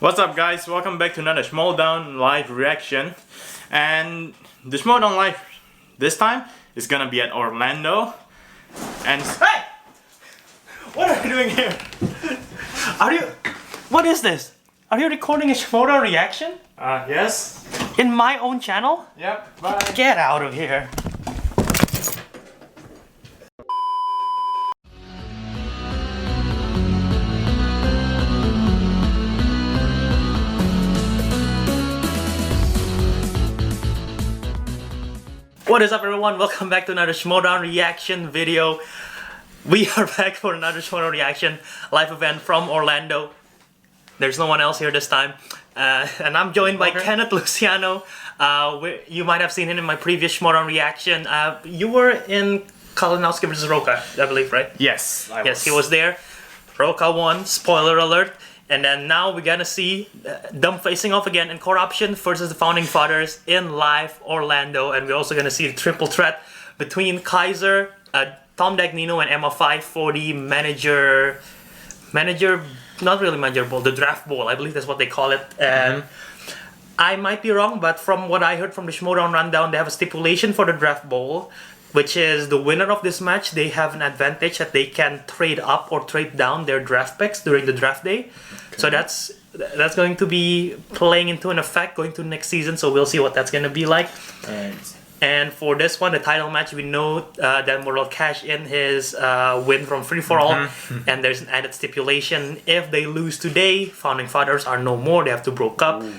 What's up, guys? Welcome back to another Schmoedown live reaction. And the Schmoedown live this time is gonna be at Orlando. And hey! What are you doing here? What is this? Are you recording a Schmoedown reaction? Yes. In my own channel? Yep, bye. Get out of here. What is up, everyone? Welcome back to another Schmoedown reaction video. We are back for another Schmoedown reaction live event from Orlando. There's no one else here this time. And I'm joined by Kenneth Luciano. You might have seen him in my previous Schmoedown reaction. You were in Kalinowski vs. Roca, I believe, right? Yes, I was. Yes, he was there. Roca won, spoiler alert. And then now we're gonna see them facing off again in Korruption versus the Founding Fathers in live Orlando. And we're also gonna see the triple threat between Kaiser, Tom Dagnino, and Emma5 for the manager, not really manager bowl, the draft bowl. I believe that's what they call it. And I might be wrong, but from what I heard from the Schmoedown rundown, they have a stipulation for the draft bowl, which is the winner of this match, they have an advantage that they can trade up or trade down their draft picks during the draft day. Okay. So that's going to be playing into an effect going to next season. So we'll see what that's going to be like. Thanks. And for this one, the title match, we know that Murrell cash in his win from Free For All. And there's an added stipulation. If they lose today, Founding Fathers are no more. They have to broke up. Ooh.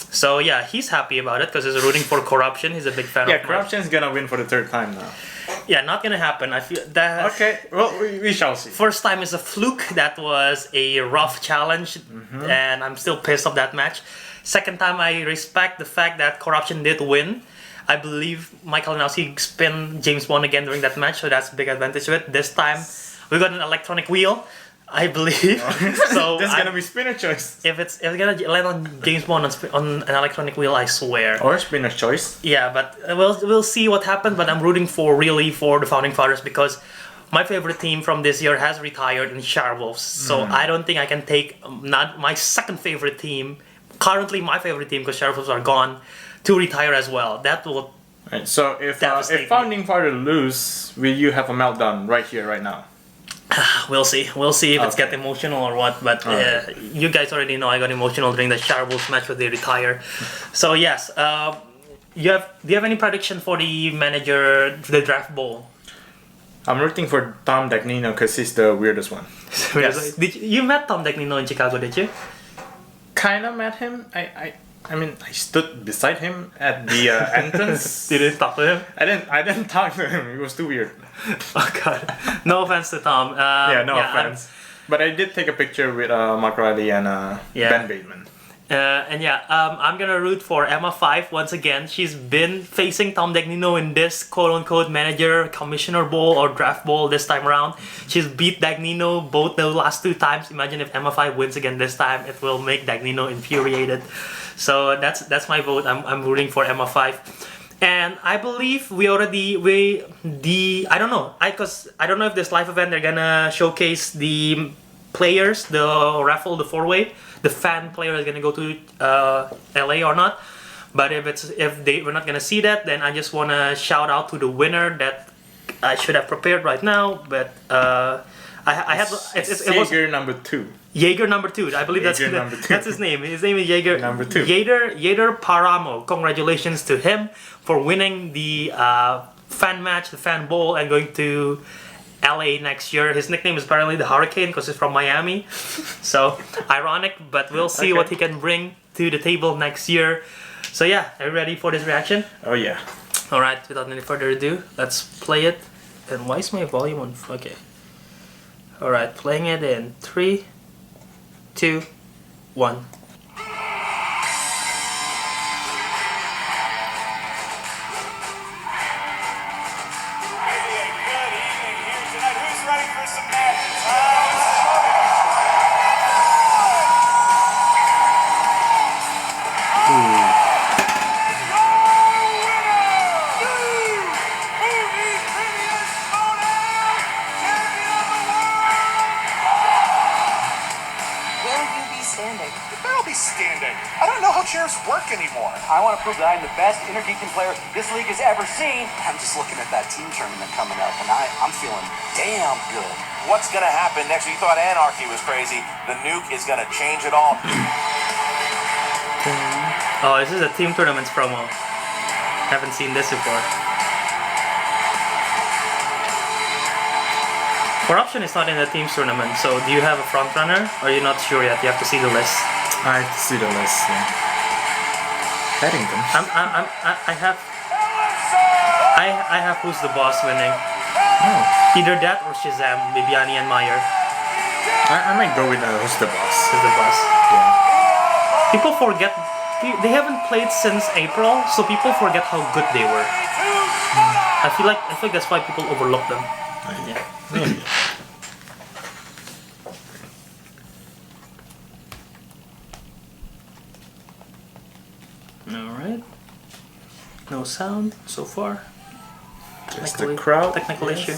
So yeah, he's happy about it because he's rooting for Korruption. He's a big fan of Korruption's gonna win for the third time now. Yeah, not gonna happen. I feel that. Okay, well, we shall see. First time is a fluke. That was a rough challenge, and I'm still pissed off that match. Second time, I respect the fact that Korruption did win. I believe Michael Kalinowski spin James Bond again during that match, so that's a big advantage of it. This time, we got an electronic wheel, I believe. So this is gonna be spinner choice. If it's gonna land on James Bond on an electronic wheel, I swear. Or spinner choice. Yeah, but we'll see what happens. But I'm rooting for the Founding Fathers because my favorite team from this year has retired in Sharewolves. So I don't think I can take not my second favorite team, currently my favorite team because Sharewolves are gone, to retire as well. That will. Right, so if Founding Fathers lose, will you have a meltdown right here, right now? We'll see. We'll see if it's get emotional or what. But you guys already know I got emotional during the Sharewolves match where they retire. So yes, do you have any prediction for the draft bowl? I'm rooting for Tom Dagnino because he's the weirdest one. Yes. You met Tom Dagnino in Chicago, did you? Kinda met him. I mean, I stood beside him at the entrance. You didn't talk to him? I didn't talk to him. It was too weird. Oh God! No offense to Tom. No offense. But I did take a picture with Mark Riley and Ben Bateman. I'm gonna root for Emma5 once again. She's been facing Tom Dagnino in this quote-unquote manager commissioner bowl or draft bowl this time around. She's beat Dagnino both the last two times. Imagine if Emma5 wins again this time, it will make Dagnino infuriated. So that's my vote. I'm rooting for Emma5. And I believe I don't know if this live event they're gonna showcase the players, the raffle, the four-way, the fan player is gonna go to LA or not. But we're not gonna see that, then I just wanna shout out to the winner that I should have prepared right now. But it was Jaeger number 2. Jaeger number 2. I believe that's his name. His name is Jaeger number 2. Jaeger Paramo. Congratulations to him for winning the fan match, the fan bowl, and going to LA next year. His nickname is apparently the Hurricane because he's from Miami. So ironic, but we'll see what he can bring to the table next year. So yeah, are you ready for this reaction? Oh yeah. Alright, without any further ado, let's play it. And why is my volume on? Okay. Alright, playing it in 3, 2, 1. standing. The I want to prove that I'm the best interdeacon player this league has ever seen. I'm just looking at that team tournament coming up, and I'm feeling damn good. What's going to happen next? You thought Anarchy was crazy. The nuke is going to change it all. Oh, this is a team tournaments promo. Haven't seen this before. Corruption is not in the teams tournament, so do you have a front runner? Or are you not sure yet? You have to see the list. I have to see the list. Yeah. Paddington. I have who's the boss winning. Oh. Either that or Shazam, Bibiani and Meyer. I might go with who's the boss. Who's the boss? Yeah. People forget. They haven't played since April, so people forget how good they were. I feel like that's why people overlook them. Yeah. Alright. No sound so far. Just the crowd. Technical yes. issue.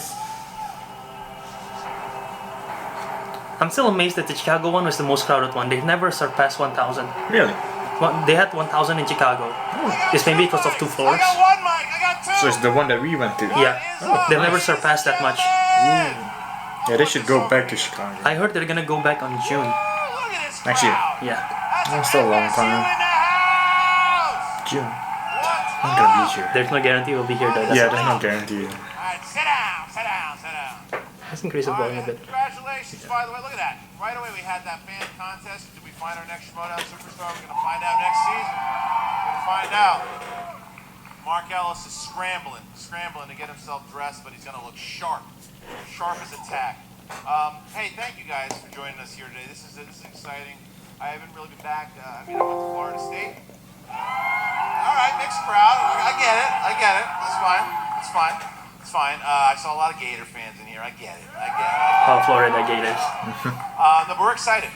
I'm still amazed that the Chicago one was the most crowded one. They've never surpassed 1,000. Really? They had 1,000 in Chicago. It's maybe because of 2 floors. I got one, Mike. I got two. So it's the one that we went to. Yeah. They've never surpassed that much. Yeah, they should go back to Chicago. I heard they're gonna go back on June. Look at this Next year. crowd. Yeah. That's still a long FSU time. in the house. June. What? I'm gonna be here. There's no guarantee we'll be here though. That's Yeah, all. there's no guarantee. All right, sit down, sit down, sit down. Let's increase the All volume a right, bit. congratulations, by the way. Look at that. Right away, we had that fan contest. Did we find our next Schmoedown superstar? We're going to find out next season. We're going to find out. Mark Ellis is scrambling to get himself dressed, but he's going to look sharp. Sharp as a tack. Hey, thank you guys for joining us here today. This is exciting. I haven't really been back. I went to Florida State. All right, mixed crowd. I get it. That's fine. It's fine. I saw a lot of Gator fans in here. I get it. Oh, Florida Gators. No, but we're excited.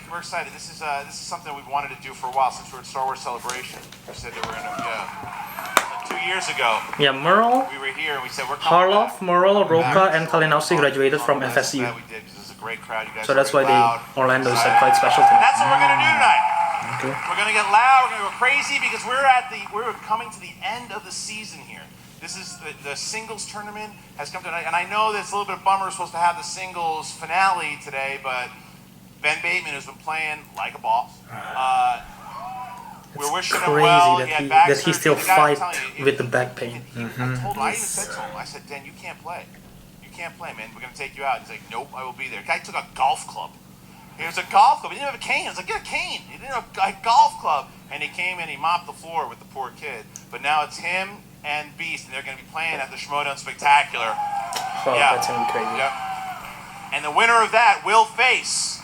This is something we've wanted to do for a while since we were at Star Wars Celebration. We said that we're going to. 2 years ago, Yeah, Merle, we were here and we said we're coming Harloff, Merle, Roka, and Kalinowski graduated from FSU. We did because it's a great crowd. You guys So that's are why very loud. Orlando is quite special to me. That's what we're going to do tonight. Okay. We're going to get loud. We're going to go crazy because we're coming to the end of the season here. This is the singles tournament has come to an end, and I know that it's a little bit of a bummer. We're supposed to have the singles finale today, but Ben Bateman has been playing like a boss. We're wishing him Crazy well. that he still The guy, I'm fight telling you, with the back pain. I even said to him, I said, Dan, you can't play. You can't play, man. We're going to take you out. He's like, nope, I will be there. The guy took a golf club. He was a golf club. He didn't have a cane. I was like, get a cane. He didn't have a golf club. And he came in, he mopped the floor with the poor kid. But now it's him and Beast, and they're going to be playing at the Schmoedown Spectacular. Oh, that's gonna be crazy. Yep. And the winner of that will face,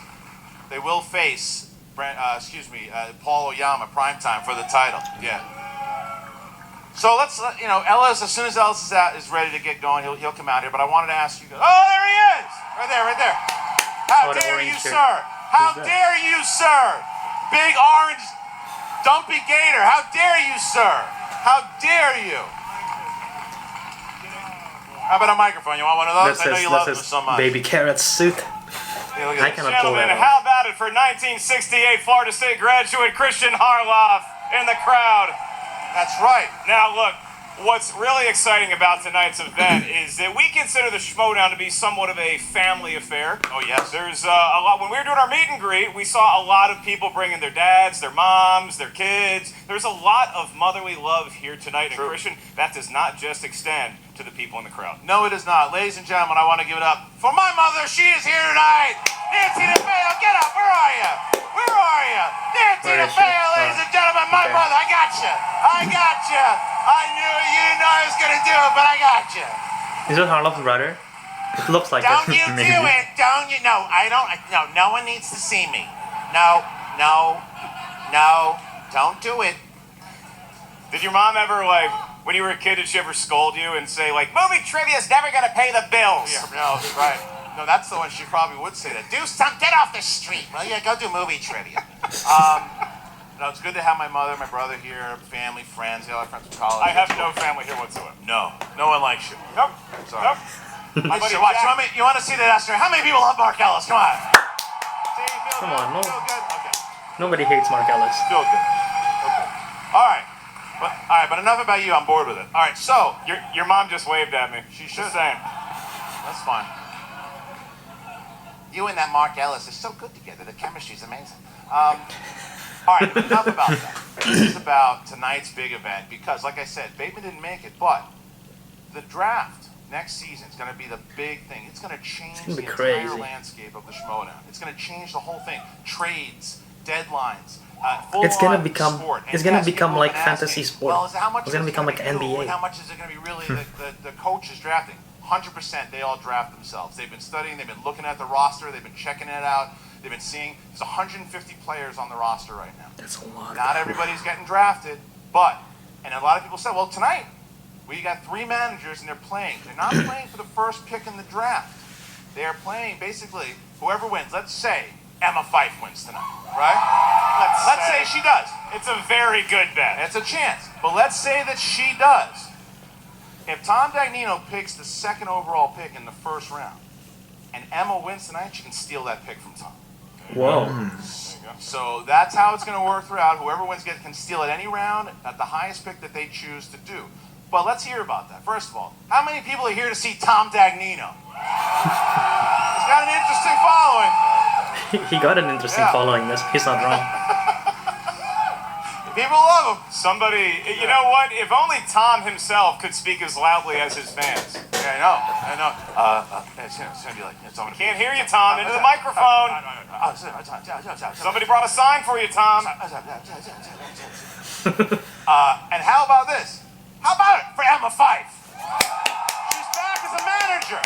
Paul Oyama, primetime for the title. Yeah. So let's, Ellis, as soon as Ellis is ready to get going, he'll come out here. But I wanted to ask you guys. Oh, there he is! Right there. How dare you, sir? How dare you, sir? Big orange dumpy gator. How dare you, sir? How dare you? How about a microphone? You want one of those? I know you love them so much. Baby Carrot suit. Yeah, I cannot pull that Gentlemen, off. how about it for 1968 Florida State graduate Christian Harloff in the crowd? That's right. Now look, what's really exciting about tonight's event is that we consider the Schmoedown to be somewhat of a family affair. Oh, yes. There's a lot, when we were doing our meet and greet, we saw a lot of people bringing their dads, their moms, their kids. There's a lot of motherly love here tonight. And Christian, that does not just extend to the people in the crowd. No, it is not. Ladies and gentlemen, I want to give it up for my mother. She is here tonight. Nancy DeFeo, get up. Where are you? Nancy DeFeo, ladies and gentlemen, my mother. I got you. I knew it. You didn't know I was going to do it, but I got you. Is it Harloff's brother? It looks like Don't it. you do it. Don't you? No, I don't. No one needs to see me. No. Don't do it. Did your mom ever, when you were a kid, did she ever scold you and say, movie trivia's never going to pay the bills? Yeah, no, right. No, that's the one she probably would say that. Do something. Get off the street. Well, yeah, go do movie trivia. No, it's good to have my mother, my brother here, family, friends. All our friends from college. I have no family here whatsoever. No one likes you. Nope. Sorry. Nope. My buddy Watch. Jack- You want to see that Astro? How many people love Mark Ellis? Come on. See, you feel Come good? on, no. Feel good? Okay. Nobody hates Mark Ellis. Feel good. Okay. All right. All right, but enough about you. I'm bored with it. All right, so Your mom just waved at me. She Just should. saying. that's fine. You and that Mark Ellis are so good together. The chemistry's amazing. All right, enough about that. This is about tonight's big event because, like I said, Bateman didn't make it, but the draft next season is going to be the big thing. It's going to change gonna the be entire crazy. landscape of the Schmoedown. It's going to change the whole thing. Trades, deadlines. It's gonna full-on become- sport. And it's gonna yes, become people like have been fantasy asking, sport. Well, is how much It's gonna is it become like be you, NBA. and how much is it going to be really the coaches drafting? 100% they all draft themselves. They've been studying, they've been looking at the roster, they've been checking it out, they've been seeing. There's 150 players on the roster right now. That's a lot. Not everybody's getting drafted, but, and a lot of people said, well, tonight, we got 3 managers and they're playing. They're not playing for the first pick in the draft. They are playing, basically, whoever wins. Let's say Emma Fife wins tonight, right? Let's say she does. It's a very good bet. It's a chance. But let's say that she does. If Tom Dagnino picks the 2nd overall pick in the first round, and Emma wins tonight, she can steal that pick from Tom. Whoa. So that's how it's going to work throughout. Whoever wins can steal at any round at the highest pick that they choose to do. But let's hear about that. First of all, how many people are here to see Tom Dagnino? He's got an interesting following. He got an interesting Yeah. following. He's not wrong. People love him. Somebody, you know what? If only Tom himself could speak as loudly as his fans. Yeah, I know. It's gonna be like someone. Can't hear you, Tom. Into the microphone. Somebody brought a sign for you, Tom. And how about this? How about it for Emma Fife? She's back as a manager.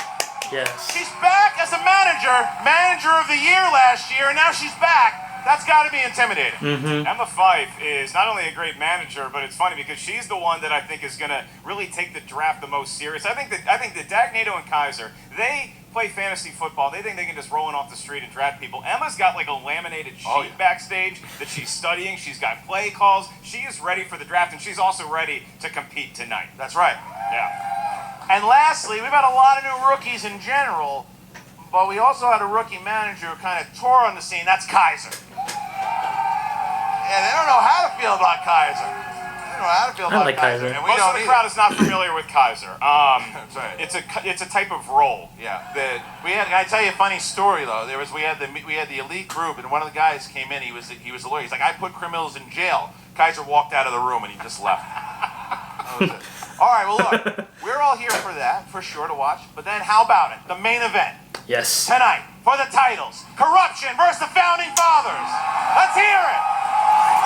Yes. She's back as a manager of the year last year, and now she's back. That's got to be intimidating. Emma Fife is not only a great manager, but it's funny because she's the one that I think is going to really take the draft the most serious. I think that Dagnino and Kaiser, they play fantasy football. They think they can just roll in off the street and draft people. Emma's got like a laminated sheet backstage that she's studying. She's got play calls. She is ready for the draft, and she's also ready to compete tonight. That's right. Yeah. And lastly, we've had a lot of new rookies in general, but we also had a rookie manager who kind of tore on the scene. That's Kaiser. Yeah, they don't know how to feel about Kaiser. They don't know how to feel about like Kaiser. And we Most don't of the either. crowd is not familiar with Kaiser. That's right. It's a type of role. Yeah. We had. Can I tell you a funny story though? We had the elite group, and one of the guys came in. He was a lawyer. He's like, I put criminals in jail. Kaiser walked out of the room and he just left. That was it. All right. Well, look, we're all here for that, for sure, to watch. But then, how about it? The main event Yes. tonight for the titles: Korruption versus the Founding Fathers. Let's hear it.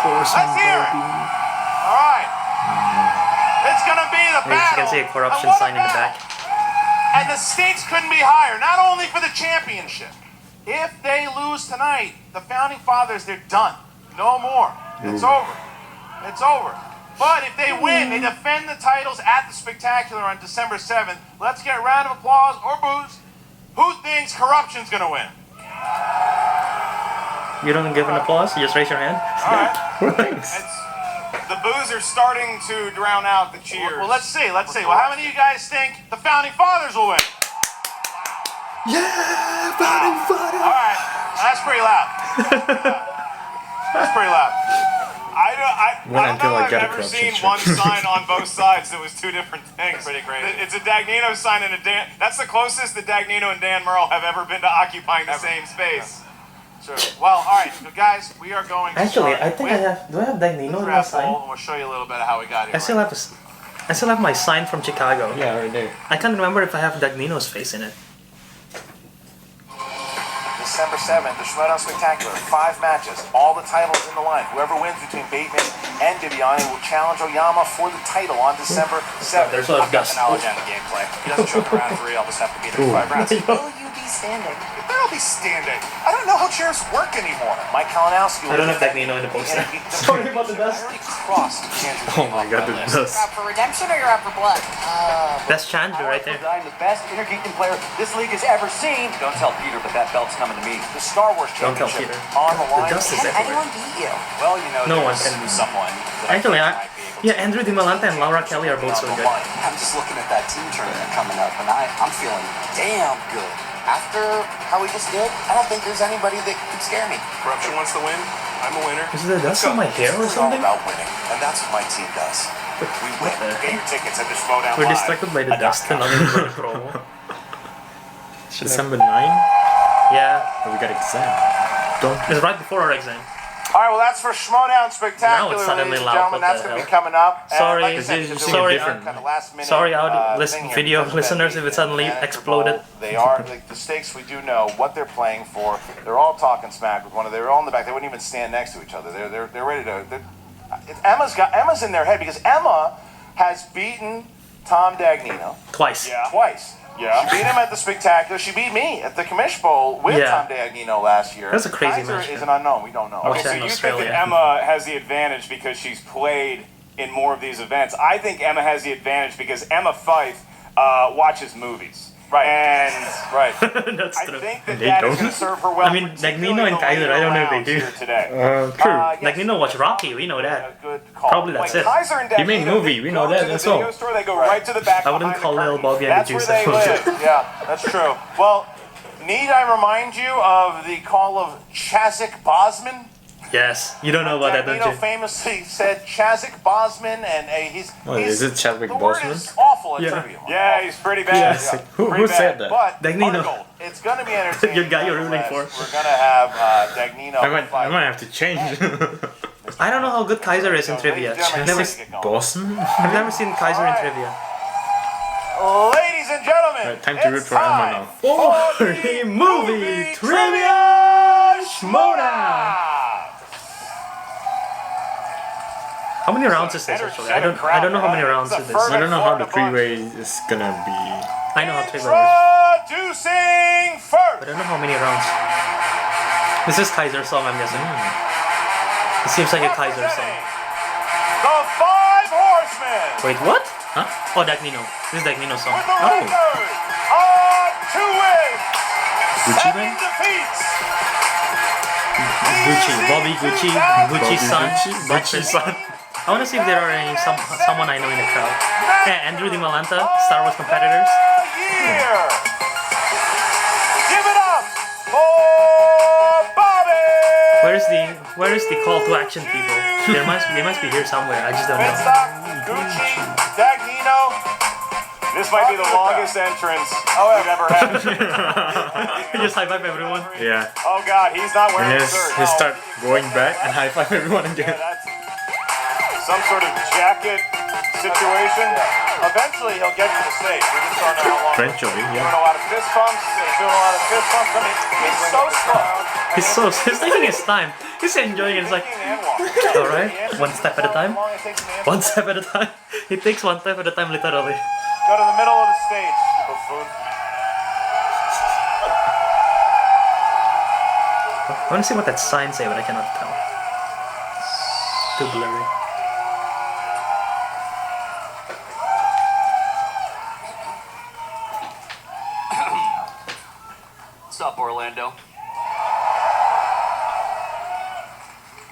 Horsemen, Let's hear it. baby. All right. It's gonna be the As you battle. can see a corruption And what a sign in the battle. back. And the stakes couldn't be higher, not only for the championship. If they lose tonight, the Founding Fathers, they're done. No more. It's over. It's over. But if they win, they defend the titles at the Spectacular on December 7th. Let's get a round of applause or boos. Who thinks Korruption's going to win? You don't give an applause? You just raise your hand? All right. Thanks. The boos are starting to drown out the cheers. Well, let's see. Let's see. Well, how many of you guys think the Founding Fathers will win? Yeah, Founding Fathers. All right. That's pretty loud. That's pretty loud. I When don't until know I I've get a ever corruption seen shirt. one sign on both sides that was two different things. Pretty crazy. It's a Dagnino sign and a Dan. That's the closest that Dagnino and Dan Merle have ever been to occupying the same space. Sure. Well, all right, so guys, we are going to Actually, start I think I with have. Do I have Dagnino the in my draft sign? poll, and we'll show you a little bit of how we got here. I still have my sign from Chicago. Yeah, right there. I can't remember if I have Dagnino's face in it. December 7th, the Schmoedown Spectacular. 5 matches, all the titles in the line. Whoever wins between Bateman and Bibiani will challenge Oyama for the title on December 7th. There's a lot of I've got dust. the knowledge on the gameplay. He doesn't show up in round 3, I'll just have to beat him in 5 rounds. Will you be standing? I'll be standing. I don't know how chairs work anymore. Mike Kalinowski I don't have Dagnino in the poster. Sorry about the dust. I already crossed Oh my god, the dust. You're out for redemption or you're out for blood? That's Chandler right there. I'm the best intergeekdom player this league has ever seen. Don't tell Peter, but that belt's coming to me. The Star Wars Don't tell Championship Peter. on the line. The dust is Can everywhere. anyone beat you? Well, you know, No one there's can. someone. that Actually, might be able to yeah, Andrew DiMolante and Laura Kelly are both so on the good. line. I'm just looking at that team tournament coming up, and I'm feeling damn good. After how we just did, I don't think there's anybody that could scare me. Korruption wants to win. I'm a winner. Is there dust on my hair or It's all something? about winning, and that's what my team does. we win. Get your tickets at the Schmoedown We're Live. distracted by the dust and not even by the promo. December 9? Yeah, We got exam. Don't. it's right before our exam. All right, well, that's for Schmoedown Spectacular, Now it's suddenly ladies and loud, gentlemen. what That's the going to be hell? coming up. And Sorry, like I said, this is it's sorry, kind of last minute, Sorry, audio, thing here. video Because listeners, they if it suddenly manageable. exploded. They are like the stakes. We do know what they're playing for. They're all talking smack with one another. They're all in the back. They wouldn't even stand next to each other. They're ready to. Emma's in their head because Emma has beaten Tom Dagnino Twice. twice. Yeah. She beat him at the Spectacular. She beat me at the Commish Bowl with Yeah. Tom Dagnino last year. That's a crazy Kaiser match. is an unknown. We don't know. Okay, Okay, so in you Australia. think that Emma has the advantage because she's played in more of these events. I think Emma has the advantage because Emma Fife watches movies. Right. And Right. That's I true. think that They that is don't. going to serve her well. I mean, particularly Dagnino and in the Kaiser, later I don't know if they rounds do. here today. True. Yes. Dagnino watch Rocky, we know that. A good call. Probably that's it. Kaiser and He made Dagnino, movie, they we know go that, to the that's video all. store, they go right to the back I wouldn't behind call the Lil curtain. Bobby and the That's Juice where they that live. Yeah, that's true. Well, need I remind you of the call of Chazzik Bosman? Yes, you don't know about that, don't Dagnino you? famously said Chazzik Bosman, and he's. What, he's is it Chadwick the word Boseman? is awful at Yeah. trivia. Yeah, he's pretty bad. Yes. Yeah. Who Pretty said bad. that? But Dagnino. Arnold, it's going to be entertaining. Your guy you're rooting nonetheless. for. We're going to have Dagnino. I might have to change. I don't know how good Kaiser is in trivia. I've never, Boston? I've never seen Kaiser in trivia. Ladies and gentlemen, Right, time to root it's for Emma time now. for the movie trivia Schmoedown. How many rounds is this actually? I don't know how many rounds it is. I don't know how the three-way is gonna be. I know how three works, Introducing but I first. don't know how many rounds. This is Kaiser's song, I'm guessing. It seems like a Kaiser song. The Five Horsemen. Wait, what? Huh? Oh, Dagnino. This is Dagnino's song. With the record of 2 wins, Gucci 7 Man? defeats. Gucci, Bobby Gucci, Gucci's son, Gucci? Gucci's son. I want to see if there are any someone I know in the crowd. Yeah, Andrew Di Malanta, Star Wars competitors. Year. Give it up for Bobby. Where is the call to action people? They must be here somewhere. I just don't know. Finstock, Gucci, Dagnino. This might be the longest entrance we've ever had. Just high five everyone. Yeah. Oh God, he's not wearing And a shirt. he start going back and high five everyone again. That's some sort of jacket situation. Eventually he'll get to the stage. We just don't know how long. Eventually, Doing yeah. a lot of fist bumps. Doing a lot of fist bumps. I mean, he's so slow. He's taking his time. He's enjoying it. It's like, And walking. all right, one step at a time. How long it takes him to answer. One step at a time. He takes one step at a time, literally. Go to the middle of the stage, buffoon. I want to see what that sign say, but I cannot tell. Too blurry. What's up, Orlando?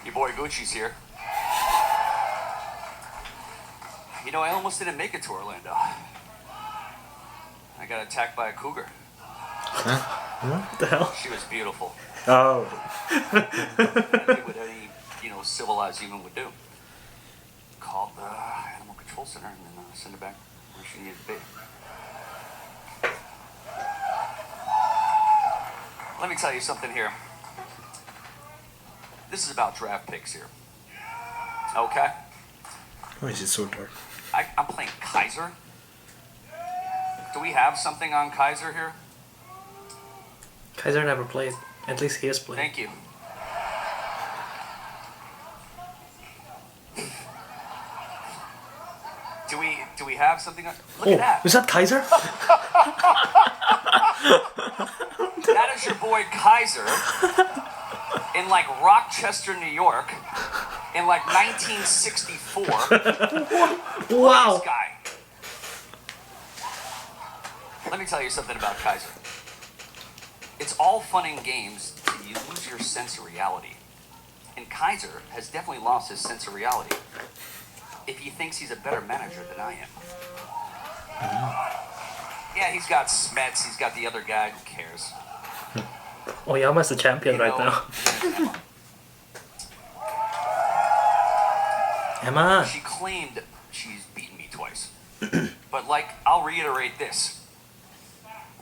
Your boy Gucci's here. You know, I almost didn't make it to Orlando. I got attacked by a cougar. What the hell? She was beautiful. Oh. Did what any, civilized human would do. Called the animal control center and then send her back where she needed to be. Let me tell you something here. This is about draft picks here. Okay? Why is it so dark? I'm playing Kaiser. Do we have something on Kaiser here? Kaiser never played. At least he has played. Thank you. Do we have something on? Look at Oh, that. is that Kaiser? That is your boy Kaiser in like Rochester, New York, in like 1964. Wow. This guy. Let me tell you something about Kaiser. It's all fun and games till you lose your sense of reality. And Kaiser has definitely lost his sense of reality if he thinks he's a better manager than I am. Yeah, he's got Smets, he's got the other guy, who cares? Oh, Yama's the champion right now. Emma. Emma. She she's beaten me twice. But like, I'll reiterate this.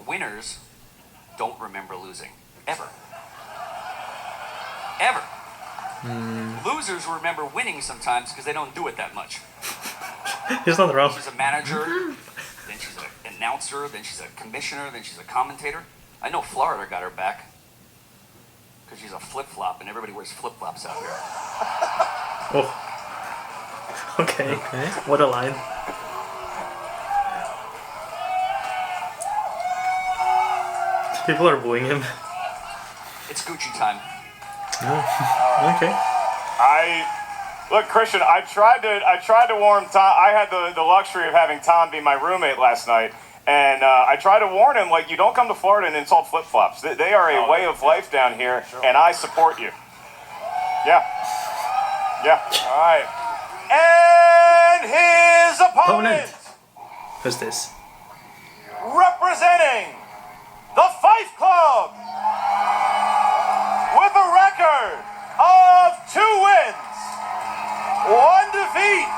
Winners don't remember losing. Ever. Ever. Losers remember winning sometimes because they don't do it that much. He's not wrong. She's a manager, then she's an announcer, then she's a commissioner, then she's a commentator. I know Florida got her back because she's a flip-flop and everybody wears flip-flops out here. Oh. Okay. What a line. People are booing him. It's Gucci time. Okay. Look, Christian, I tried to warn Tom. I had the luxury of having Tom be my roommate last night, and I tried to warn him, like, you don't come to Florida and insult flip-flops. They are a way of life down here, and I support you. Yeah. Yeah. All right. And his opponent, Who's this? representing the Fife Club, with a record of 2 wins, 1 defeat.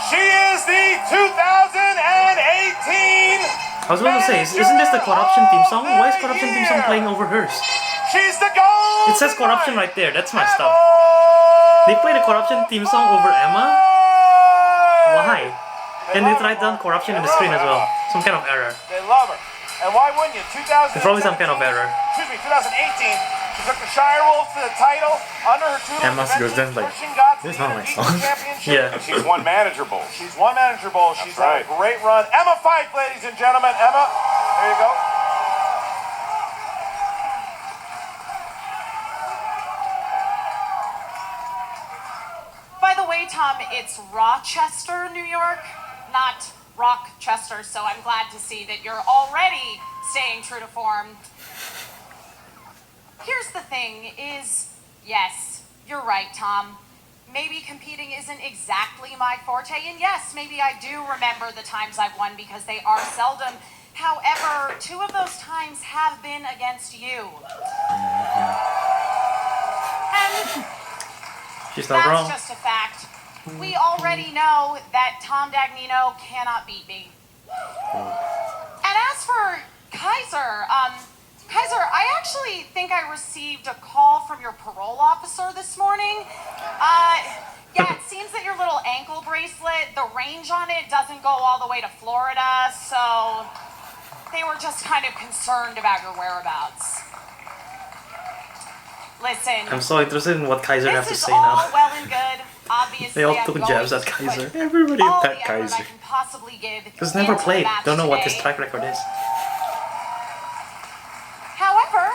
She is the 2018. I was about to say, isn't this the Corruption theme song? Why is Corruption theme song playing over hers? She's the gold. It says Corruption right there. That's messed up. They play the Corruption theme song over Emma? Why? And it's right down Corruption in the screen as well. Some kind of error. They love her. And why wouldn't you? There's probably some kind of error. Excuse me, 2018. She took the Shire Wolves to the title under her tutelage. Emma goes down like, this is not my song. Yeah. And she's won manager bowls. She's won manager bowl. She's That's had a great run. Emma Fife, ladies and gentlemen. Emma, there you go. By the way, Tom, it's Rochester, New York, not Rochester, so I'm glad to see that you're already staying true to form. Here's the thing is, yes, you're right, Tom. Maybe competing isn't exactly my forte, and yes, maybe I do remember the times I've won because they are seldom. However, 2 of those times have been against you. And She's not that's wrong. just a fact. We already know that Tom Dagnino cannot beat me. And as for Kaiser, Kaiser, I actually think I received a call from your parole officer this morning. Yeah, it seems that your little ankle bracelet, the range on it doesn't go all the way to Florida, so they were just kind of concerned about your whereabouts. Listen, I'm so interested in what Kaiser has to this is say all now. well and good. Obviously, They all I'm took going jabs to at Kaiser. put Everybody all attacked the effort I Kaiser. can possibly give Because never into the played. match Don't know what his today. track record is. However,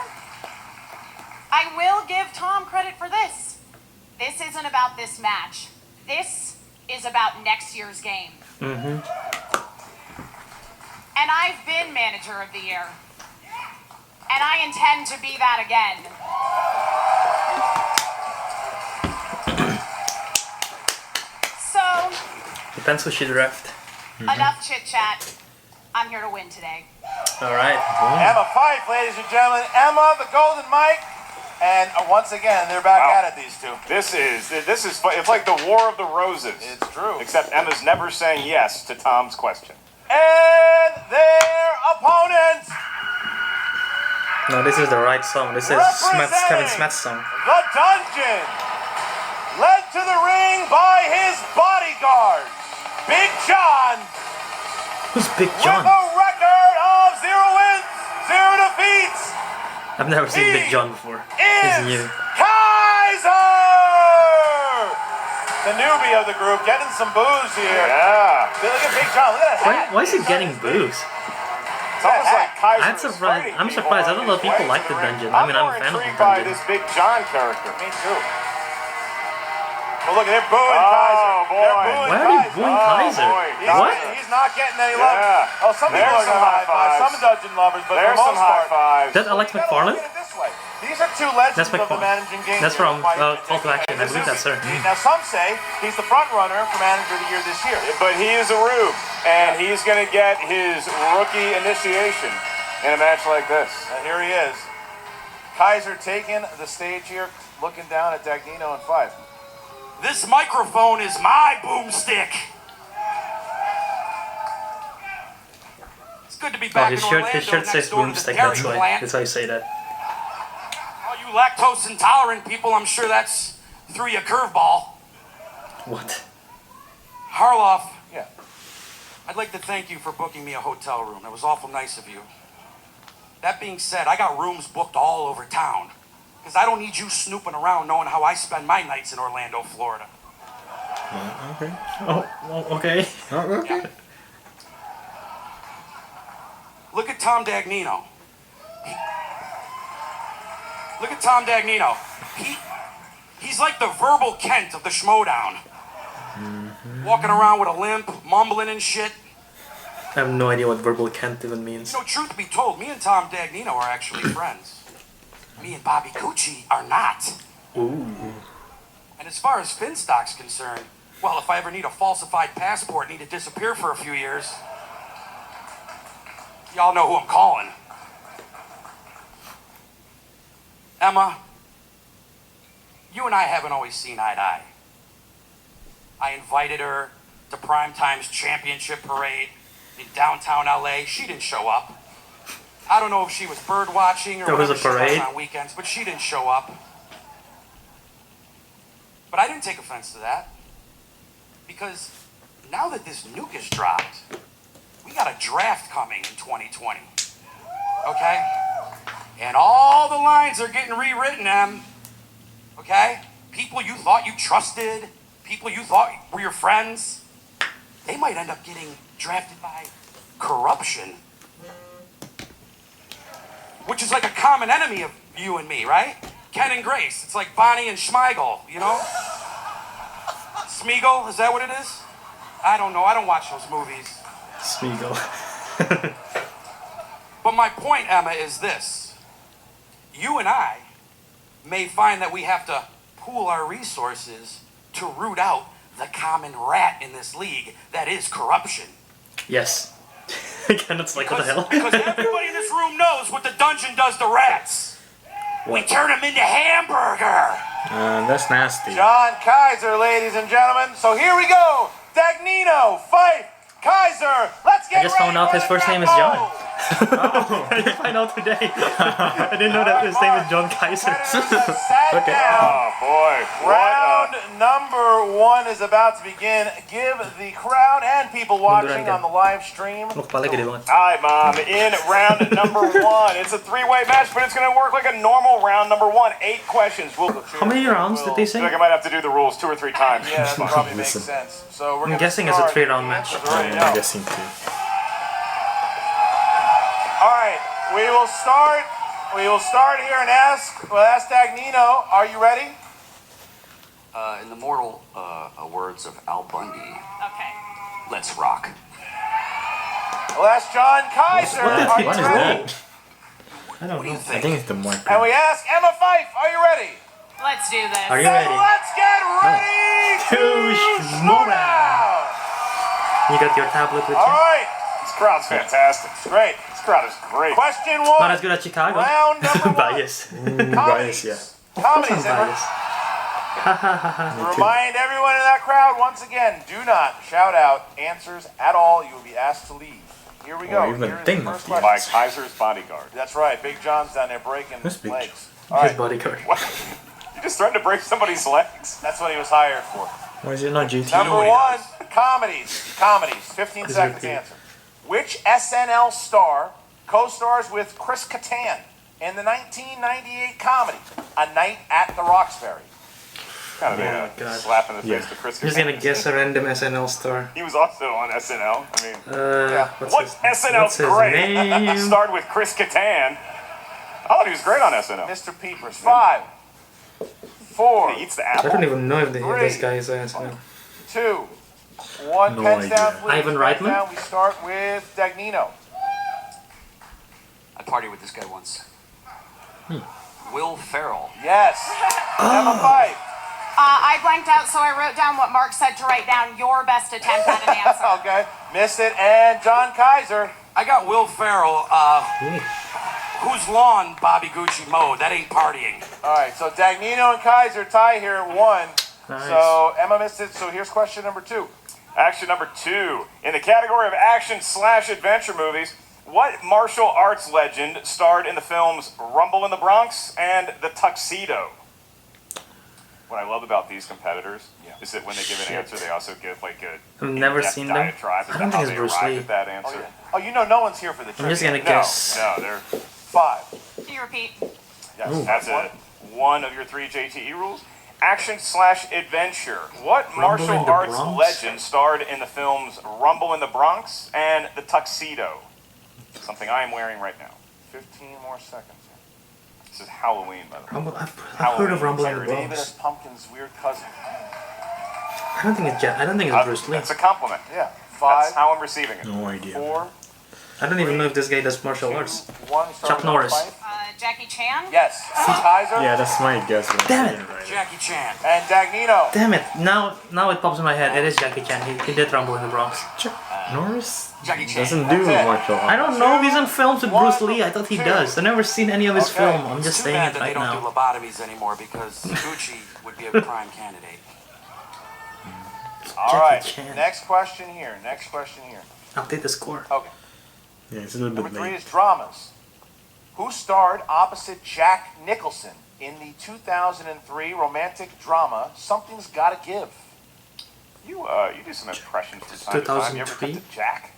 I will give Tom credit for this. This isn't about this match. This is about next year's game. And I've been manager of the year. And I intend to be that again. So, Depends who she draft. enough chit chat. I'm here to win today. Alright. Emma Fife, ladies and gentlemen. Emma, the Golden Mike. And once again, they're back Wow. at it, these 2. This is it's like the War of the Roses. It's true. Except Emma's never saying yes to Tom's question. And their opponent, No, this is the right song. This is Kevin Smith's song. the Dungeon, led to the ring by his bodyguard, Big John, Who's Big with John? a record of 0 wins, 0 defeats. I've never seen Big John before. He's Is new. Kaiser, the newbie of the group, getting some booze here. Yeah. Look at Big John. Look at that hat. Why is he getting booze? It's almost like Kaiser I'm is surprised. fighting I'm people surprised. I on don't know his people way like to the ring. Dungeon. I mean, I'm more a fan of the intrigued by Dungeon. this Big John character. Me too. Well, look, they're booing Oh, Kaiser. boy. They're booing Why are you Kaiser. booing Kaiser? boy. He's not getting any love. Yeah. Oh, some people There's are some going to high high five. fives. Some Dungeon lovers, but There's for the some most high part, fives. That's Alex you gotta McFarlane? look at it this way. These are 2 legends That's of the McFarlane. managing game. That's from Fight Call to Action. I believe that's her. Now, some say he's the front runner for manager of the year this year. But he is a rube, and he's going to get his rookie initiation in a match like this. And here he is. Kaiser taking the stage here, looking down at Dagnino and Fife. This microphone is my boomstick. good to be Oh, back his in shirt, Orlando his shirt next says door to the boomstick, dairy that's why. plant. That's why I say that. All you lactose intolerant people, I'm sure that's threw you a curveball. What? Harloff, Yeah. I'd like to thank you for booking me a hotel room. That was awful nice of you. That being said, I got rooms booked all over town. Because I don't need you snooping around knowing how I spend my nights in Orlando, Florida. Okay. Oh, okay. Okay. Look at Tom Dagnino. Look at Tom Dagnino. He's like the verbal Kent of the Schmoedown. Walking around with a limp, mumbling and shit. I have no idea what verbal Kent even means. You know, truth be told, me and Tom Dagnino are actually friends. Me and Bobby Gucci are not. Ooh. And as far as Finstock's concerned, well, if I ever need a falsified passport and need to disappear for a few years, y'all know who I'm calling. Emma, you and I haven't always seen eye to eye. I invited her to Primetime's championship parade in downtown LA. She didn't show up. I don't know if she was bird watching or There was whatever a she does parade? on weekends, but she didn't show up. But I didn't take offense to that. Because now that this nuke is dropped, we got a draft coming in 2020. Okay? And all the lines are getting rewritten, Em. Okay? People you thought you trusted, people you thought were your friends, they might end up getting drafted by corruption. Which is like a common enemy of you and me, right? Ken and Grace. It's like Bonnie and Schmeigel, you know? Smeagol, is that what it is? I don't know. I don't watch those movies. Smeagol. But my point, Emma, is this. You and I may find that we have to pool our resources to root out the common rat in this league that is corruption. Yes. Kenneth's like, what the hell? Because everybody in this room knows what the dungeon does to rats. We turn them into hamburger. That's nasty. John Kaiser, ladies and gentlemen. So here we go. Dagnino, Fife, Kaiser. Let's get I just found ready out for his the first name is draft. John. I just found out today. I didn't know that his name is John Kaiser. Okay. Oh boy. Round number 1 is about to begin. Give the crowd and people watching on the live stream. Look pala gede banget. Hi, Mom. In round number 1, it's a three-way match, but it's going to work like a normal round number 1. 8 questions. How many rounds did they I feel like say? I might have to do the rules 2 or 3 times. Yeah, that probably makes sense. So we're I'm gonna guessing it's a start. 3-round match. Already I'm know. guessing too. All right, we will start. We will start here and ask. We'll ask Dagnino. Are you ready? In the mortal words of Al Bundy, Okay. let's rock. We'll ask John Kaiser. Are you What is ready? that? I don't What do you know. I think? think it's the marker. And we ask Emma Fife. Are you ready? Let's do this. Are you Then ready? let's get ready to Schmoedown. You got your tablet with All you? right, This crowd's fantastic. great. This crowd is great. Question Not 1. as good as Chicago. Round number 1. Bias. Bias, yeah. Comedies. And Bias. remind everyone in that crowd once again: do not shout out answers at all. You will be asked to leave. Here we go. Or even Here is think the first of the question. By Kaiser's bodyguard. That's right. Big John's down there breaking Who's Big legs. All His right. bodyguard. What? You just threatened to break somebody's legs? That's what he was hired for. Why is it not GT? Number 1, comedies. Comedies. 15 Please seconds to repeat. answer. Which SNL star co-stars with Chris Kattan in the 1998 comedy A Night at the Roxbury? Kind of Oh a my God. slap in the face Yeah. to Chris. I'm just gonna Kattan. guess a random SNL star. He was also on SNL. I mean, What's what his, SNL's what's his great? name? Starred with Chris Kattan. I thought he was great on SNL. Mr. Peepers. 5, 4, He eats the I apple. don't even know if this Three. guy is SNL. 2, 1. No Pens idea. down, please. Ivan Pens Reitman? down. We start with Dagnino. I partied with this guy once. Will Ferrell. Yes. Emma Fife. I blanked out, so I wrote down what Mark said to write down your best attempt at an answer. Okay. Missed it. And John Kaiser. I got Will Ferrell. Whose lawn Bobby Gucci mowed? That ain't partying. All right. So Dagnino and Kaiser tie here at 1. Nice. So Emma missed it. So here's question number 2. Action number 2. In the category of action/adventure movies, What martial arts legend starred in the films Rumble in the Bronx and The Tuxedo? What I love about these competitors is that when they give an answer, they also give like a I've never in-depth seen them. diatribe I don't about think how it's they Bruce arrived Lee. at that answer. Oh, you know no one's here for the trivia. I'm just gonna No, guess. no, they're 5. Can you repeat? Yes. that's one of your 3 JTE rules. Action/adventure. What Rumble martial in the arts Bronx? legend starred in the films Rumble in the Bronx and The Tuxedo? Something I am wearing right now. 15 more seconds. This is Halloween, by the way. Rumble, I've heard of Rumble in the David Bronx. is Pumpkin's weird cousin. I don't think it's Bruce Lee. That's a compliment. Yeah. That's 5, how I'm receiving it. No idea. 4, I don't even know if this guy does martial 2, arts. 1. Chuck Norris. Jackie Chan? Yes. Kaiser Yeah, that's my guess. But Damn I it. didn't write Jackie Chan. and Dagnino. Damn it! Now it pops in my head. It is Jackie Chan. He did Rumble in the Bronx. Norris Jackie Chan. doesn't do That's it. martial arts. I don't know if he's in films with Bruce Lee. I thought he 2. does. I've never seen any of his Okay. film. I'm just Too saying bad it that they right don't do now. lobotomies anymore because Gucci would be a prime candidate. All right. Chan. Next question here. Update the score. Okay. Yeah, it's a little Number bit 3 late. is dramas. Who starred opposite Jack Nicholson in the 2003 romantic drama Something's Gotta Give? You do some impressions from time to time. You ever cut 2003? to Jack?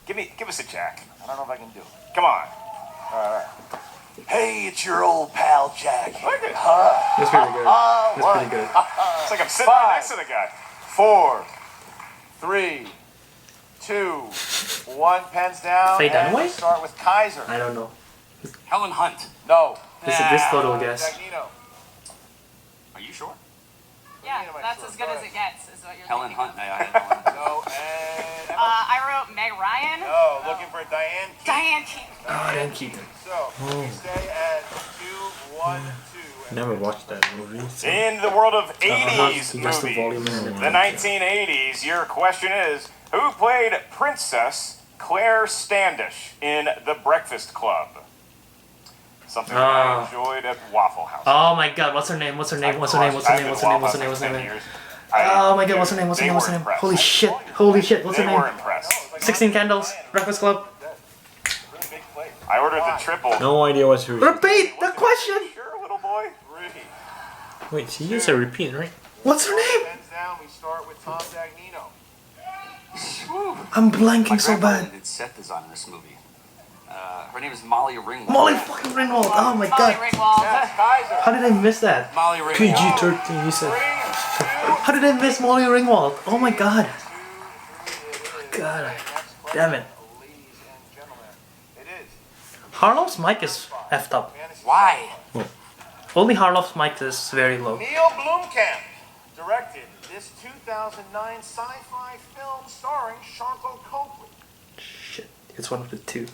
Give us a Jack. I don't know if I can do it. Come on. Hey, it's your old pal Jack. Look at That's pretty good. That's pretty good. It's like I'm sitting right next to the guy. 4, 3, 2, 1. Pens down. Faye and Dunaway? we start with Kaiser. I don't know. Helen Hunt. No. This total guess. Dagnino. Are you sure? Yeah, that's as good as it gets, is what you're Helen thinking Hunt. of. I had Helen Hunt. No. And Emma. I wrote Meg Ryan. No. Looking for Diane Keaton. Diane Keaton. Oh, Dan Keaton. So we stay at 2, 1, 2. Never watched that movie. So. In the world of 80s Just the volume movies, in it. the 1980s, your question is, who played Princess Claire Standish in The Breakfast Club? Something that I enjoyed at Waffle House. Oh my God! What's her name? What's her name? What's her name? What's her I've name? been What's her name? at What's her name? Waffle What's her House for 10 name? years. Oh my God! What's her name? What's her They name? What's her were name? impressed. Holy shit! Holy shit! What's her They were name? impressed. 16 Candles. Breakfast Club. I ordered the triple. No idea what's who. Repeat the question. Sure, little boy. Wait, she is a repeat, right? What's her name? Pens down. We start with Tom Dagnino. I'm My blanking so grandmother bad. did set design in this movie. Her name is Molly Ringwald. Molly fucking Ringwald. Oh my Molly God! Ringwald. Yes, Kaiser. How did I miss that? Molly Ringwald. PG-13, you said. 3, 2. How did I miss Molly Ringwald? Oh my God! God, damn it! Ladies and gentlemen, it is Harlow's mic is effed up. Why? Only Harlow's mic is very low. Neil Blomkamp directed this 2009 sci-fi film starring Sharko Copley. Shit, it's one of the two.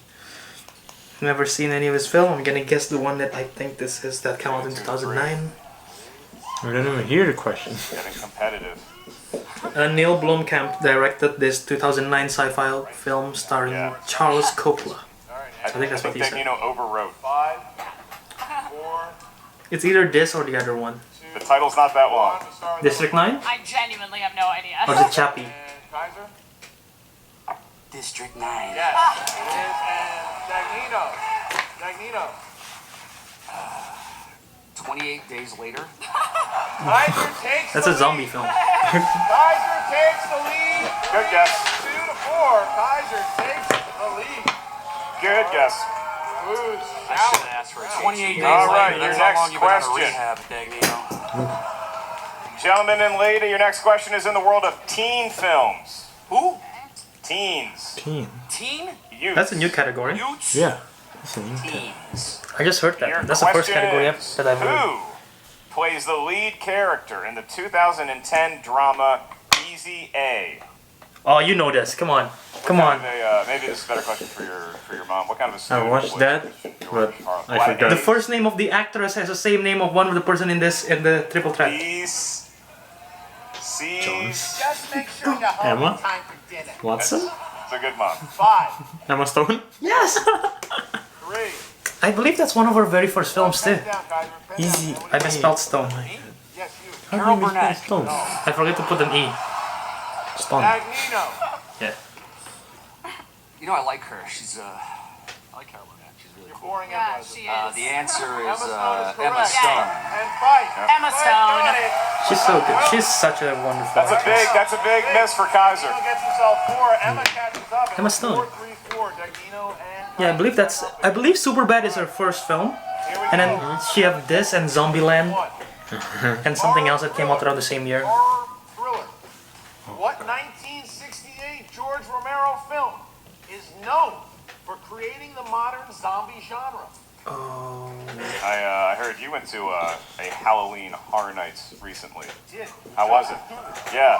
Never seen any of his film. I'm gonna guess the one that I think this is that came out in 2009. I didn't even hear the question. Getting competitive. Neil Blomkamp directed this 2009 sci-fi film starring Charles Coppola. I think that's what he said. Dagnino overwrote. 5, 4, It's either this or the other one. The title's not that 1. long. We start with District 9 I genuinely have no idea. or the Chappie? And Kaiser. District 9. Yes, it is. And Dagnino. 28 days later. Kaiser takes That's the a zombie lead. film. Kaiser takes the lead. Good guess. 2 to 4. Kaiser takes the lead. Good guess. Who's I should shouting? have asked for a 28 days All right, later. your That's how next long you've been out of question. rehab, Dagnino. Gentlemen and lady, your next question is in the world of teen films. Who? Teens. Teen. Teen? Youth. That's a new category. Utes? Yeah. That's a new cat. Teens. I just heard Your that. That's the first question category is, that I've heard. Who plays the lead character in the 2010 drama Easy A? Oh, you know this. Come on. Come on. Maybe this is a better question for your mom. What kind of a student watched was that, George but Carlin? I What forgot. The age? first name of the actress has the same name of one of the person in the triple threat. Please. See. Jones. Just make sure you're home Emma? in time for dinner. Watson? It's a good mom. 5, Emma Stone? Yes. 3. I believe that's one of her very first films too. Pens down, Kaiser. Pens Easy. down. I misspelled Stone. Yes, you. Carol Burnett. Stone. I forget to put an E. Stone. Dagnino. Yeah. You know, I like her. She's like her a lot. She's really You're cool. boring Yeah, Emma. she is. The answer Emma is Stone is correct. Emma Stone. And fight. Emma Stone. Got it. She's so good. She's such a wonderful actress. That's a big miss for Kaiser. Dagnino gets himself 4. Emma catches up. Emma Stone. 4-3-4. Dagnino and Yeah, I believe Superbad is her first film, and then she have this and Zombieland, and something else that came out around the same year. horror thriller. What 1968 George Romero film is known for creating the modern zombie genre? I heard you went to a Halloween Horror Nights recently. Did. How was it? Yeah.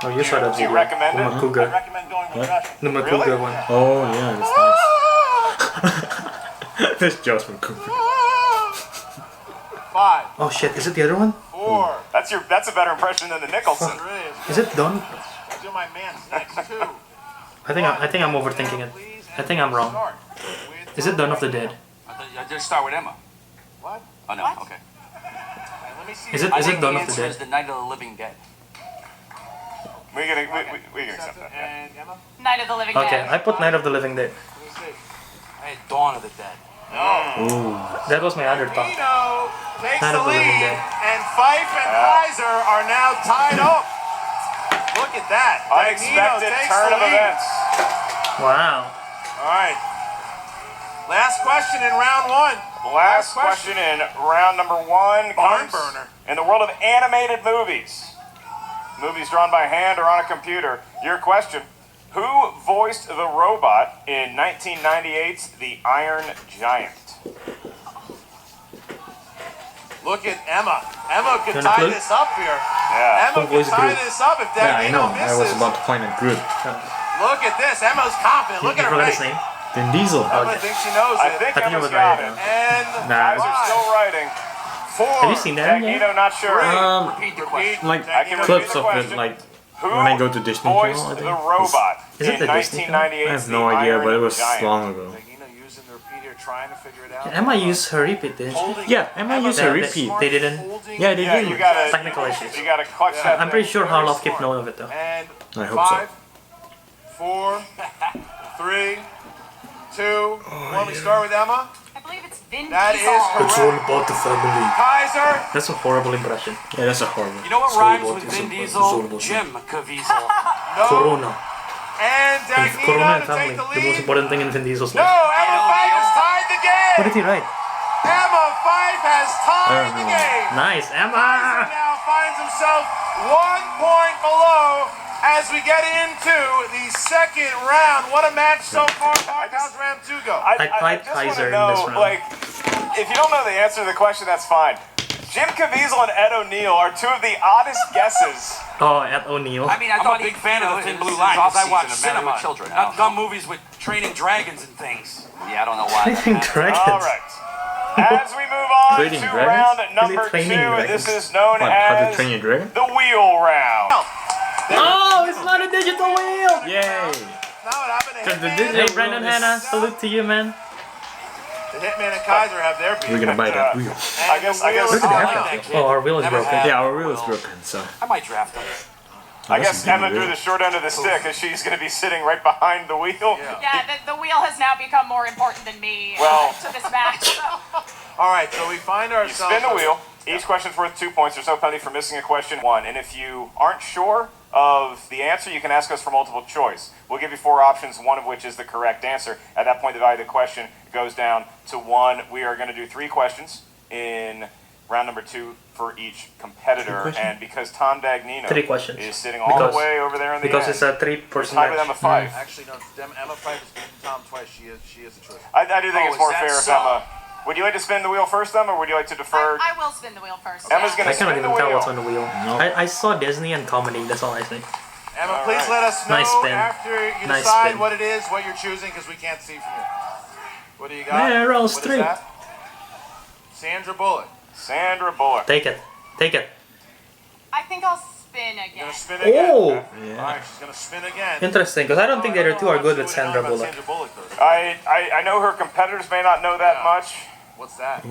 Oh, you saw that Do you video. recommend it? I Makuga. recommend going with Russian. The Makuga Really? one. Oh yeah, that's nice. That's Josh from Cooper. 5, Oh shit, is it the other one? 4, That's a better impression than the Nicholson. 3. Is it done? Do my man's next 2. I think I'm overthinking it. I think I'm wrong. Is it Dawn of the Dead? I just start with Emma. What? Oh no, What? okay. Let me see. Is it I think the Dawn of the answer is Dead? the Night of the Living Dead. We can accept that. Yeah. And Emma? Night of the Living Okay, Dead. I put Night of the Living Dead. Let me see. I had Dawn of the Dead. That was my other thought. Dagnino takes Night the of the Living lead, Dead. and Fife and Kaiser are now tied up. Look at that. Dagnino Unexpected takes turn the of lead. events. Wow. All right. Last question in round 1. Last question in round number 1 Barn comes burner. in the world of animated movies. Movies drawn by hand or on a computer. Your question: who voiced the robot in 1998's The Iron Giant? Look at Emma. Emma could Wanna tie play? this up here. Yeah. Emma Who could voiced tie Groot? this up if Yeah, I know. Dagnino I was misses. about to point at Groot. Look at this. Emma's confident. You Look at her forgot his face. name? Vin Diesel. Emma thinks she knows I it. think I think it Emma's was got right. it. And Nah. Kaiser's still writing. 4. Have you seen that yet? Dagnino not sure. Repeat the question. Like I can clips repeat the of it, question. like Who when I go to Disney voiced Channel, I the think. robot Is it in the Disney Channel? 1998's I have The no idea, Iron but it was Giant? long ago. Dagnino using the repeater, trying to figure it out. Emma used her repeat, didn't she? Holding Yeah, Emma used a They- repeat. They didn't. holding- Yeah, they Yeah, did. you gotta Technical issues. You gotta clutch that. I'm pretty thing. sure Harloff kept note of it though. And I hope so. 5, 4, 3, 2, 1. We start with Emma. I believe it's Vin That is Diesel. correct. about the family. Kaiser. That's a horrible impression. Yeah, that's a horrible. You know what Sorry rhymes about with this, Vin but Diesel? sorry about Jim Caviezel. No. Corona. And And Corona Dagnino and to family. take the The most lead. important thing in Vin Diesel's No, life. Emma Fife has tied the What did game. he write? Emma Fife has tied the game. Nice, Kaiser Emma! now finds himself 1 point below as we get into the second round. What a match so far. How's round 2 go? I tied just wanna Kaiser in know, this round. Like, if you don't know the answer to the question, that's fine. Jim Caviezel and Ed O'Neill are two of the oddest guesses. Oh, Ed O'Neill. I mean, I I'm thought a big he- fan you of know, the Thin this Blue is Line off because I watch season of Married cinema, with Children. not dumb movies with training dragons and things. Yeah, I don't know why. that Training matters. Dragons. All right. As we move on Trading to dragons? round Really number 2, training dragons? this is known What, How to as Train Your Dragon? the wheel round. Oh, it's not a digital wheel! Yay! Now what happened to Because the Hitman? digital Hey, Brandon wheel is- Hanna, salute to you, man. The Hitman and Kaiser have their beat. We're gonna buy that wheel. I guess Where did the I like haircut that go? kid. Oh, our wheel is Never broken. had- Yeah, our wheel is broken, so. I might draft him. I guess That's a Emma good drew wheel. the short end of the stick as she's going to be sitting right behind the wheel. Yeah, the wheel has now become more important than me Well- to this match. So. All right, so we find You ourselves. spin the wheel. Each question's worth 2 points. There's no penalty for missing a question. 1. And if you aren't sure of the answer, you can ask us for multiple choice. We'll give you 4 options, one of which is the correct answer. At that point, the value of the question goes down to 1. We are going to do 3 questions in round number 2 for each competitor. And because Tom Dagnino 3 questions. is sitting all Because- the way over there in the Because end, it's a 3-person tied with match. Emma Fife. Actually, no. Emma Fife has beaten Tom twice. She is a choice. I do think Oh, it's is more that fair if so? Emma. Would you like to spin the wheel first, Emma, or would you like to defer? I will spin the wheel first. Emma's yeah. gonna I spin cannot the even tell wheel. what's on the wheel. No. I saw Disney and comedy, that's all I think. Emma, All please right. let us know Nice spin. after you Nice decide spin. what it is, what you're choosing, because we can't see from here. What do you got? Meryl What is Streep. that? Sandra Bullock. Sandra Bullock. Take it. Take it. I think I'll spin You're again. gonna spin again. Oh! All Yeah. right, she's gonna spin again. Interesting, because I don't think the other two are good with Sandra About Bullock. Sandra Bullock, though. I know her competitors may not know that Yeah. much. What's that?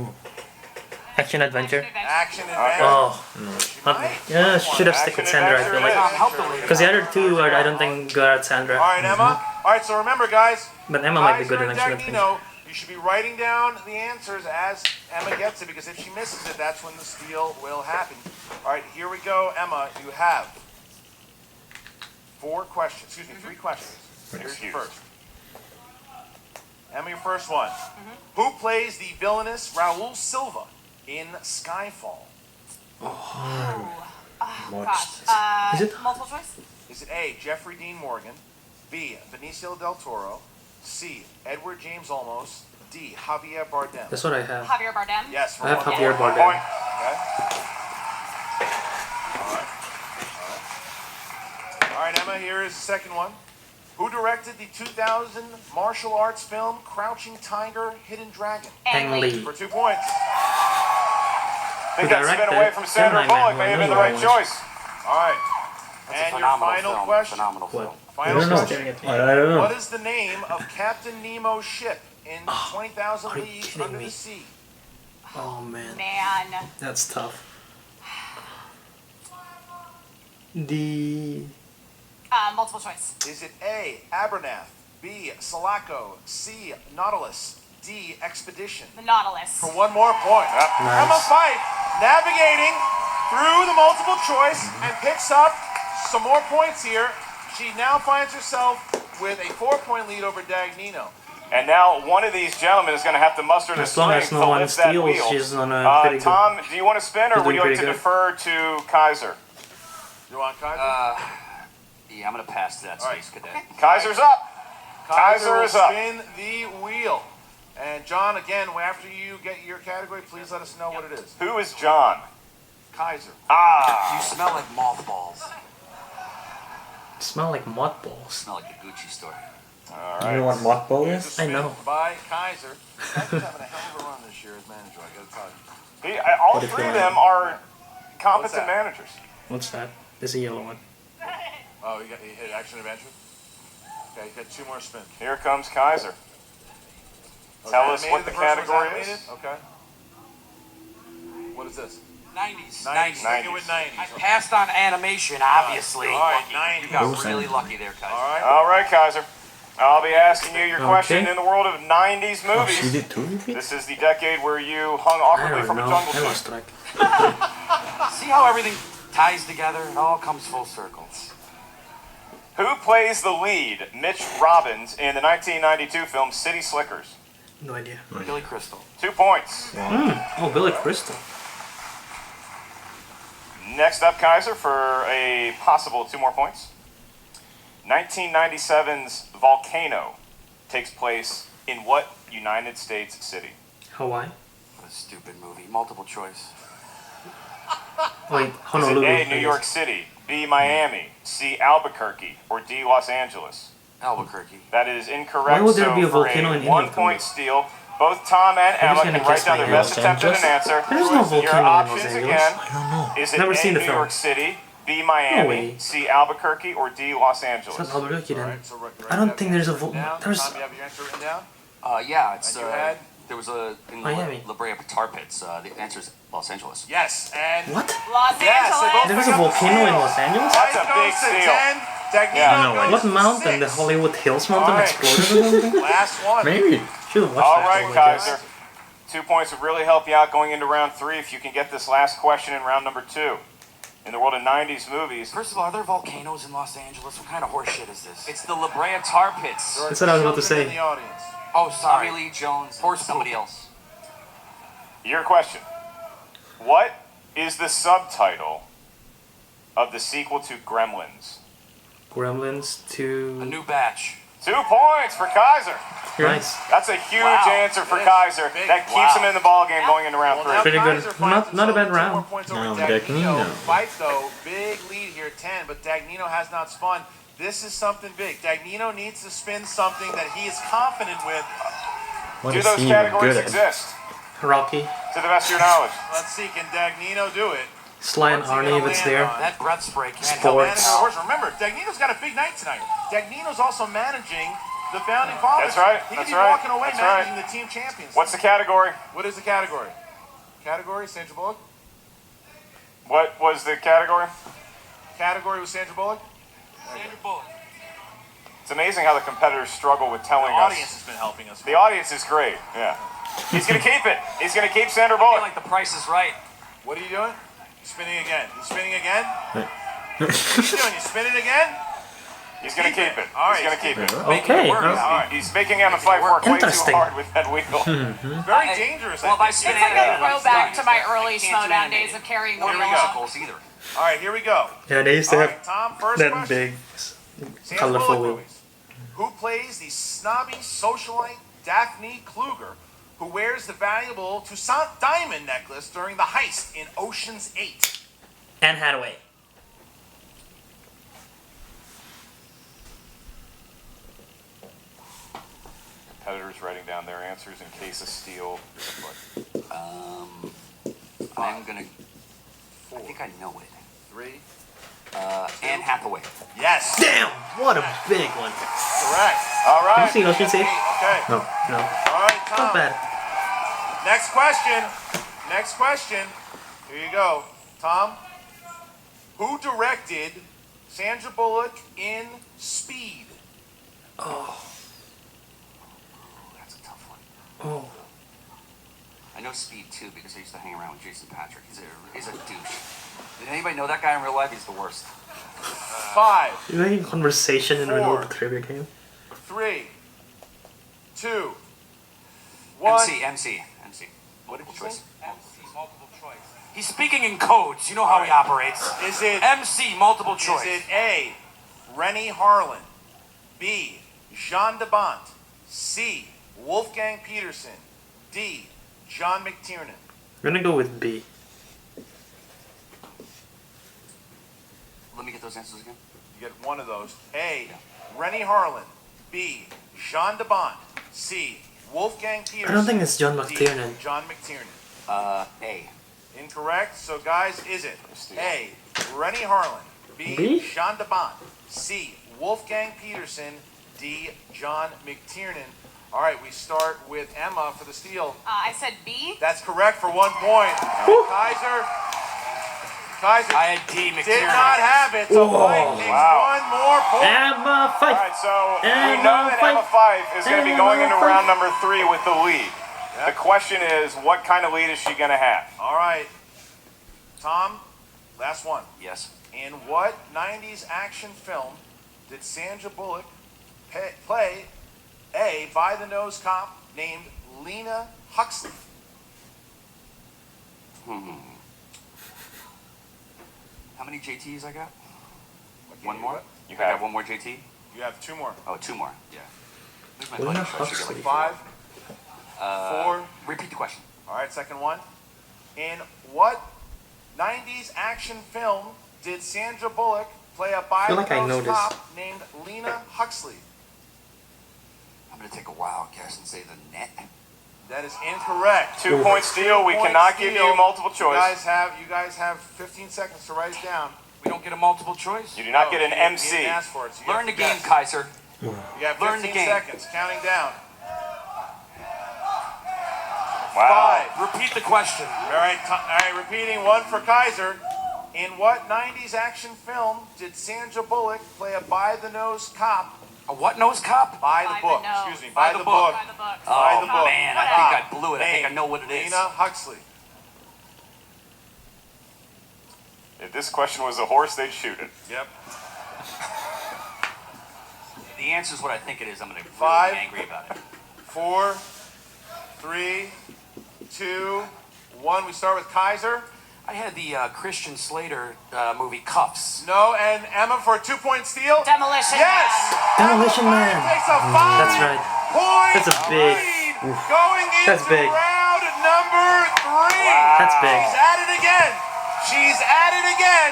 Action Adventure. Action adventure. Oh. She Not, might. yeah, should have stick with Sandra, I feel like. Help the lady. Because the other two, I don't think good at Sandra. All right, Emma. All right, so remember, guys. But Emma might be Kaiser good and in action. Dagnino, you should be writing down the answers as Emma gets it, because if she misses it, that's when the steal will happen. All right, here we go, Emma. You have 3 questions. Here's your first. Emma, your first one. Who plays the villainous Raul Silva in Skyfall? Gosh. Is it? Multiple choice? Is it A, Jeffrey Dean Morgan, B, Benicio del Toro, C, Edward James Olmos, D, Javier Bardem? That's what I have. Javier Bardem? Yes, for I have one Javier point. Bardem. Okay. All right, Emma, here is the second one. Who directed the 2000 martial arts film Crouching Tiger, Hidden Dragon? Ang Lee. For 2 points. I think Who that spin directed away from Sandra Gemini Man, Bullock who may I have know been the you right watched. choice. All right. That's And a your phenomenal final film. question. Phenomenal film. Final I don't know. question. I don't know. What is the name of Captain Nemo's ship in 20,000 are you Leagues kidding Under me? the Sea? Oh man, Man. that's tough. The Multiple choice. Is it A, Abernath, B, Sulaco, C, Nautilus, D, Expedition? The Nautilus. For 1 more point. Emma Fife navigating through the multiple choice and picks up some more points here. She now finds herself with a 4-point lead over Dagnino. And now one of these gentlemen is going to have to muster the As long strength as to no one lift that steals, wheel. she's on a pretty good. Tom, do you want to spin, or She's would you doing like to pretty good. defer to Kaiser? You want Kaiser? Yeah, I'm gonna pass to that All right. space cadet. Kaiser's up. Kaiser Kaiser will is up. spin the wheel. And John, again, after you get your category, please let us know what it is. Who is John? Kaiser. Ah, You smell like mothballs. smell like mothballs. Smell like the Gucci store. all You know right. what mothball Here's is? a I spin know. by Kaiser. Kaiser's having a hell of a run this year as manager, I gotta tell you. All What if three you of want- them are What's competent that? managers. What's that? There's a yellow one. Oh, he hit action adventure? Okay, you got 2 more spins. Here comes Kaiser. Oh, Tell us animated, what the first one's category animated? is. Okay. What is this? 90s. 90s. 90s. Stick it with 90s. I passed on animation, obviously. All right, You 90s. got Those really are- lucky there, Kaiser. All right. All right, Kaiser. I'll be asking you your question Okay. in the world of 90s Oh, she movies. did 2 repeats? This is the decade where you hung I awkwardly don't from a know. jungle I gym. lost track. See how everything ties together? It all comes full circle. Who plays the lead, Mitch Robbins, in the 1992 film City Slickers? No idea. Billy Crystal. 2 points. Oh, Billy Crystal. Next up, Kaiser, for a possible 2 more points. 1997's Volcano takes place in what United States city? Hawaii. What a stupid movie. Multiple choice. Wait, Is it Honolulu. A, New York City, B, Miami, C, Albuquerque, or D, Los Angeles? Albuquerque. That is incorrect. Why would there so be a for volcano in any 1 of them, point though? steal, both Tom and I'm Emma just can gonna write guess down my their best Los attempt at an Angeles? answer. There's no volcano Your in Los options Angeles. again. I don't know. Is it Never A, seen the New film. York City, B, No Miami, way. C, Albuquerque, or D, Los Angeles? It's not Albuquerque All then. right, so I don't think there's a Tom, there's. you have your answer written down? Yeah, it's And you had? there was a in the Miami. La Brea tar pits. The answer is Los Angeles. Yes, and What? Los Yes, they both Angeles. There was a pick up the volcano in steal. Los Angeles? That's a Fife big goes to steal. 10, Dagnino Yeah. No way. goes What to mountain? The 6. Hollywood Hills mountain All right. exploded or something? Last one. Maybe. Should have watched All that. right, film, I guess. Kaiser. 2 points would really help you out going into round 3 if you can get this last question in round number 2. In the world of 90s movies, First of all, are there volcanoes in Los Angeles? What kind of horse shit is this? It's the La Brea tar pits. There are That's what I was about to children say. in the audience. Oh, Tommy sorry. Lee Jones, Horse and somebody poop. else. your question. What is the subtitle of the sequel to Gremlins? Gremlins A 2. new batch. 2 points for Kaiser. Nice. That's a huge Wow. answer for That is Kaiser. big. That keeps Wow. him in the ball game going into round Well, 3. now Pretty good. Kaiser finds Not a bad himself 2 more round. points over No, Dagnino. Dagnino. Fife, though, big lead here, 10, but Dagnino has not spun. This is something big. Dagnino needs to spin something that he is confident with. What Do is those he even categories good at? exist, Rocky. to the best of your knowledge? Let's see, can Dagnino do it? Sly and What's he Arnie gonna if it's land there. on? That breath spray can't help Sports. Managing the horse. Remember, Dagnino's got a big night tonight. Dagnino's also managing the Founding Fathers. That's right, He that's could be right, walking away that's right. managing the team champions. What's the category? What is the category? Category, Sandra Bullock? What was the category? Category was Sandra Bullock? Sandra Bullock. It's amazing how the competitors struggle with telling The us. audience has been helping us. The audience is great. Yeah. He's gonna keep it. He's gonna keep Sandra I feel Bullock. like the price is right. What are you doing? You're spinning again. You're spinning again? What are you doing? You spinning again? He's gonna keep it. All right, He's gonna keep it. Okay. All right. He's making Emma Fife work way too Interesting. hard with that wheel. Very dangerous. Well, if I I think. spin It's like a it, throwback to my early I can't do Schmoedown animated. days of carrying the Or wheel. musicals either. All right, here we go. Yeah, they used to All have right, Tom, first that question. big, Sandra colorful Bullock wheel. movies. Who plays the snobby socialite Daphne Kluger, who wears the valuable Toussaint diamond necklace during the heist in Ocean's 8? Anne Hathaway. Competitors writing down their answers in case of steel. I'm gonna. I think I know it. 3. Anne Hathaway. Yes. Damn! What a big one. Correct. All Have right. you seen Ocean's 8? Okay. No, no. All right, Tom. Not bad. Next question. Next question. Here you go. Tom. Who directed Sandra Bullock in Speed? That's a tough one. Oh. I know Speed too because I used to hang around with Jason Patrick. He's a douche. Did anybody know that guy in real life? He's the worst. 5, You're making conversation in the middle of the 4. trivia game. 3, 2, 1. MC. Multiple choice. MC, multiple choice. He's speaking in codes. You know how he operates. Is it MC, multiple choice. Is it A, Rennie Harlan, B, Jean de Bont, C, Wolfgang Peterson, D, John McTiernan? I'm gonna go with B. Let me get those answers again. You get one of those. A, Rennie Harlan, B, Jean de Bont, C, Wolfgang Peterson. I don't think it's John D, McTiernan. John McTiernan. A. Incorrect. So guys, is it A, Rennie Harlan, B, B? Jean de Bont, C, Wolfgang Peterson, D, John McTiernan? All right, we start with Emma for the steal. I said B. That's correct for 1 point. Kaiser I had D. did McTiernan. not have it, so Whoa. Mike takes Wow. 1 more point. Emma All Fife. right, so we Emma know that Emma Fife. Fife is going to be Emma going into Fife. round number 3 with the lead. The question is, what kind of lead is she going to have? All right, Tom, last one. Yes. In what 90s action film did Sandra Bullock play a by-the-nose cop named Lena Huxley? How many JTs I got? Okay, One more? what? You I got have one more JT? You have 2 more. Oh, 2 more. Yeah. Where's my Lena buddy? So I should get Huxley. like 5, 4. Repeat the question. All right, second one. In what 90s action film did Sandra Bullock play a feel like I know by-the-nose this. cop named Lena Huxley? I'm going to take a wild guess and say the net. That is incorrect. 2 point steal. We Point cannot give steal. you multiple You choice. guys have 15 seconds to write it down. We don't get a multiple choice? You do not get an You didn't MC. ask for it, so you Learn the have to game, guess. Kaiser. You have Learn the 15 game. seconds. Counting down. Wow. 5. Repeat the question. All right, repeating 1 for Kaiser. In what 90s action film did Sandra Bullock play a by-the-nose cop? A what nose cop? By the By the book. nose. Excuse me. By By the the book. book. By the book. By Oh, the book. man, I think I blew it. I think I know what it is. Lena Huxley. If this question was a horse, they'd shoot it. Yep. The answer is what I think it is. I'm going to 5. be angry about it. 4, 3, 2, 1. We start with Kaiser. I had the Christian Slater movie Cuffs. No, and Emma for a 2-point steal. Demolition. Yes. Demolition Emma Man. takes a 5 That's right. point That's a big- lead going into That's big. round number 3. That's big. She's at it again. She's at it again.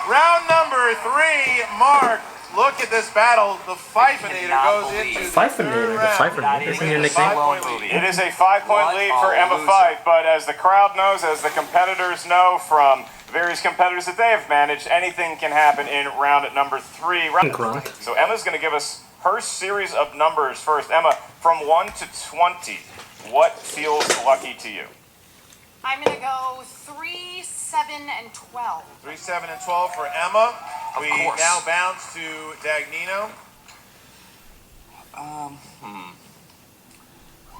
Round number 3. Mark, look at this battle. The Fifinator cannot goes believe- into Fifinator, the Fifinator. Isn't your nickname? 5-point lead. It is a 5-point What lead for a Emma loser. Fife, but as the crowd knows, as the competitors know from various competitors that they have managed, anything can happen in round number 3. Grunt. So Emma's going to give us her series of numbers first. Emma, from 1 to 20, what feels lucky to you? I'm gonna go 3, 7, and 12. 3, 7, and 12 for Emma. We course. now bounce to Dagnino.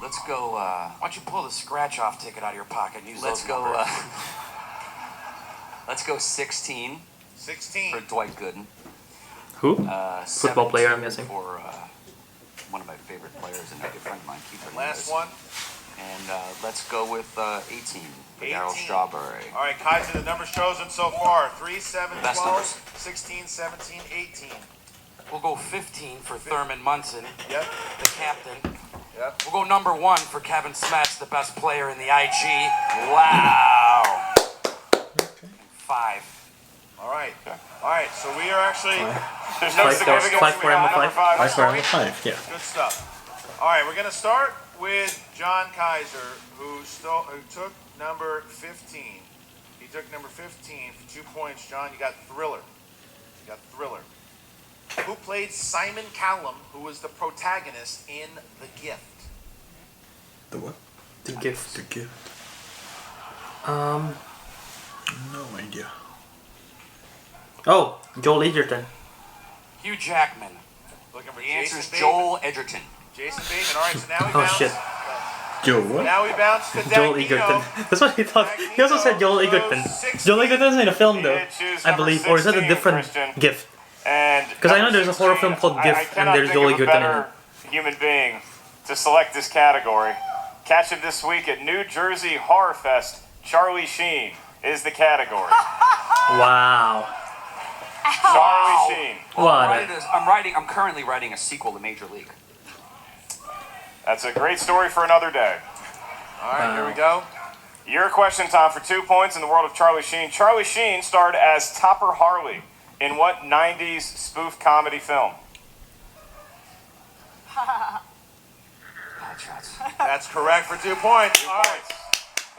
Let's go, Why don't you pull the scratch-off ticket out of your pocket and use let's those go, numbers? let's go 16 16. for Dwight Gooden. Who? Football player, I'm 17 guessing. For one of my favorite players and a good friend of mine, Keith Last Hernandez. one. And let's go with 18 for Darryl 18. Strawberry. All right, Kaiser, the numbers chosen so far 3, 7, Best 12, numbers. 16, 17, 18. We'll go 15 for Thurman Munson, Yep, the captain. yep. We'll go number 1 for Kevin Smets, the best player in the IG. Wow. And 5. All right. All right, so we are actually. There's no Five significance. five for Emma, Number five. Five for Sorry. Emma 5, yeah. Good stuff. All right, we're going to start with John Kaiser, who took number 15. He took number 15 for 2 points. John, you got Thriller. You got Thriller. Who played Simon Callum, who was the protagonist in The Gift? The what? The Gift. The gift. No idea. Oh, Joel Edgerton. Hugh Jackman. Looking for The answer Jason is Bateman. Joel Edgerton. Jason Bateman. All right, so now we Oh, bounce. shit. Joe, what? Now we bounce to Joel Dagnino. Edgerton. That's what he thought. He also said Joel Edgerton. Joel Edgerton's in a film though, did choose I number believe, or is that a 16, different Christian. Gift? And Because I know number there's a horror 16, film called I Gift, and cannot there's think Joel of a Edgerton in better it. human being to select this category. Catch it this week at New Jersey Horror Fest. Charlie Sheen is the category. Wow. Charlie Sheen. What? I'm currently writing a sequel to Major League. That's a great story for another day. All right, here we go. Your question, Tom, for 2 points in the world of Charlie Sheen. Charlie Sheen starred as Topper Harley in what 90s spoof comedy film? Bad shots. That's correct for 2 points. All right.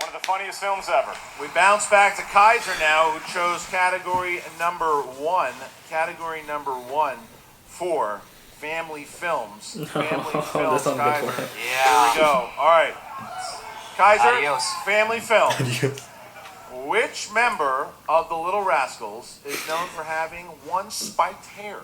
One of the funniest films ever. We bounce back to Kaiser now, who chose category number 1. Category number 1 for family films. Family films, That's not good Kaiser. for him. Yeah. Here we go. All right. Kaiser, Adios. family films. Which member of the Little Rascals is known for having one spiked hair?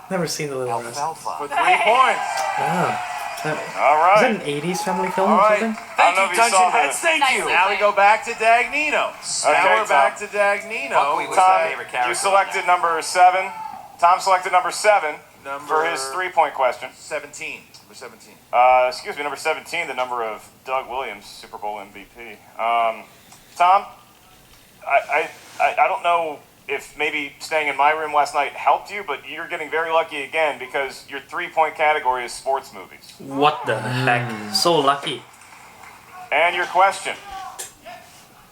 Never seen the Little Rascals. Alfalfa. For 3 points. Oh. All Is right. that an 80s family film All or right. something? I Thank don't know you, if you Dungeon saw Heads. the- Thank you. Nicely. Now we go back to Dagnino. Okay, Now we're back Tom. to Dagnino. Buckwheat was Tom, my favorite character. you selected number 7. Tom selected number 7 for Number his 3-point question. 17. Number 17. Excuse me, number 17, the number of Doug Williams, Super Bowl MVP. Tom, I don't know if maybe staying in my room last night helped you, but you're getting very lucky again because your 3-point category is sports movies. What the heck? So lucky. And your question,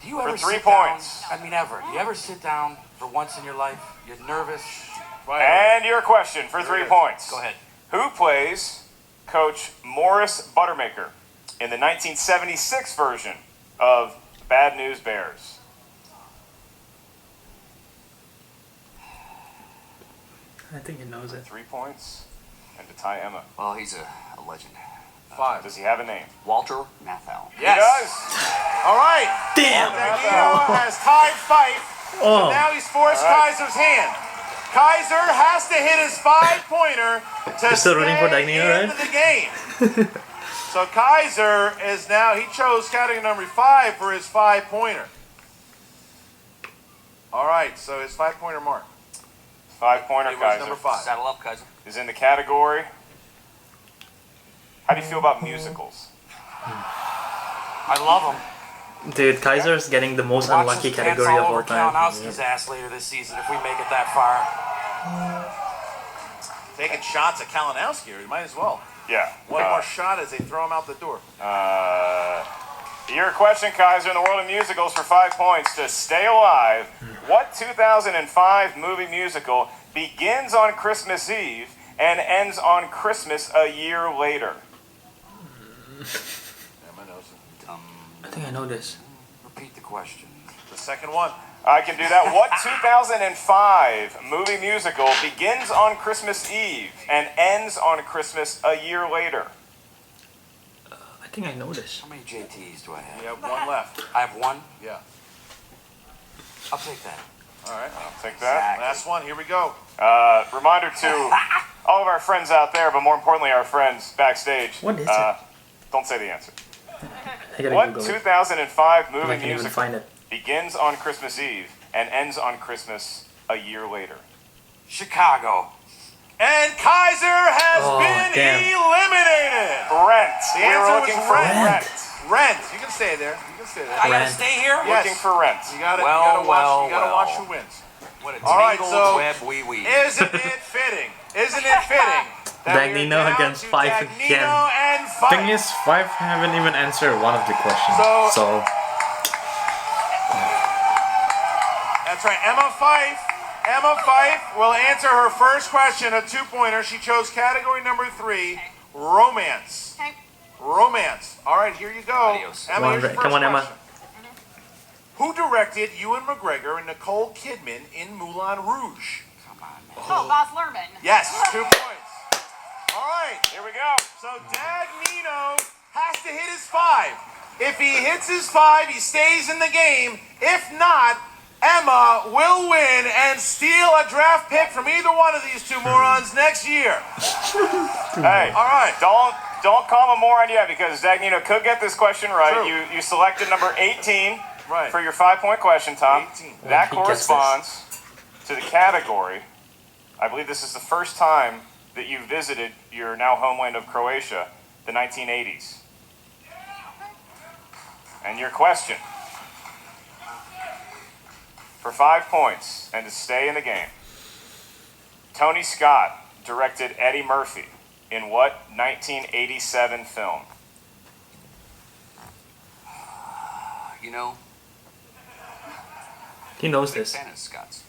Do you ever For 3 sit down? points. I mean, ever. Do you ever sit down for once in your life? You're nervous. and your question for 3 points. Go ahead. Who plays Coach Morris Buttermaker in the 1976 version of Bad News Bears? I think he knows it. 3 points, and to tie Emma. Well, he's a legend. 5. Does he have a name? Walter Matthau. Yes. He does. All right. Damn! Dagnino has tied Fife. Oh. Now he's forced All right. Kaiser's hand. Kaiser has to hit his 5-pointer to You're still stay rooting for Dagnino, into right? the game. So Kaiser is now, he chose category number 5 for his 5-pointer. All right, so his 5-pointer mark 5-pointer, it was Kaiser, number 5. Saddle up, Kaiser. is in the category. How do you feel about musicals? I love him. Dude, Kaiser's getting the most Watch unlucky us dance category of all all over time. Kalinowski's ass later this season if we make it that far. Taking shots at Kalinowski here, you might as well. Yeah. One more shot as they throw him out the door. Your question, Kaiser, in the world of musicals for 5 points. To stay alive, what 2005 movie musical begins on Christmas Eve and ends on Christmas a year later? Emma knows it. I think I know this. Repeat the question. The second one. I can do that. What 2005 movie musical begins on Christmas Eve and ends on Christmas a year later? I think I know this. How many JTs do I have? You have one left. I have one. Yeah. I'll take that. All right. I'll take that. Last one. Here we go. Reminder to all of our friends out there, but more importantly, our friends backstage. What is it? Don't say the answer. I gotta What Google it. 2005 I movie can't even musical find it. begins on Christmas Eve and ends on Christmas a year later? Chicago. And Kaiser has Oh, been damn. eliminated. Rent. The We were answer looking was for Rent. Rent. Rent. You can stay there. You can stay there. I gotta Rent. stay here? Yes. Looking for Rent. You gotta, Well, you gotta watch. well, You gotta well. watch who wins. What a All right, tangled so- web we weave. Isn't it fitting? Isn't it fitting? that we are Dagnino down against to Fife Dagnino again. and Fife. Thing is, Five haven't even answered one of the questions. So- That's right. Emma Fife will answer her first question, a 2-pointer. She chose category number 3, romance. Okay. Romance. All right, here you go. Adios. Emma, Come on, here's your come first on, Emma. question. Who directed Ewan McGregor and Nicole Kidman in Moulin Rouge? Oh, Boss Lerman. Yes, 2 points. All right. Here we go. So Dagnino has to hit his 5. If he hits his 5, he stays in the game. If not, Emma will win and steal a draft pick from either one of these two morons next year. Hey, All right. don't call him a moron yet, because Dagnino could get this question right. True. You selected number 18 Right. for your 5-point question, Tom. 18. That He gets corresponds to the category. I believe this is the first time that you visited your now homeland of Croatia, the 1980s. And your question, for 5 points and to stay in the game, Tony Scott directed Eddie Murphy in what 1987 film? You know, He knows big this. fan of Scott's.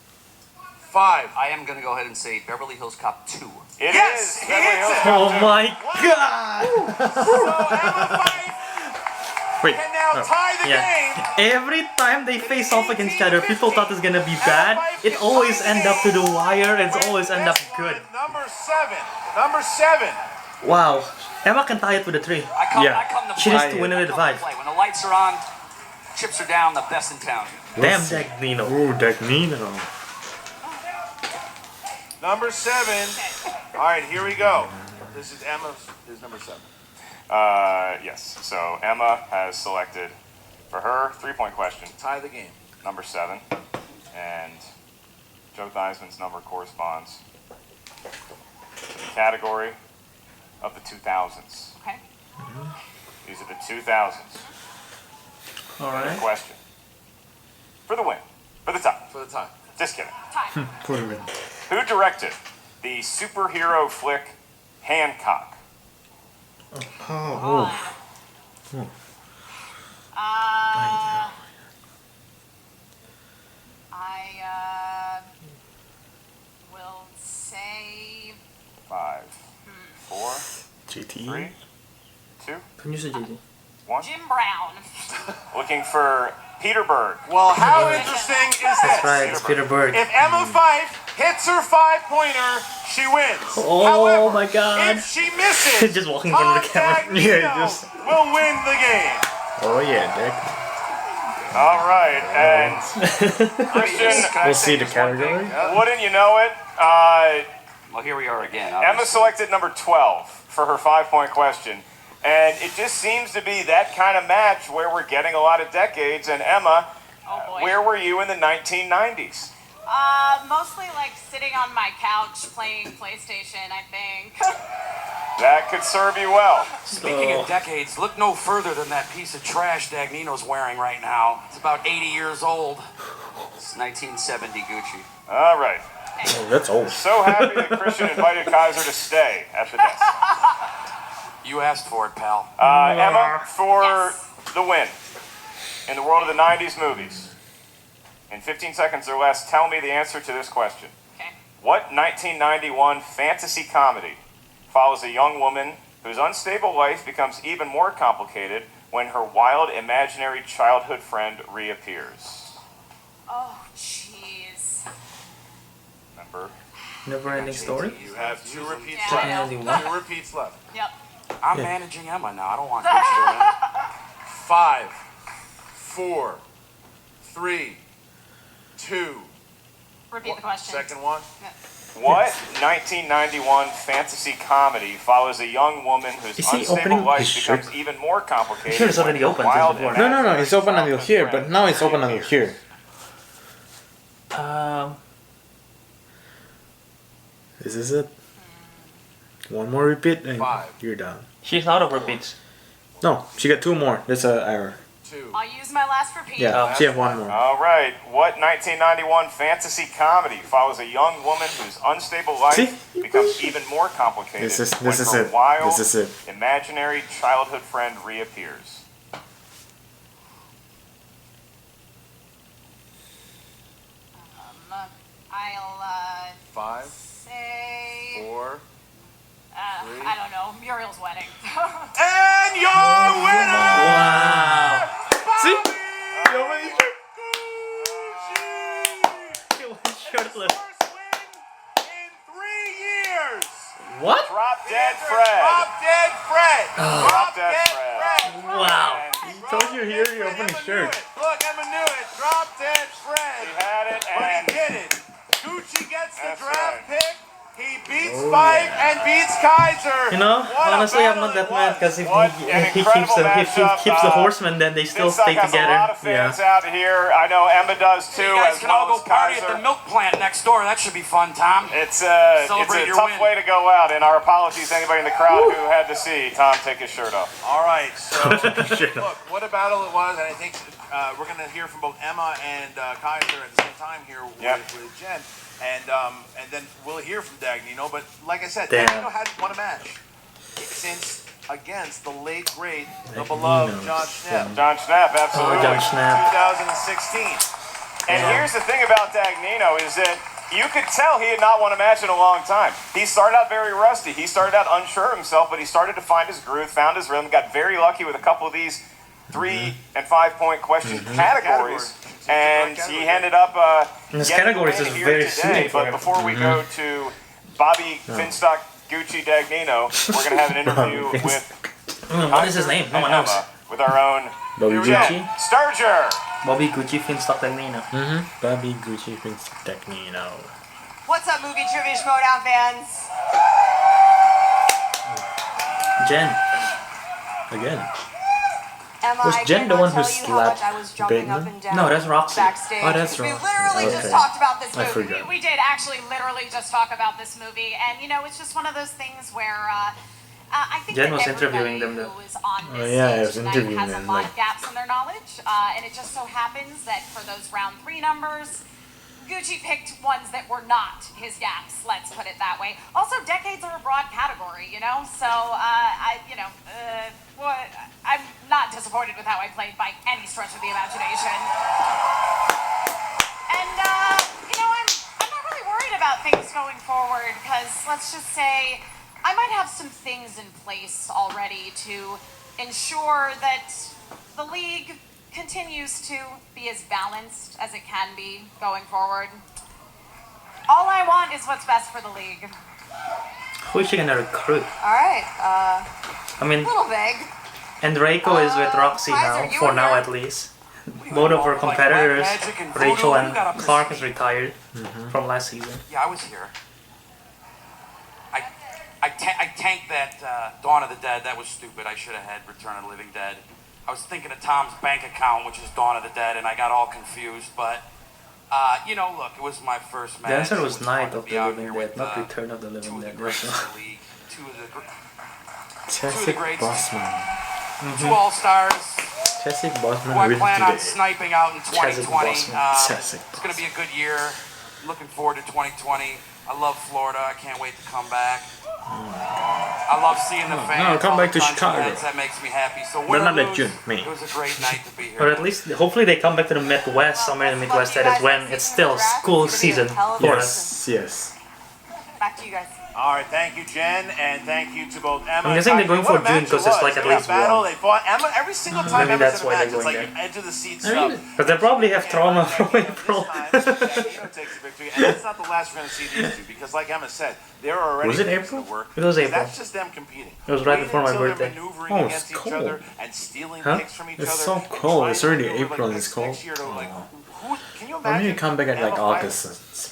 5. I am gonna go ahead and say Beverly Hills Cop 2. It Yes, is he Beverly hits Hills it. Cop Oh 2. my god! So Emma Fife Wait. can now tie the game. Yeah. Every time they face off against each other, people thought it's gonna be bad. It always end up to the wire. It's always end up good. Number 7. Number 7. Wow. Emma can tie it with a 3. I come Yeah. to She play. needs to win it with a I come to 5. play. When the lights are on, chips are down, the best in town. Damn, Dagnino. Ooh, Dagnino. Number 7. All right, here we go. This is Emma's. This is number 7. Yes. So Emma has selected for her 3-point question Tie the game. number 7, and Joe Theismann's number corresponds to the category of the 2000s. Okay. These are the 2000s. Alright. Question for the win, for the tie. For the time. Just kidding. Time. Poor man. Who directed the superhero flick Hancock? Oh, I will say 5, 4, GT. 3, 2, Can you say JD? 1. Jim Brown. Looking for Peter Berg. Well, how interesting is this? That's right, it's Peter Berg. If Emma Fife hits her 5-pointer, she wins. Oh However, my god. if she misses, Just walking in front of the camera. Tom Yeah, Dagnino just- will win the game. Oh yeah, Dick. All right, and Christian, We'll see the category. wouldn't you know it? Well, here we are again. Emma obviously. selected number 12 for her 5-point question. And it just seems to be that kind of match where we're getting a lot of decades. And Emma, Oh boy. where were you in the 1990s? Mostly like sitting on my couch playing PlayStation, I think. That could serve you well. Speaking of decades, look no further than that piece of trash Dagnino's wearing right now. It's about 80 years old. It's 1970 Gucci. All right. Oh, that's old. So happy that Christian invited Kaiser to stay at the desk. You asked for it, pal. Emma, for Yes. the win in the world of the 90s movies. In 15 seconds or less, tell me the answer to this question. Okay. What 1991 fantasy comedy follows a young woman whose unstable life becomes even more complicated when her wild imaginary childhood friend reappears? Oh, jeez. Remember? Never ending story? You have 2 repeats Yeah, I left. know. 2 repeats left. Yep. I'm managing Emma now. I don't want Gucci to win. 5, 4, 3, 2. Repeat the question. Second one. What 1991 fantasy comedy follows a young woman whose Is he unstable opening life his shirt? becomes even more complicated? Sure, it's already when her open wild since before. No, no, no. imaginary It's open until childhood here, friend but now it's open until reappears. here. Um, This is it. One more repeat and 5, you're done. she's out of repeats. No, she got 2 more. That's an error. 2. I'll use my last repeat. Yeah, she have 1 more. All right. What 1991 fantasy comedy follows a young woman whose unstable life See? becomes even more complicated This is when her it. wild, This is it. imaginary childhood friend reappears? I'll 5, say 4. I don't know, Muriel's wedding. And your winner! Wow. See? Shirtless. First win in 3 years! What? Drop Dead Fred. Drop Dead Fred! Drop Dead Fred. Wow. He told you here you open his shirt. Look, Emma knew it. Drop Dead Fred. He had it, But and he did it. Gucci gets the That's draft right. pick. He beats Spike and beats Kaiser. You know, What a honestly, I'm battle not that it mad was. because if What he, an if he keeps the incredible Horsemen, then they still Finstock stay has together. a lot of fans out here. I know Emma does too, You guys as can all well go as party at Kaiser. the milk plant next door. That should be fun, Tom. It's Celebrate a your tough win. way to go out, and our apologies to anybody in the crowd who had to see Tom take his shirt off. All right, so look, what a battle it was, and I think we're going to hear from both Emma and Kaiser at the same time here with Jen, and then we'll hear from Dagnino. But like I said, Dagnino hadn't won a match since against the late great, the beloved John Schnepp. John Schnepp, absolutely. John Schnepp. 2016. And here's the thing about Dagnino is that you could tell he had not won a match in a long time. He started out very rusty. He started out unsure of himself, but he started to find his groove, found his rhythm, got very lucky with a couple of these 3 and 5 point question categories. And he ended up His getting the categories win is here very today. suited for But him. before we go to Bobby Finstock, Gucci Dagnino, we're going to have an interview with What is his name? No one knows. Emma, with our own Bobby Jen Gucci? Sturger. Bobby Gucci, Finstock, Dagnino. Bobby Gucci thinks Dagnino. What's up, movie trivia Schmoedown fans? Jen. Again. Emma, Was I Jen the cannot one who tell you how much slapped I was jumping up Bateman? and down No, that's Roxy. backstage. Oh, that's We Roxy. literally just Okay. talked about this I movie. forgot. We did actually literally just talk about this movie, and you know, it's just one of those things where I think Jen that was everybody interviewing them, though. who is on Oh, this yeah, I was stage tonight interviewing has a them, lot like- of gaps in their knowledge, and it just so happens that for those round 3 numbers, Gucci picked ones that were not his gaps, let's put it that way. Also, decades are a broad category, you know, so I'm not disappointed with how I played by any stretch of the imagination. And, I'm not really worried about things going forward, because let's just say I might have some things in place already to ensure that the league continues to be as balanced as it can be going forward. All I want is what's best for the league. Who is she gonna recruit? All right, I mean, little vague. Enrico is with Roxy Kaiser, now, you for were now here. at least. Both of her competitors, Magic and Rachel voodoo, and you got up your Clark, is sleeve. retired from last season. Yeah, I was here. I tanked that Dawn of the Dead. That was stupid. I should have had Return of the Living Dead. I was thinking of Tom's bank account, which is Dawn of the Dead, and I got all confused. But look, it was my first match. The answer It was fun Night to of be the out Living here Dead, with, not Return of the two Living of the Dead. greats in the league. Two of the Chessick greats. Bossman. two all-stars. Chessick Who Bossman I with plan on today. sniping out in 2020. Chessick It's going to be a good year. Looking forward to 2020. I love Florida. I can't wait to come back. I love seeing the fans. come all back the to country Chicago. fans. That makes me happy. So But win or not that lose, June, May. it was a great night to be here. Or at least, hopefully they come back to the Midwest, somewhere in the Midwest, that is when it's still school season for us. Yes. Back to you guys. All right, thank you, Jen, and thank you to both Emma. I'm and guessing they're Kaiser. going for What a June match because it it's was. like at They had least a battle. one. They fought Emma every single time. Maybe Emma's that's in a why match. they're It's going like edge of the seat I mean, stuff. Because they probably have trauma from April. This time, Dagnino takes the victory, and that's not the last we're going to see these two, because like Emma said, there are already Was it things April? to work. It was April. That's just them competing. It was right Wait before my until they're birthday. maneuvering Oh, against it's each other cold. and stealing Huh? picks from each It's other. so and cold. trying It's to already maneuver, April and like, it's cold. next year to, like, Can you Or imagine? maybe come back at like Emma August.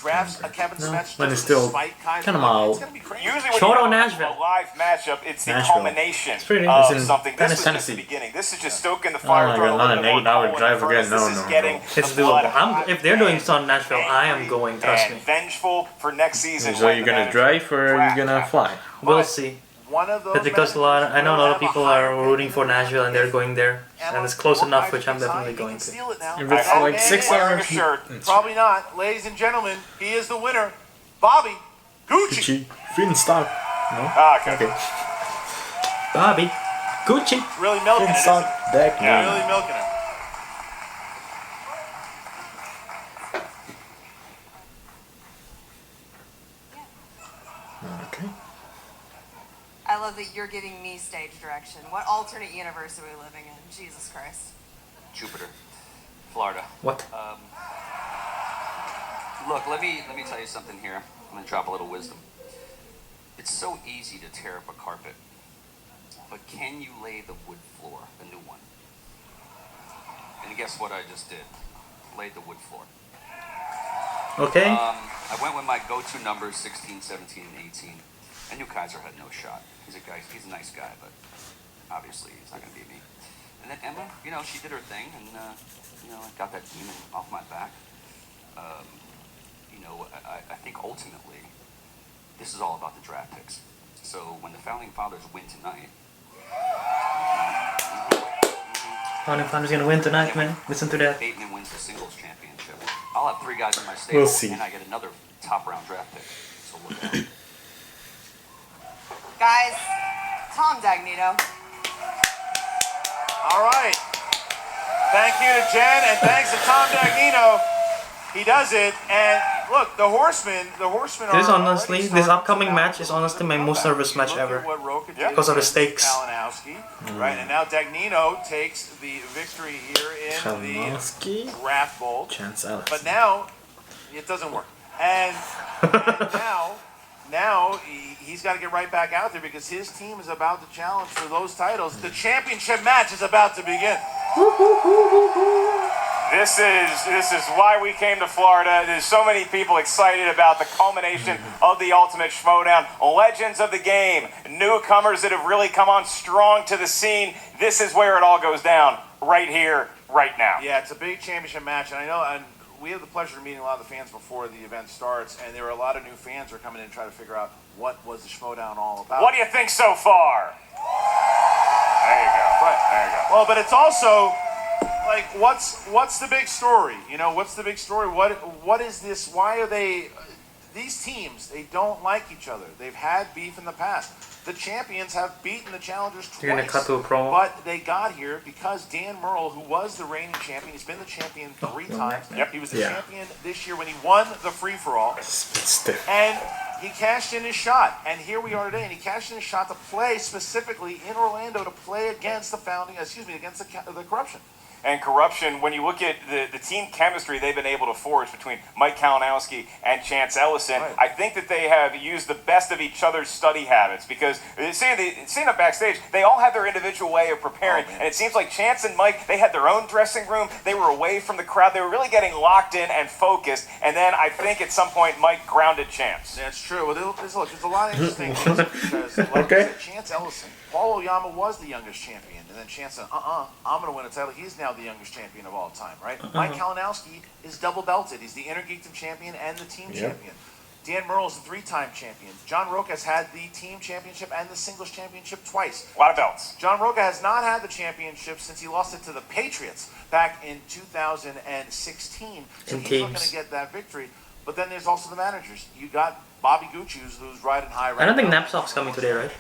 drafts a September. Kevin No, Smith when just it's still to spite Kaiser. kind of mild. It's gonna be crazy. Usually when Schmoedown, you have Nashville. a live matchup, it's the Nashville. culmination It's pretty- of it's in something. This was just Tennessee. the beginning. This is just stoking the fire. my throwing God, a not little an bit more 8-hour coal in the drive furnace. again. No, This is no, getting no. It's the blood doable. If they're doing so in Nashville, I am angry going. Trust me. and vengeful for next season. So when you're the gonna manager drive or are you gonna draft fly? We'll But see. One of those But because I know a lot of people are rooting for Nashville and they're going there, and it's close enough, which I'm definitely going to. Steal it now. If it's hope like he's 6 wearing a hours. shirt. Probably not. Ladies and gentlemen, he is the winner. Bobby Gucci. Gucci. Feeding stock. No? Ah, okay. Okay. Bobby, Gucci. Really milking Feeding it. stock. Isn't Deck. he? Yeah. Really milking it. Okay. I love that you're giving me stage direction. What alternate universe are we living in? Jesus Christ. Jupiter, Florida. What? Look, let me tell you something here. I'm gonna drop a little wisdom. It's so easy to tear up a carpet, but can you lay the wood floor, the new one? And guess what I just did? Laid the wood floor. Okay. I went with my go-to numbers 16, 17, and 18. I knew Kaiser had no shot. He's a nice guy, but obviously he's not gonna beat me. And then Emma, she did her thing, and got that demon off my back. I think ultimately, this is all about the draft picks. So when the Founding Fathers win tonight, Founding Fathers gonna win tonight, man. Listen to that. Bateman wins the singles championship, I'll have 3 guys in my stable, We'll see. and I get another top round draft pick. So look out. Guys, Tom Dagnino. All right. Thank you to Jen and thanks to Tom Dagnino. He does it. And look, the Horsemen This are honestly, already this starting upcoming to match is honestly my most nervous match Look at ever. what Roca did Because of the against stakes. Kalinowski, right? And now Dagnino takes the victory here in Kalinowski. the draft bowl. Chance Alex. But now it doesn't work. And now he's got to get right back out there because his team is about to challenge for those titles. The championship match is about to begin. This is why we came to Florida. There's so many people excited about the culmination of the ultimate Schmoedown. Legends of the game, newcomers that have really come on strong to the scene. This is where it all goes down, right here, right now. Yeah, it's a big championship match, and I know, and we have the pleasure of meeting a lot of the fans before the event starts, and there were a lot of new fans who are coming in to try to figure out what was the Schmoedown all about. What do you think so far? There you go. There you go. Well, but it's also like, what's the big story? What's the big story? What is this? Why are they? These teams, they don't like each other. They've had beef in the past. The champions have beaten the challengers twice. You're gonna cut to a promo? But they got here because Dan Murrell, who was the reigning champion, he's been the champion 3 times. Yep. He was the Yeah. champion this year when he won the free-for-all. It's stiff. And he cashed in his shot. And here we are today. And he cashed in his shot to play specifically in Orlando to play against against the Corruption. And Korruption, when you look at the team chemistry they've been able to forge between Mike Kalinowski and Chance Ellison, Right. I think that they have used the best of each other's study habits because seeing up backstage, they all have their individual way of preparing. And it seems like Chance and Mike, they had their own dressing room. They were away from the crowd. They were really getting locked in and focused. And then I think at some point, Mike grounded Chance. That's true. Well, there's a lot of interesting things because, like Okay. you said, Chance Ellison, Paul Oyama was the youngest champion, and then Chance said, I'm going to win a title. He's now the youngest champion of all time, right? Mike Kalinowski is double belted. He's the Intergeekdom champion and the team champion. Dan Murrell is the 3-time champion. John Roca has had the team championship and the singles championship twice. A lot of belts. John Roca has not had the championship since he lost it to the Patriots back in 2016. So he's not going to get that victory. But then there's also the managers. You got Bobby Gucci, who's riding high right now. I don't think Knapsack's coming today, right?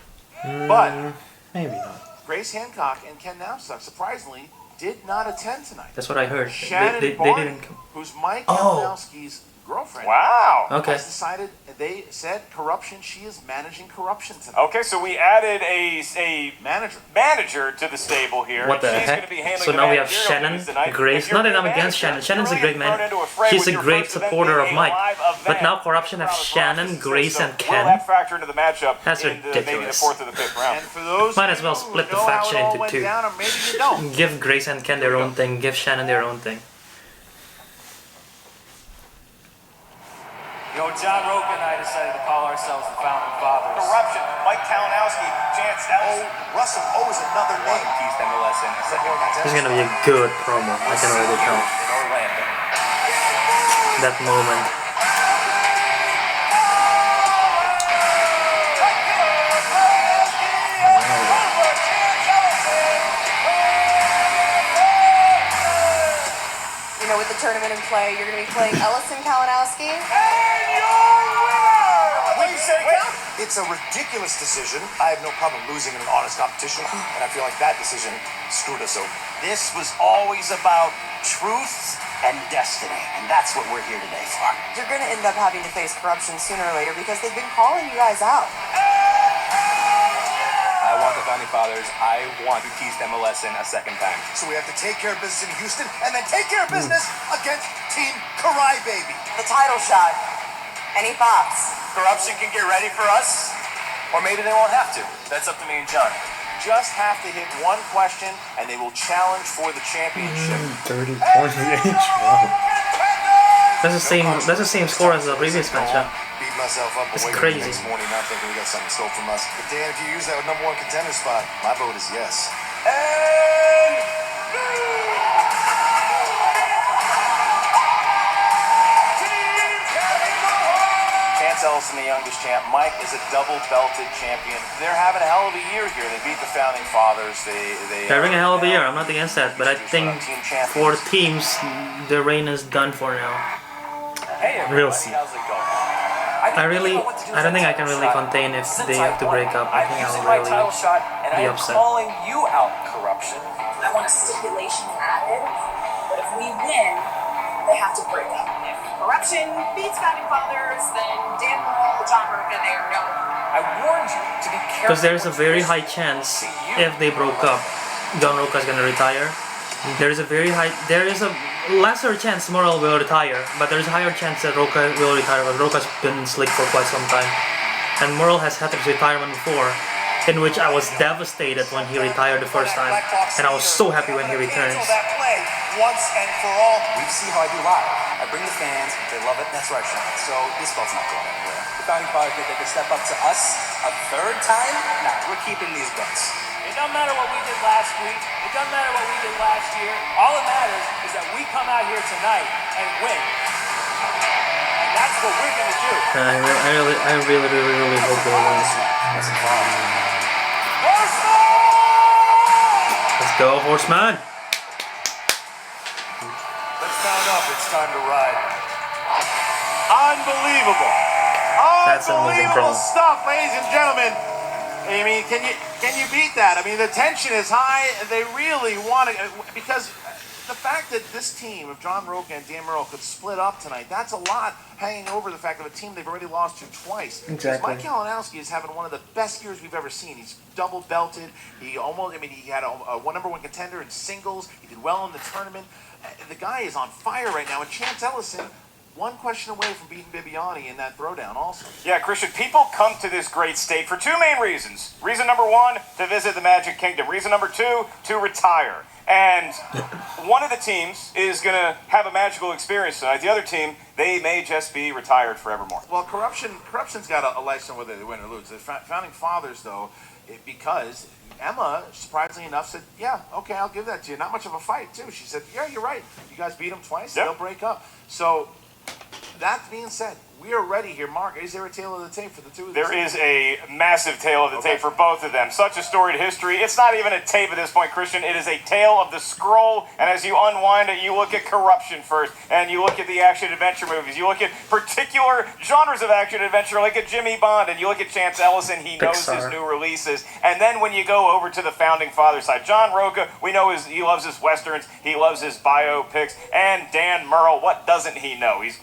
But Maybe not. Grace Hancock and Ken Knapsack, surprisingly, did not attend tonight. That's what I heard. Shannon They Barney, didn't come. who's Mike Oh. Kalinowski's girlfriend, Wow. Okay. has decided, they said Korruption, she is managing Korruption tonight. Okay, so we added a Manager. to the stable here. What the She's heck? gonna be handling So the now we have managerial Shannon, duties tonight. Grace. If you're Not that I'm a against Shannon. manager, Shannon's a you're great really man. thrown into a fray She's with a your great first event supporter being of a Mike. live But event. now Korruption have Crowd is Shannon, raucous. Grace, So and will Ken. that factor into the matchup That's in maybe the ridiculous. 4th or the 5th round? And for those Might as of well you who split the know how faction it all into went 2. down, or maybe you don't. Give Grace and Ken their own thing. Give Shannon their own thing. John Roca and I decided to call ourselves the Founding Fathers. Corruption, Mike Kalinowski, Chance Ellison. Russell O is another name. Keith MLS in a second. This is gonna be a good promo. I can already tell. In Orlando. That moment. You know, with the tournament in play, you're going to be playing Ellison Kalinowski. And your winner! What do you say, Count? It's a ridiculous decision. I have no problem losing in an honest competition, and I feel like that decision screwed us over. This was always about truth and destiny, and that's what we're here today for. You're going to end up having to face corruption sooner or later because they've been calling you guys out. I want the Founding Fathers. I want to tease MLS in a second time. So we have to take care of business in Houston, and then take care of business against Team Crybaby. The title shot. Any thoughts? Corruption can get ready for us, or maybe they won't have to. That's up to me and John. Just have to hit one question, and they will challenge for the championship. 30 points each. Wow. That's the same score as the previous matchup. Beat myself up It's away crazy. next morning, not thinking we got something stole from us. But Dan, if you use that #1 contender spot, my vote is yes. Chance Ellison, the youngest champ. Mike is a double-belted champion. They're having a hell of a year here. They beat the Founding Fathers. They're having a hell of a year. I'm not against that, but I think for teams, the reign is done for now. Hey, We'll see. how's it going? I don't think I can really contain if they have to break up. I think I'm I'll using my really title shot, and be I am upset. calling you out, Corruption. I want a stipulation added, but if we win, they have to break up. If Corruption beats Founding Fathers, then Dan Merle, John Roca, they are known. I warned you to be careful. Because there's a very high chance if they broke up, John Roca is gonna retire. There is a lesser chance Morel will retire, but there's a higher chance that Roca will retire because Roca's been slick for quite some time. And Morel has had his retirement before, in which I was devastated when he retired the first time, and I was so happy when he returns. That play once and for all. We see how I do live. I bring the fans, they love it, that's where I shine. So this belt's not going anywhere. The Founding Fathers think they could step up to us a third time? Nah, we're keeping these belts. It doesn't matter what we did last week. It doesn't matter what we did last year. All that matters is that we come out here tonight and win. And that's what we're going to do. I really hope they win. Let's go, Horseman! Let's mount up. It's time to ride. Unbelievable. That's an amazing Unbelievable promo. stuff, ladies and gentlemen. I mean, can you beat that? I mean, the tension is high. They really want to, because the fact that this team of John Roca and Dan Merle could split up tonight, that's a lot hanging over the fact of a team they've already lost to twice. Exactly. Mike Kalinowski is having one of the best years we've ever seen. He's double belted. He had a #1 contender in singles. He did well in the tournament. The guy is on fire right now. And Chance Ellison, one question away from beating Bibiani in that throwdown also. Yeah, Christian, people come to this great state for two main reasons. Reason number one, to visit the Magic Kingdom. Reason number two, to retire. And one of the teams is going to have a magical experience tonight. The other team, they may just be retired forevermore. Well, Corruption's got a lifestyle whether they win or lose. The Founding Fathers, though, because Emma, surprisingly enough, said, yeah, okay, I'll give that to you. Not much of a fight, too. She said, yeah, you're right. You guys beat them twice, Yep. they'll break up. So, that being said, we are ready here. Mark, is there a tale of the tape for the two of them? There is a massive tale of the tape for both of them. Such a storied history. It's not even a tape at this point, Christian. It is a tale of the scroll. And as you unwind it, you look at Corruption first. And you look at the action-adventure movies. You look at particular genres of action-adventure, like a Jimmy Bond. And you look at Chance Ellison. He knows his new releases. And then when you go over to the Founding Father side, John Roca, we know he loves his Westerns. He loves his biopics. And Dan Merle, what doesn't he know? He's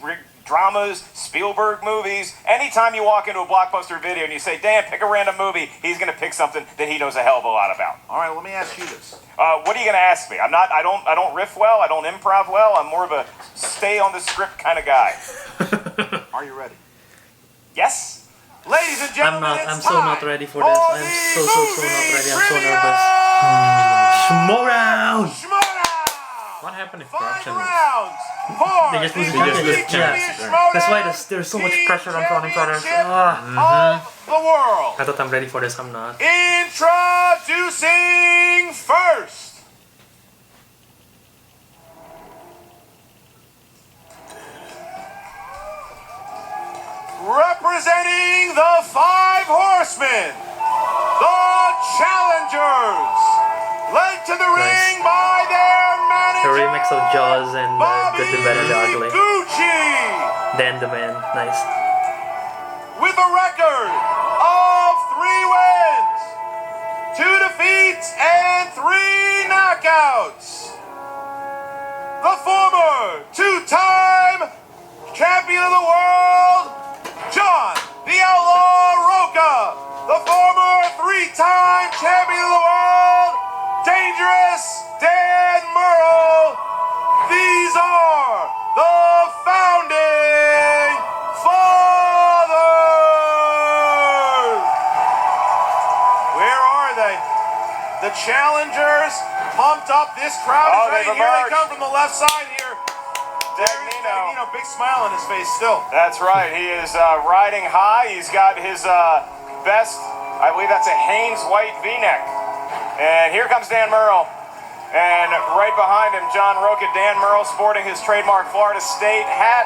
dramas, Spielberg movies. Anytime you walk into a Blockbuster video and you say, Dan, pick a random movie, he's going to pick something that he knows a hell of a lot about. All right, let me ask you this. What are you going to ask me? I don't riff well. I don't improv well. I'm more of a stay on the script kind of guy. Are you ready? Yes. Ladies and gentlemen, I'm so not ready for this. I'm so not ready. I'm so nervous. Schmoedown! What happened if 5 corruption? rounds for They just lose the the chance. undisputed Yes. Schmoedown That's why there's so much Team pressure on Founding Fathers. Championship Ah. of the world. I thought I'm ready for this, I'm not. Introducing first, representing the 5 Horsemen, the Challengers, led to the ring by their The manager, remix of Jaws and Good, the Better, the Ugly. Gucci, Dan the Man, nice. with a record of 3 wins, 2 defeats, and 3 knockouts. The former 2-time champion of the world, John the Outlaw Roca. The former 3-time champion of the world, Dangerous Dan Murrow. These are the Founding Fathers. Where are they? The Challengers pumped up. This crowd is ready. Here they come from the left side here. Dagnino, big smile on his face still. That's right. He is riding high. He's got his best, I believe that's a Hanes white V-neck. And here comes Dan Murrow. And right behind him, John Roca. Dan Murrow sporting his trademark Florida State hat.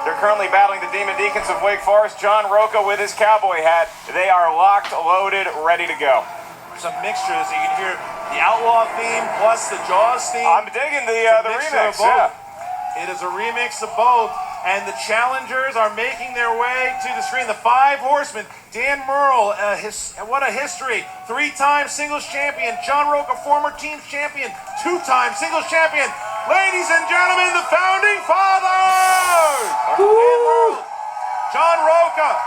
They're currently battling the Demon Deacons of Wake Forest. John Roca with his cowboy hat. They are locked, loaded, ready to go. There's a mixture, so you can hear the Outlaw theme plus the Jaws theme. I'm digging the remix, yeah. It is a remix of both, and the Challengers are making their way to the screen. The 5 Horsemen, Dan Murrow, what a history. 3-time singles champion. John Roca, former teams champion. 2-time singles champion. Ladies and gentlemen, the Founding Fathers! Dan Murrow, John Roca.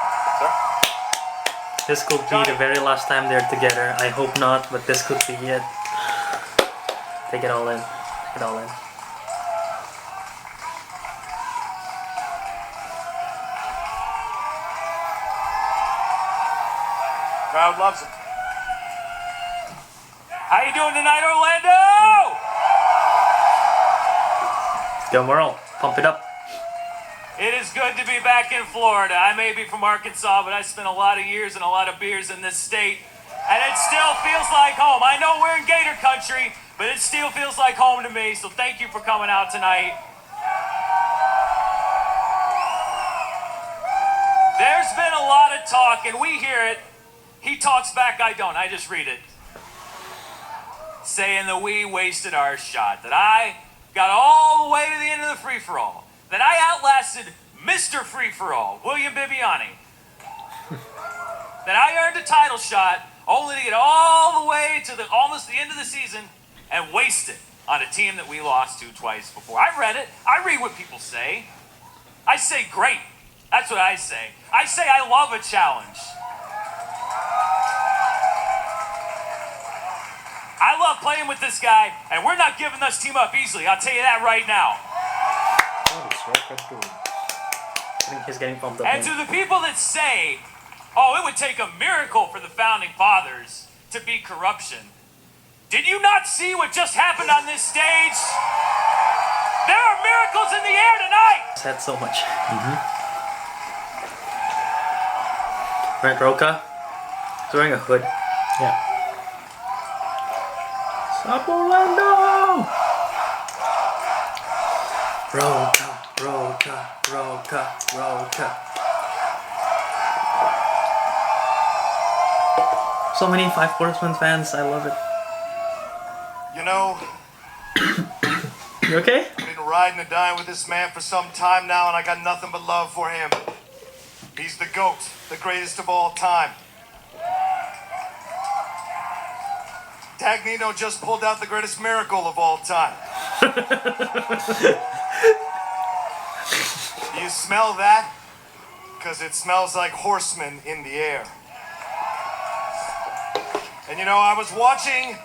This could be the very last time they're together. I hope not, but this could be it. Take it all in. Take it all in. Crowd loves him. How you doing tonight, Orlando? Go Merle, pump it up. It is good to be back in Florida. I may be from Arkansas, but I spent a lot of years and a lot of beers in this state, and it still feels like home. I know we're in Gator country, but it still feels like home to me, so thank you for coming out tonight. There's been a lot of talk, and we hear it. He talks back, I don't. I just read it. Saying that we wasted our shot, that I got all the way to the end of the free-for-all, that I outlasted Mr. Free-for-all, William Bibiani, that I earned a title shot only to get all the way to almost the end of the season and waste it on a team that we lost to twice before. I read it. I read what people say. I say great. That's what I say. I say I love a challenge. I love playing with this guy, and we're not giving this team up easily. I'll tell you that right now. I think he's getting pumped up. And to the people that say, oh, it would take a miracle for the Founding Fathers to beat corruption, did you not see what just happened on this stage? There are miracles in the air tonight! Said so much. Right, Roca? He's wearing a hood. Yeah. Sup, Orlando! Roca, Roca, Roca, Roca. So many 5 Horsemen fans, I love it. You know, You okay? I've been riding and dying with this man for some time now, and I got nothing but love for him. He's the GOAT, the greatest of all time. Dagnino just pulled out the greatest miracle of all time. Do you smell that? Because it smells like horsemen in the air. And you know, I was watching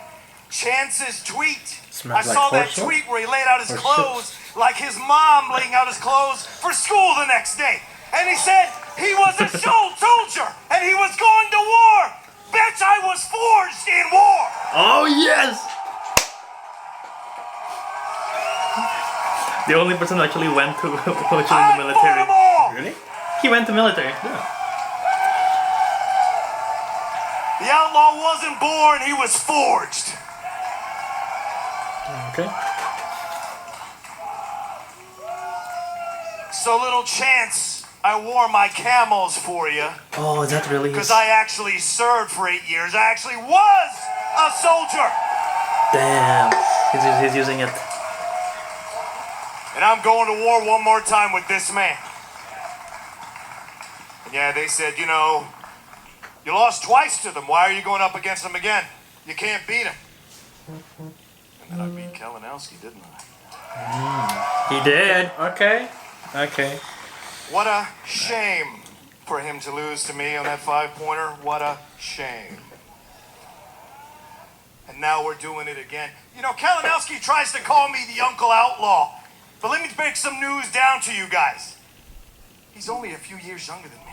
Chance's tweet. I saw that tweet where he laid out his clothes like his mom laying out his clothes for school the next day. And he said he was a soldier and he was going to war. Bitch, I was forged in war. Oh yes! The only person who actually went to the military. Really? He went to military. The outlaw wasn't born, he was forged. Okay. So little chance I wore my camels for you. Oh, that really is. Because I actually served for 8 years. I actually was a soldier. Damn. He's using it. And I'm going to war one more time with this man. And yeah, they said, you know, you lost twice to them. Why are you going up against them again? You can't beat him. And then I beat Kalinowski, didn't I? He did. Okay. Okay. What a shame for him to lose to me on that 5-pointer. What a shame. And now we're doing it again. You know, Kalinowski tries to call me the Uncle Outlaw. But let me break some news down to you guys. He's only a few years younger than me.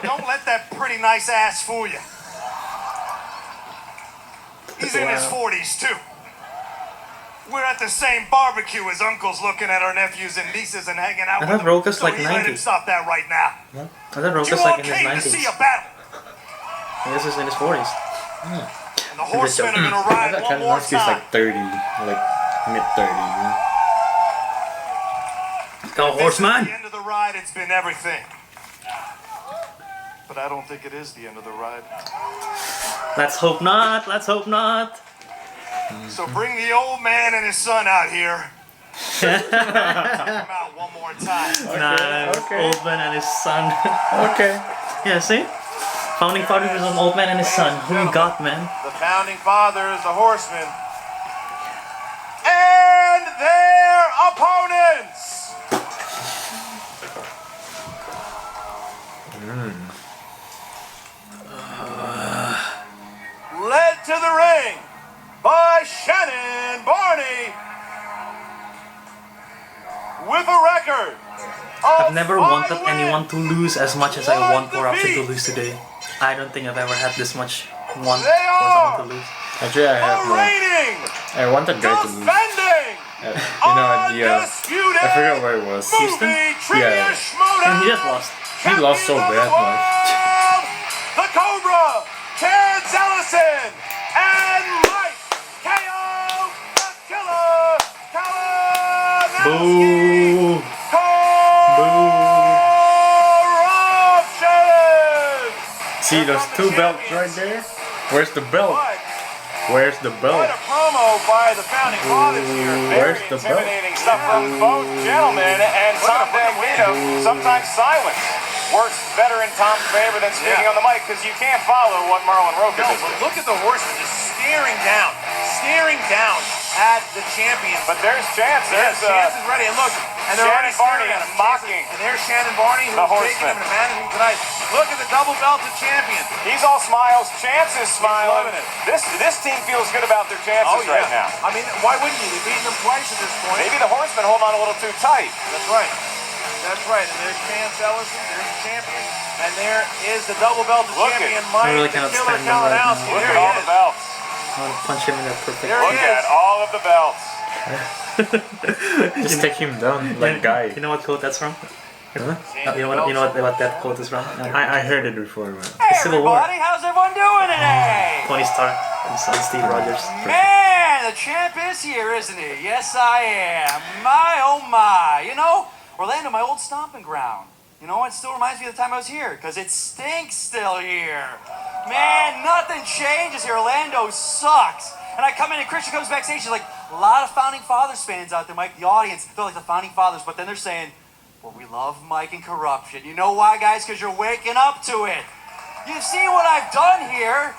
Don't let that pretty nice ass fool you. He's in his 40s too. We're at the same barbecue as uncles looking at our nephews and nieces and hanging out with them. Roka's So like he let him 90. stop that right now. I thought Roka's You all like in his came to 90s. see a battle. I guess he's in his 40s. And the Horsemen are gonna ride I thought one more Kalinowski's time. like 30, like mid-30s. You know? Go This is Horseman! the end of the ride, it's been everything. But I don't think it is the end of the ride. Let's hope not. Let's hope not. So bring the old man and his son out here. Come out one more time. Nice. okay. Old man and his son. Okay. Yeah, see? Founding Fathers is an old man and his son. Who you got, man? The Founding Fathers, the Horsemen, and their opponents. Led to the ring by Shannon Barney with a record I've never wanted anyone to lose as much as I want Korruption to lose today. I don't think I've ever had this much want for someone to lose. Actually, I have more. reigning, I wanted Guy to lose. defending, You know, undisputed I forgot where it was. movie trivia Yeah. Schmoedown And he just lost. He lost so champion of bad, the man. world, the Cobra, Terrence Ellison, and Mike KO, the Killer, Kalinowski. Boo! Korruption. See those two belts right there? Where's the belt? Where's the belt? Quite a promo by the Founding Fathers here. Where's Very the belt? intimidating stuff from both gentlemen, and Tom Dagnino, sometimes silence works better in Tom's favor than speaking on the mic, because you can't follow what Marlon Roca No, does. but look at the Horsemen just staring down at the champion. But there's Chance. There's Chance is ready, and look, and they're already Shannon Barney staring at him. mocking And there's Shannon Barney, the who's taking Horsemen. him and managing tonight. Look at the double belted champion. He's all smiles. Chance is smiling. loving it. This team feels good about their chances right now. I mean, why wouldn't you? They've beaten them twice at this point. Maybe the Horsemen hold on a little too tight. That's right. That's right. And there's Chance Ellison. There's the champion. And there is the double belted Look champion, at- Mike I really the cannot Killer stand them right now. Kalinowski. Look There at all he the is. belts. I want to punch him in that perfect. There he Look is. at all of the belts. Just take him down like Guy. You know what quote that's from? Huh? You know what that quote is from? I heard it before, man. The Civil War. Everybody, how's everyone doing today? Tony Stark and Steve Rogers. Man, the champ is here, isn't he? Yes, I am. My, oh my. You know, Orlando, my old stomping ground. You know, it still reminds me of the time I was here, because it stinks still here. Man, nothing changes here. Orlando sucks. And I come in and Christian comes backstage, he's like, a lot of Founding Fathers fans out there, Mike, the audience, they're like the Founding Fathers, but then they're saying, well, we love Mike and Korruption. You know why, guys? Because you're waking up to it. You see what I've done here?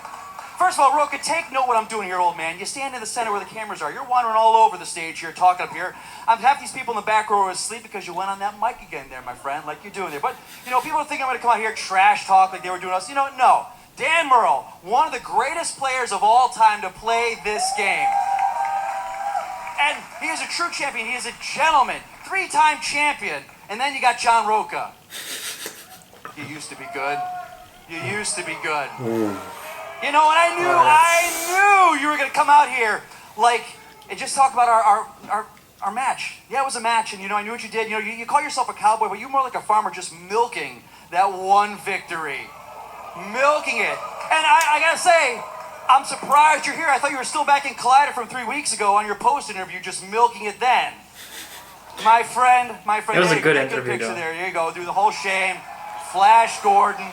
First of all, Roca, take note what I'm doing here, old man. You stand in the center where the cameras are. You're wandering all over the stage here, talking up here. Half these people in the back row are asleep because you went on that mic again there, my friend, like you're doing there. But, you know, people are thinking I'm going to come out here trash talk like they were doing us. You know, no. Dan Murrell, one of the greatest players of all time to play this game. And he is a true champion. He is a gentleman. 3-time champion. And then you got John Roca. You used to be good. You used to be good. You know, and I knew you were going to come out here like, and just talk about our our match. Yeah, it was a match, and I knew what you did. You call yourself a cowboy, but you're more like a farmer, just milking that one victory, milking it. And I gotta say, I'm surprised you're here. I thought you were still back in Collider from 3 weeks ago on your post interview, just milking it then. My friend. It was a good interview, picture though. there. Here you go, through the whole shame. Flash Gordon.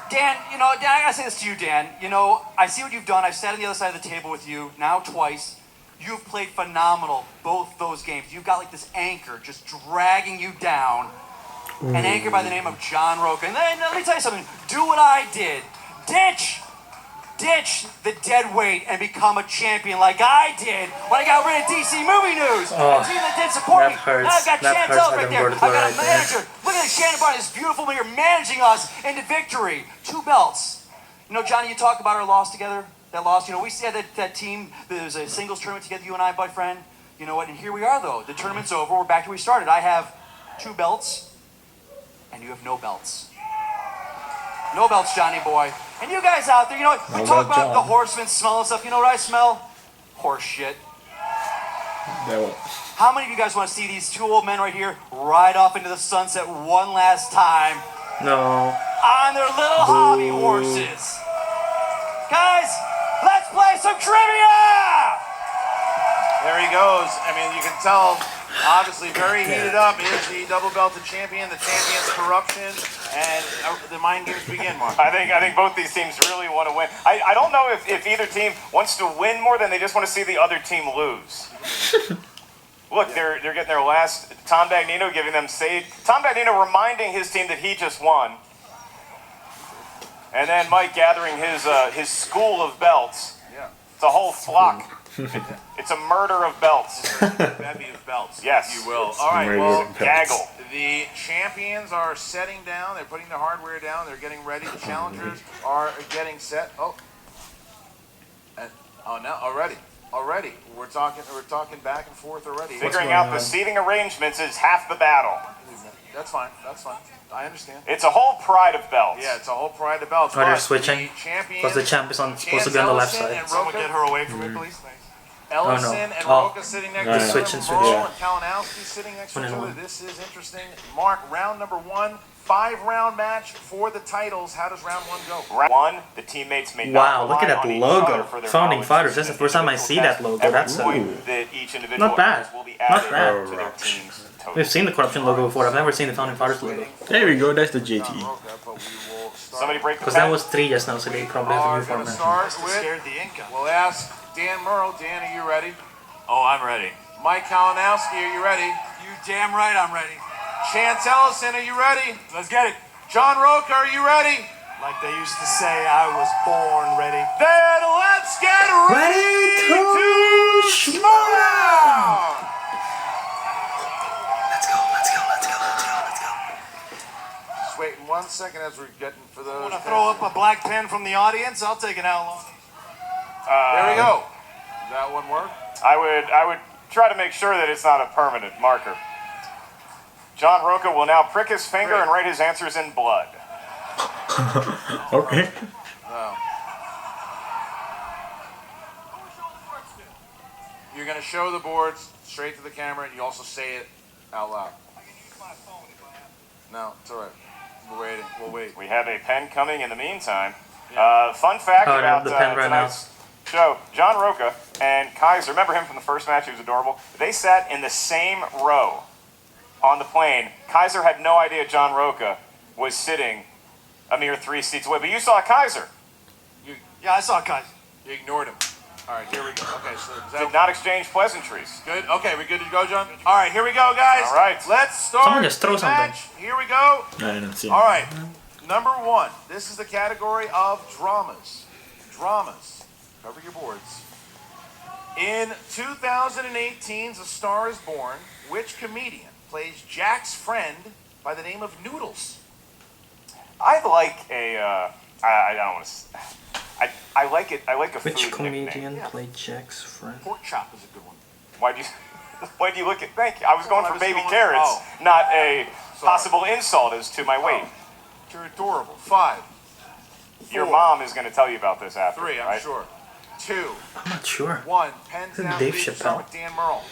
Dan, Dan, I gotta say this to you, Dan. I see what you've done. I've sat on the other side of the table with you now twice. You've played phenomenal both those games. You've got like this anchor just dragging you down. An anchor by the name of John Roca. And then let me tell you something. Do what I did. Ditch the dead weight and become a champion like I did when I got rid of DC Movie News. Oh, a team that did support me. that hurts. Now I've got That Chantel hurts right like a there. word I got a right there. manager. Look at this Shannon Barney, this beautiful man. You're managing us into victory. 2 belts. Johnny, you talked about our loss together. That loss, we had that team. There was a singles tournament together, you and I, my friend. You know what? And here we are, though. The tournament's over. We're back to where we started. I have 2 belts, and you have no belts. No belts, Johnny boy. And you guys out there, we talk about the Horsemen smelling stuff. You know what I smell? Horse shit. How many of you guys want to see these 2 old men right here ride off into the sunset one last time No. on their little hobby horses? Guys, let's play some trivia! There he goes. I mean, you can tell, obviously very heated up. Is the double belted champion, the champion's Korruption, and the mind games begin, Mark. I think both these teams really want to win. I don't know if either team wants to win more than they just want to see the other team lose. Look, they're getting their last. Tom Dagnino giving them save. Tom Dagnino reminding his team that he just won. And then Mike gathering his school of belts. Yeah. It's a whole flock. It's a murder of belts. Bevy of belts. Yes. You will. All right, well, Gaggle. the champions are setting down. They're putting the hardware down. They're getting ready. The challengers are getting set. Now already. We're talking back and forth already. Figuring out the seating arrangements is half the battle. That's fine. I understand. It's a whole pride of belts. Yeah, it's a whole pride of belts. Oh, they're But switching? the champion- Because the champ is supposed to be on the left Ellison side. and Someone Roca- get her away from me, please. Thanks. Ellison and Oh. Roca sitting next Yeah, to yeah. each Switch other. and switch. Merle Yeah. and Kalinowski sitting next to each other. 1-1. This is interesting. Mark, round number 1, 5-round match for the titles. How does round 1 go? Round 1, the teammates may Wow, not look at rely that on each logo. other for their Founding knowledge Fathers. That's the in first time I individual see that tests. logo. Every That's point that each individual not bad. has will be Not added bad. to their team's total. We've seen the Corruption logo before. I've never seen the Founding Fathers logo. There we go, that's the JT. Somebody break the Because that pen. was 3 just now, so they probably have a Are new going to format. start with, Scared the ink out. we'll ask Dan Merle. Dan, are you ready? Oh, I'm ready. Mike Kalinowski, are you ready? You damn right I'm ready. Chance Ellison, are you ready? Let's get it. John Roca, are you ready? Like they used to say, I was born ready. Then let's get ready to Schmoedown! Let's go. Just wait 1 second as we're getting for those. Want to throw up a black pen from the audience? I'll take it out long. There we go. Does that one work? I would try to make sure that it's not a permanent marker. John Roca will now prick his finger and write his answers in blood. Okay. You're going to show the boards straight to the camera, and you also say it out loud. No, it's all right. We're waiting. We'll wait. We have a pen coming in the meantime. Fun fact Oh, I about have the pen right now. tonight's show, John Roca and Kaiser, remember him from the first match? He was adorable. They sat in the same row on the plane. Kaiser had no idea John Roca was sitting a mere 3 seats away, but you saw Kaiser. Yeah, I saw Kaiser. You ignored him. All right, here we go. Okay, so is that Did not exchange pleasantries. good? Okay, we good to go, John? All right, here we go, guys. All right. Let's start Someone just throw the something. match. Here we go. I didn't see. All right, number 1. This is the category of dramas. Dramas. Cover your boards. In 2018's A Star is Born, which comedian plays Jack's friend by the name of Noodles? I like a, I don't want to, I like it, I like a Which food comedian nickname. played Jack's friend? Pork chop is a good one. Why do you look at, thank you. I was going I for was baby going- carrots, oh. not a Sorry. possible insult as to my weight. You're adorable. 5. Your 4, mom is going to tell you about this after, 3, I'm right? sure. 2, I'm not sure. 1. Pens down. Dave Please start Chappelle. with Dan Merle.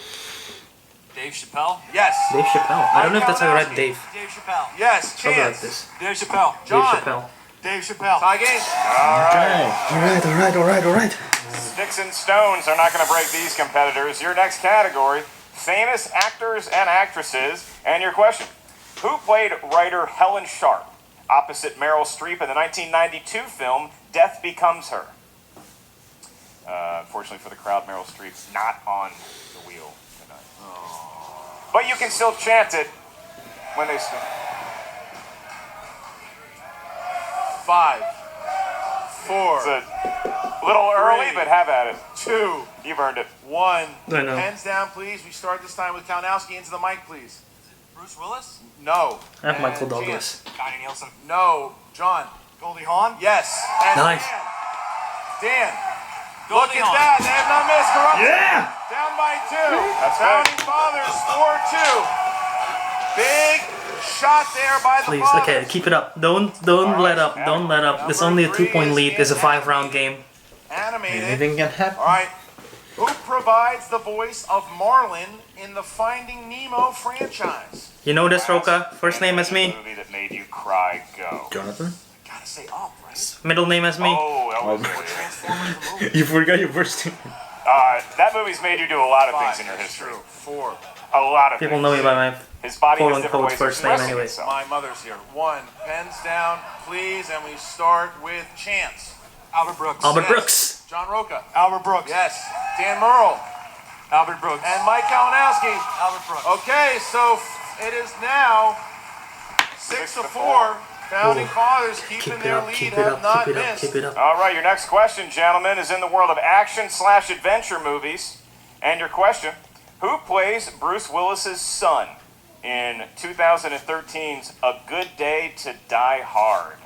Dave Chappelle? Yes. Dave Chappelle. I don't know if that's how you write Kalnowski. Dave. Dave Chappelle. Yes. Probably like Chance. this. Dave Chappelle. John. Dave Chappelle. Dave Chappelle. Tie game. Alright. Sticks and stones are not going to break these competitors. Your next category, famous actors and actresses. And your question, who played writer Helen Sharp opposite Meryl Streep in the 1992 film Death Becomes Her? Unfortunately for the crowd, Meryl Streep's not on the wheel tonight. But you can still chant it when they start. 5, 4, It's a little early, but have at it. 2, You've earned it. 1. I know. Pens down, please. We start this time with Kalnowski. Into the mic, please. Bruce Willis? No. I have And Michael Chance. Douglas. Connie Nielsen. No. John. Goldie Hawn? Yes. And Nice. Dan. Look Goldie at Hawn. that. They have not missed. Corruption. Yeah! Down by 2. That's right. Founding Fathers 4-2. Big shot there by the Please, Fathers. okay, keep it up. Don't let up. Don't let up. It's only a 2-point lead. It's a 5-round game. Animated. Anything can happen. All right. Who provides the voice of Marlin in the Finding Nemo franchise? You know this, Roka? First name as me. Movie that made you cry. Go. Jonathan? Gotta say up, right? Middle name as me. Oh, that was Transformers the movie. You forgot your first name. that movie's made you do a lot of 5, things in your that's history. true. 4. A lot of People things. know me by my His body has quote different unquote ways first of name expressing anyway. itself. My mother's here. 1. Pens down, please, and we start with Chance. Albert Brooks. Albert Yes. Brooks. John Roca. Albert Brooks. Yes. Dan Merle. Albert Brooks. And Mike Kalnowski. Albert Brooks. Okay, so it is now 6-4. Founding Fathers keeping Keep it their up. lead, Keep it have up. not Keep it up. missed. Keep it up. All right, your next question, gentlemen, is in the world of action/adventure movies. And your question, who plays Bruce Willis's son in 2013's A Good Day to Die Hard?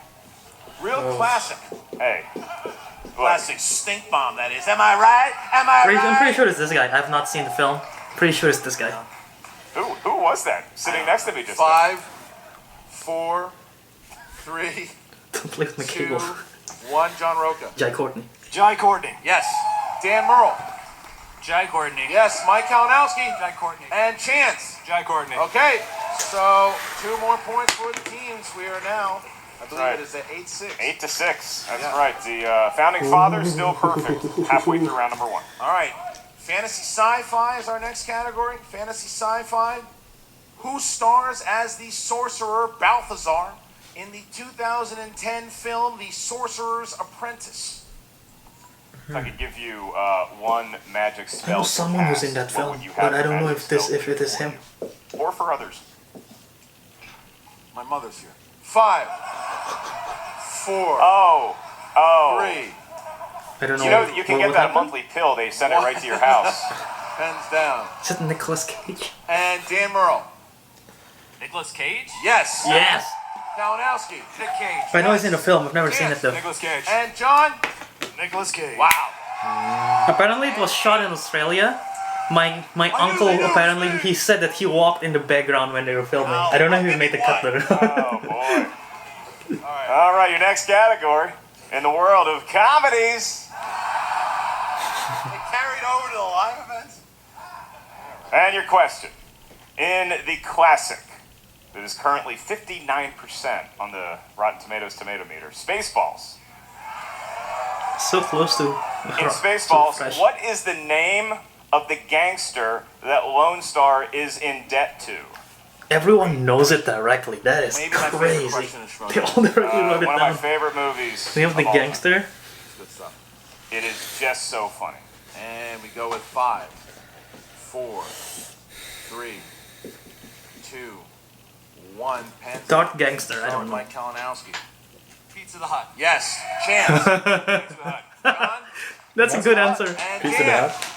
Real classic. Hey. Classic stink bomb, that is. Am I right? Am I I'm pretty right? sure it's this guy. I have not seen the film. Pretty sure it's this guy. Who was that sitting next to me just 5, 4, 3, Don't play with my 2, cable. 1. John Roca. Jai Courtney. Jai Courtney. Yes. Dan Merle. Jai Courtney. Yes. Mike Kalnowski. Jai Courtney. And Chance. Jai Courtney. Okay, so 2 more points for the teams. We are now, I believe right. it is at 8-6. 8-6. That's Yeah. right. The Founding Fathers still perfect halfway through round number 1. All right, fantasy sci-fi is our next category. Fantasy sci-fi. Who stars as the sorcerer Balthazar in the 2010 film The Sorcerer's Apprentice? If I could give you one magic I spell. know to someone who's cast, in that what film, would you have but I for don't know magic if spell it is him. or for others. My mother's here. 5, 4, Oh. 3. I don't know. You know you can what get would that happen. monthly pill. They send it right to your house. Pens down. Is it Nicolas Cage? And Dan Merle. Nicolas Cage? Yes. Yes. Kalnowski. Nick Cage. I know he's in the film. I've never seen it though. Nicolas Cage. And John. Nicolas Cage. Wow. Apparently it was shot in Australia. My uncle apparently he said that he walked in the background when they were filming. I don't know if he made the cut though. Oh boy. All right, your next category in the world of comedies. It carried over to the live events. And your question. In the classic that is currently 59% on the Rotten Tomatoes tomato meter, Spaceballs. So close to. In so Spaceballs, fresh. what is the name of the gangster that Lone Star is in debt to? Everyone knows it directly. That is Maybe my favorite crazy. question is They all directly wrote it One of my down. favorite movies. We have the of all time. gangster. Good stuff. It is just so funny. And we go with 5, 4, 3, 2, 1. Pens Dark gangster. I don't know. Mike Kalnowski. Pizza the Hut. Yes. Chance. John. That's a good answer. And Pizza Dan. Hut.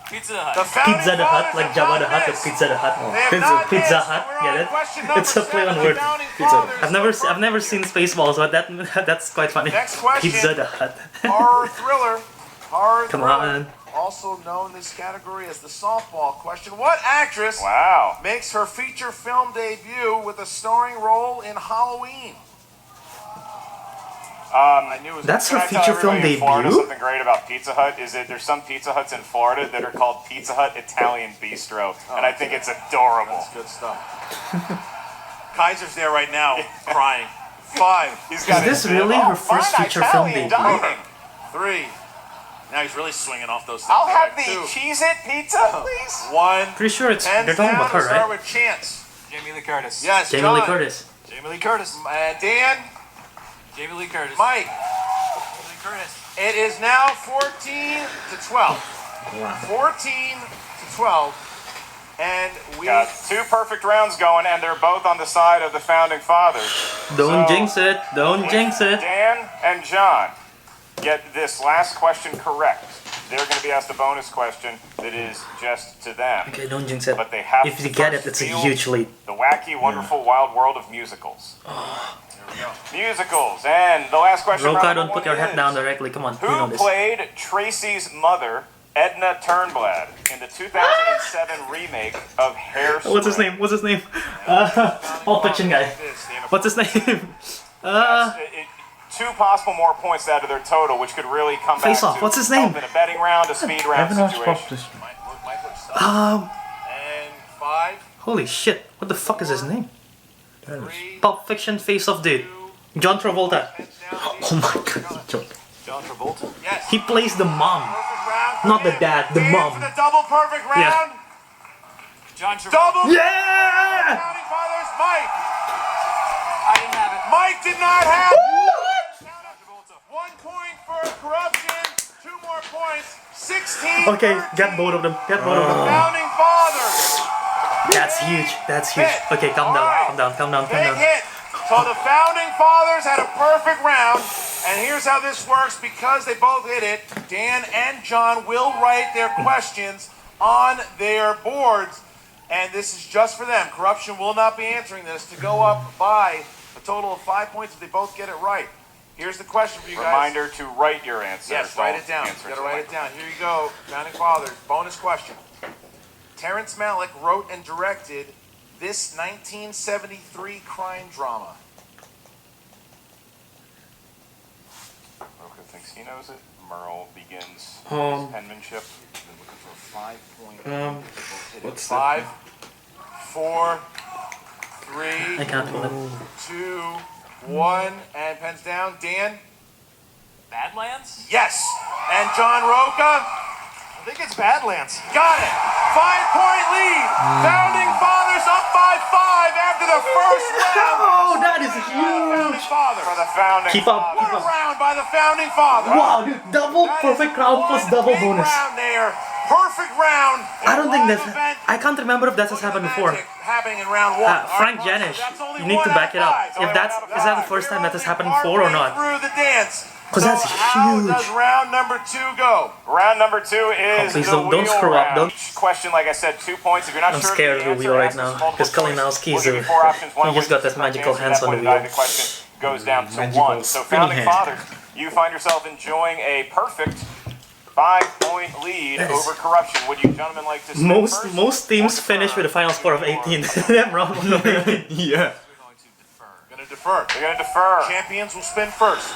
Pizza the Hut. The Founding Pizza the Hut, Fathers like have Jabba not the Hutt, but missed. Pizza the Hut. They have Pizza, not Pizza missed. Hut, We're get on it? question number It's a play on 7. word. Founding Pizza. Fathers I've never seen Spaceballs, but that's quite funny. Next question. Pizza the Hut. Horror thriller. Horror Come thriller. on. Also known in this category as the softball question. What actress Wow. makes her feature film debut with a starring role in Halloween? I knew it was. That's her Can I tell feature film everybody in Florida debut? something great about Pizza Hut is that there's some Pizza Huts in Florida that are called Pizza Hut Italian Bistro, and I think it's adorable. That's good stuff. Kaiser's there right now, crying. 5. He's got Is this really her first fine feature film Italian debut? dining. 3. Now he's really swinging off those things. I'll have the 2. Cheez-It pizza, please. 1. Pretty sure it's Pens they're talking down. about her, We'll start right? with Chance. Jamie Lee Curtis. Yes, Jamie John. Lee Curtis. Jamie Lee Curtis. Dan. Jamie Lee Curtis. Mike. Jamie Lee Curtis. It is now 14 to 12. 14 to 12. And we Got 2 perfect rounds going, and they're both on the side of the Founding Fathers. Don't So, jinx it. Don't jinx it. Dan and John get this last question correct. They're going to be asked a bonus question that is just to them. Okay, don't jinx it. But they have If to you get it, first it's a feel huge lead. The wacky, wonderful, wild world of musicals. Musicals, and the last question. Roka, round don't number put your 1 head down is, directly. Come on, you know Who this. played Tracy's mother, Edna Turnblad, in the 2007 remake of Hairspray? What's his name? What's his name? Pulp Fiction guy. What's his name? 2 possible more points to add to their total, which could really come Face back Off. to What's his name? help in a betting round, a speed round situation. and 5. Holy shit! What the fuck is his name? 3. Pulp Fiction Face Off dude. John Travolta. Oh my god, John. John Travolta. Yes. He plays the mom, Perfect round for not the you. dad, the Dan mom. for the double perfect round. Yeah. John Travolta. Double. Yeah! Founding Fathers. Mike. I didn't have it. Mike did not have. 1 point for corruption. 2 more points. 16. Okay, get both of them. Get both of them. Founding Fathers. That's huge. That's huge. Okay, calm down. Calm down. Calm down. Calm Big down. hit. So the Founding Fathers had a perfect round. And here's how this works. Because they both hit it, Dan and John will write their questions on their boards. And this is just for them. Corruption will not be answering this to go up by a total of 5 points if they both get it right. Here's the question for you guys. Reminder to write your answers. Yes, write it down. You Answer gotta to write it down. Here you go. Founding Fathers. Bonus question. Terrence Malick wrote and directed this 1973 crime drama. Roka thinks he knows it. Merle begins his Um, penmanship. They're looking for a 5-point. What's 5, 4, 3, I can't hold it. 2, 1, and pens down. Dan? Badlands? Yes. And John Roca? I think it's Badlands. Got it. 5-point lead. Founding Fathers up by 5 after the first round. Oh, that is Founding huge. Fathers. For the Founding Keep up. What a round by the Founding Fathers. Wow, dude, double That is perfect round plus one double big bonus. round there. Perfect round. I don't think Live that's. event. I can't remember if that has happened before. Magic happening in round 1. Frank Janish, you need to back it up. If that's is that the first time that has happened before or not? Through the dance. 'Cause that's how huge. does round number 2 go? Round number 2 is please the don't wheel screw up, round. don't- Each question, like I said, 2 points. If you're not I'm sure scared of the wheel right now, because Kalinowski is we'll give you 4 options. One he of just which got is his the correct magical answer. hands That on the point in wheel. The question goes down to Magical 1. So spinny Founding hand. Fathers, you find yourself enjoying a perfect 5-point lead That is- over corruption. Would you gentlemen like to spin first? Most teams finish with a final score of 18. Them round 1 of 18. Yeah. Gonna defer. They're going to defer. Champions will spin first.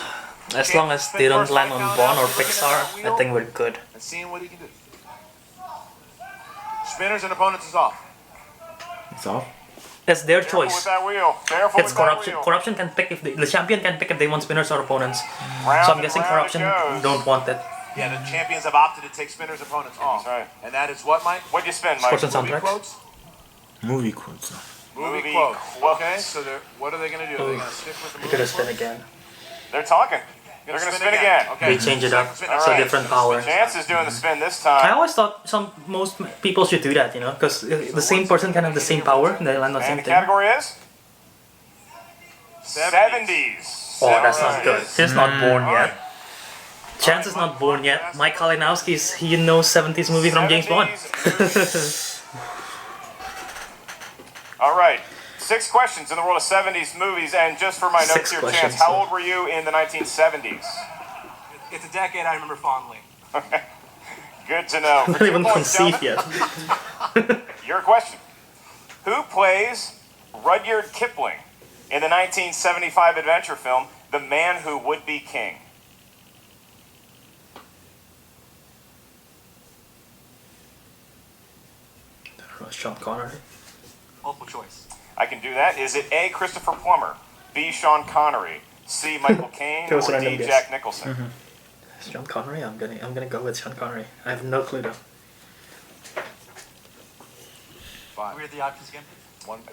As long as they don't land on Bond or Pixar, I think we're good. And seeing what he can do. Spinners and opponents is off. It's off. It's their Careful with choice. that wheel. Careful It's with that corruption. wheel. Corruption can pick if the champion can pick if they want spinners or opponents. Round So I'm and guessing round corruption it goes. don't want it. Yeah, the champions have opted to take spinners opponents off. That's right. And that is what, Mike? What'd you spin, Mike? Sports and Movie soundtracks. quotes? Movie quotes. Movie quotes. Okay, so what are they going to do? Are they going to stick with the You movie could have spin quotes? again. They're talking. They're going to spin again. Okay. They change it up. Spin, It's All a right. different power. Chance is doing the spin this I time. always thought most people should do that, you know, because the same person can have the same power and they land on the And same the thing. category is? 70s. Oh, that's not Alright. good. He's not born Alright. yet. Chance is not born yet. Mike Kalinowski's he knows 70s movie from James Bond. 70s. All right. 6 questions in the world of 70s movies, and just for my notes 6 here, questions, Chance, how so- old were you in the 1970s? It's a decade I remember fondly. Good to know. For Not 2 even points, conceived gentlemen, yet. your question. Who plays Rudyard Kipling in the 1975 adventure film the man who would be king? Sean Connery. Multiple choice. I can do that. Is it A, Christopher Plummer, B, Sean Connery, C, Michael Caine, or D, Jack Nicholson? Sean Connery. I'm gonna go with Sean Connery. I have no clue though. 5. Read the options again.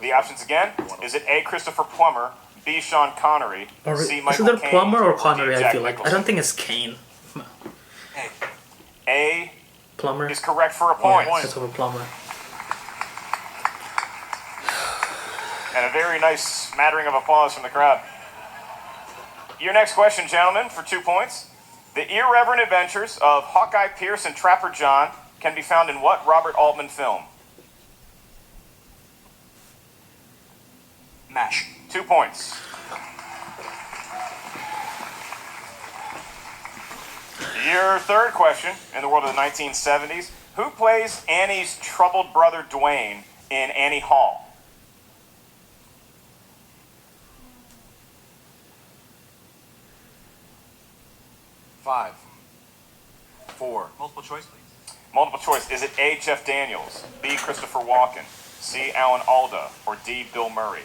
The options again. Is it A, Christopher Plummer, B, Sean Connery, C, Is Michael it Caine, Plummer or D, Connery? I Jack feel like I Nicholson? don't think it's Kane. A Plummer. is correct for a point. Christopher Plummer. And a very nice smattering of applause from the crowd. Your next question, gentlemen, for 2 points. The irreverent adventures of Hawkeye Pierce and Trapper John can be found in what Robert Altman film? MASH. 2 points. Your third question, in the world of the 1970s, who plays Annie's troubled brother Dwayne in Annie Hall? Five. 4. Multiple choice, please. Multiple choice. Is it A, Jeff Daniels, B, Christopher Walken, C, Alan Alda, or D, Bill Murray?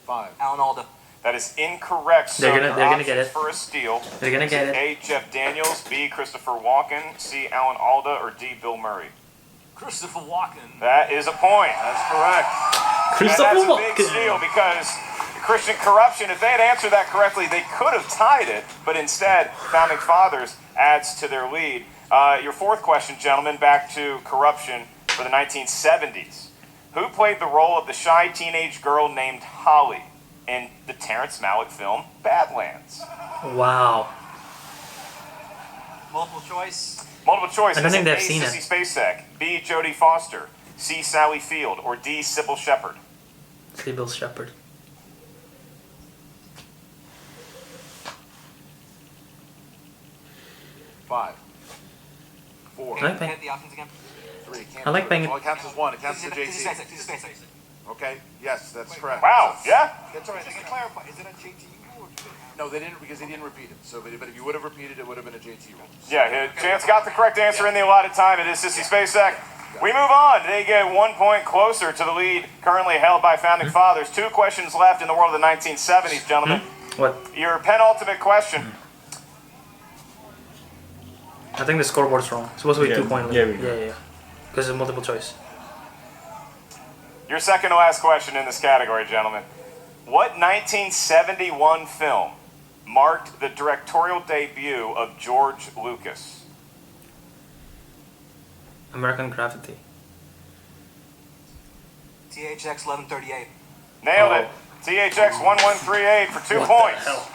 5. Alan Alda. That is incorrect. They're So gonna your get options it. for a steal. They're gonna get it. A, Jeff Daniels, B, Christopher Walken, C, Alan Alda, or D, Bill Murray? Christopher Walken. That is a point. That's correct. Christopher And that's a big Walken. steal because Christian Corruption, if they had answered that correctly, they could have tied it, but instead, Founding Fathers adds to their lead. Your fourth question, gentlemen, back to Corruption for the 1970s. Who played the role of the shy teenage girl named Holly in the Terrence Malick film Badlands? Wow. Multiple choice. Multiple choice. I don't Is think it they've A, seen it. Sissy Spacek, B, Jodie Foster, C, Sally Field, or D, Sybil Shepherd? Sybil Shepherd. 5. 4. I like Hit the options again. 3. I like banging. All it counts as 1. It counts as a This is JT. basic. This is basic. Okay. Yes, that's correct. Wow, yeah? That's all right. Just to clarify, is it a JT rule or do they have? No, they didn't because they didn't repeat it. So, but if you would have repeated, it would have been a JT rule. Yeah, Chance got the correct answer in the allotted time. It is Sissy Spacek. We move on. They get 1 point closer to the lead currently held by Founding Fathers. 2 questions left in the world of the 1970s, gentlemen. What? Your penultimate question. I think the scoreboard's wrong. It's supposed to be Yeah, 2 point lead. yeah, we go. Yeah. Because it's multiple choice. Your second to last question in this category, gentlemen. What 1971 film marked the directorial debut of George Lucas? American Graffiti. THX 1138. Nailed it. THX 1138 for 2 What points. the hell?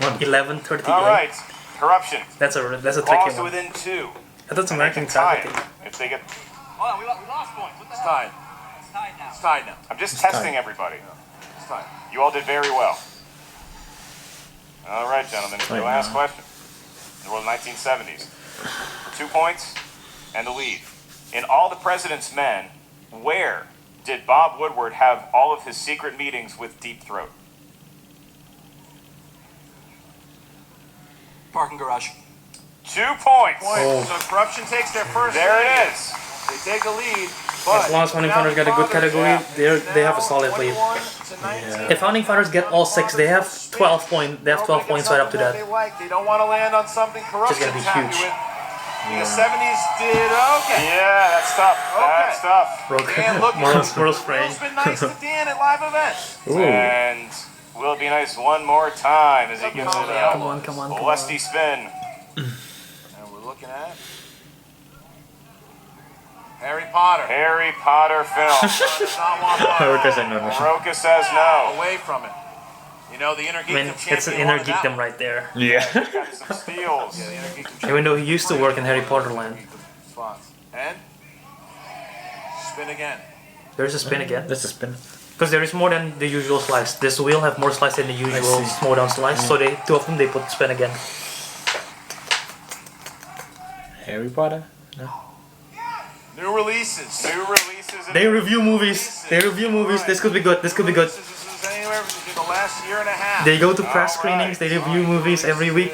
1138. All right. Corruption. That's a tricky Lost one. within 2. I thought it's And they American can tie Graffiti. it if they get. Hold on, we lost points. What the It's hell? tied. It's tied now. It's tied now. I'm just testing everybody. It's tied. You all did very well. All right, gentlemen. Your last question. In the world of 1970s. For 2 points and the lead. In All the President's Men, where did Bob Woodward have all of his secret meetings with Deep Throat? Parking garage. 2 points. So Corruption takes their first There lead. it is. They take a lead, but As long as Founding Fathers get a good category, they have a solid lead. 21 to 19. If Founding Fathers get all 6, they have 12 points. They have 12 points right up to that. They like. They don't want to land on something Corruption's gonna be happy huge. with. The 70s did okay. Yeah, that's tough. That's tough. Dan, look, Morals frame. Will's been nice to Dan at live events. And will it be nice one more time as he gives it a Come on. lusty spin. And we're looking at Harry Potter. Harry Potter film. Does not want Potter. Roka said no. Roka says no. Away from it. You know, the inner I geekdom mean, champion it's an inner wanted that geekdom one. right there. Yeah. Got some steals. Yeah, the inner geekdom champion. Even though he used to work in Harry Potter land. Spots. And spin again. There's a spin again. That's a spin. Because there is more than the usual slice. This wheel have more slice than the usual see. Schmoedown slice. So they 2 of them they put spin again. Harry Potter? No. New releases. New releases. They review movies. They review movies. This could be good. This could be good. This is anywhere between the last year and a half. They go to press screenings. They review movies every week.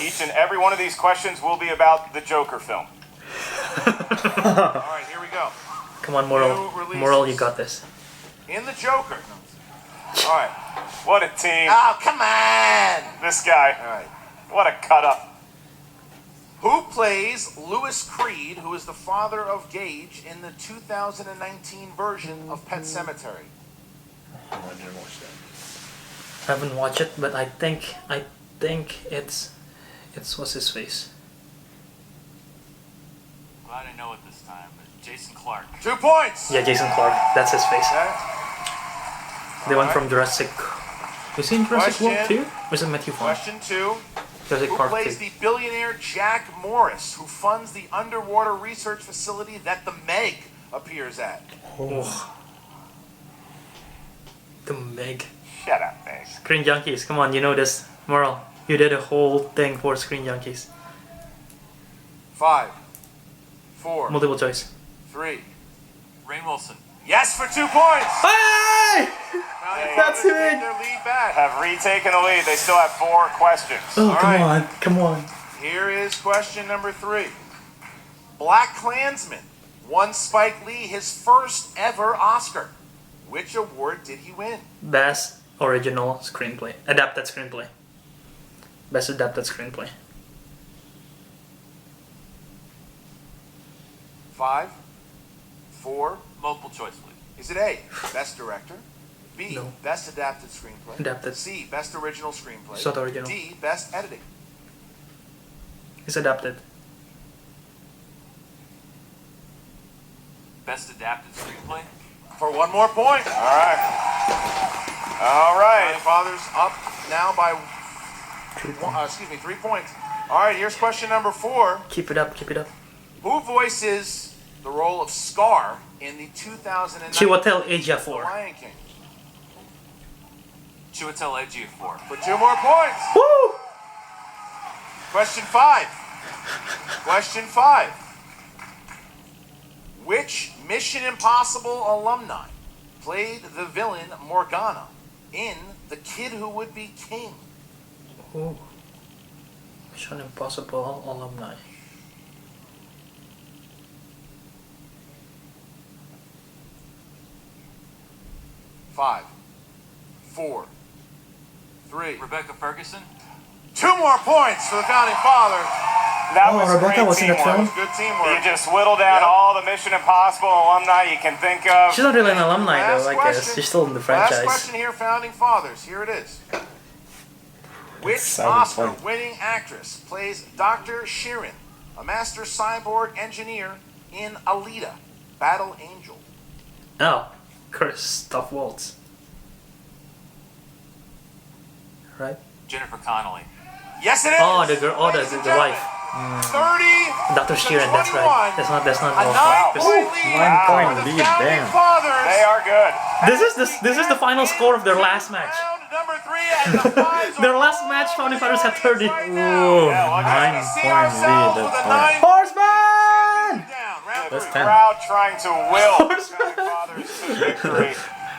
Each and every one of these questions will be about the Joker film. All right, here we go. Come on, Moral. Moral, you got this. In the Joker. All right. What a team. Oh, come on. This guy. All right. What a cut up. Who plays Louis Creed, who is the father of Gage, in the 2019 version of Pet Sematary? Oh, I didn't watch that. I haven't watched it, but I think it's what's his face. Glad I know it this time, but Jason Clark. 2 points. Yeah, Jason Clark. That's his face. Okay. The one from Jurassic. Was he in Jurassic World Question. 2? Or is it Matthew Vaughn? Question 2. Jurassic Who Park plays 2. the billionaire Jack Morris, who funds the underwater research facility that the Meg appears at? Oh. The Meg. Shut up, Meg. Screen Junkies. Come on, you know this. Moral. You did a whole thing for Screen Junkies. 5, 4, Multiple choice. 3. Rainn Wilson. Yes, for 2 points. Hey! That's Take it. their lead back. Have retaken the lead. They still have 4 questions. Oh, All come right. on. Come on. Here is question number 3. Black Klansman won Spike Lee his first ever Oscar. Which award did he win? Best Original Screenplay. Adapted Screenplay. Best Adapted Screenplay. 5, 4. Multiple choice, please. Is it A, Best Director? B, No. Best Adapted Screenplay? Adapted. C, Best Original Screenplay? It's not original. D, Best Editing? It's adapted. Best adapted screenplay. For 1 more point. All right. All right. Father's up now by 3 points. All right, here's question number 4. Keep it up. Keep it up. Who voices the role of Scar in the 2009 Chiwetel The Ejiofor. Lion King? Chiwetel Ejiofor. For 2 more points. Woo! Question 5. Question 5. Which Mission Impossible alumni played the villain Morgana in The Kid Who Would Be King? Ooh. Mission Impossible alumni. Five, 4, 3. Rebecca Ferguson. 2 more points for the Founding Fathers. That Oh, was Rebecca great was in the teamwork. film? Good teamwork. You just whittled down Yep. all the Mission Impossible alumni you can think of. She's not really an alumni Last though, I question. guess. She's still in the Last franchise. question here, Founding Fathers. Here it is. Which 7 Oscar points. winning actress plays Dr. Sheeran, a master cyborg engineer in Alita, Battle Angel? Oh, Christoph Waltz. Right? Jennifer Connelly. Yes, it is. Oh, the girl. Oh, Ladies and the wife. gentlemen, 30 Dr. to Sheeran. That's 21. right. That's not. A Wow. 9-point lead 9-point for the lead, Founding damn. Fathers. They are good. This is the final score of their last match. Round number 3 and the Fives Their are last all match, over Founding the Fathers had 30. audience right now. Ooh, Yeah, well, guys, 9-point See ourselves lead. with That's a hard. 9 Horsemen! down. Round That's 3. 10. Crowd trying to will the Founding Fathers to victory.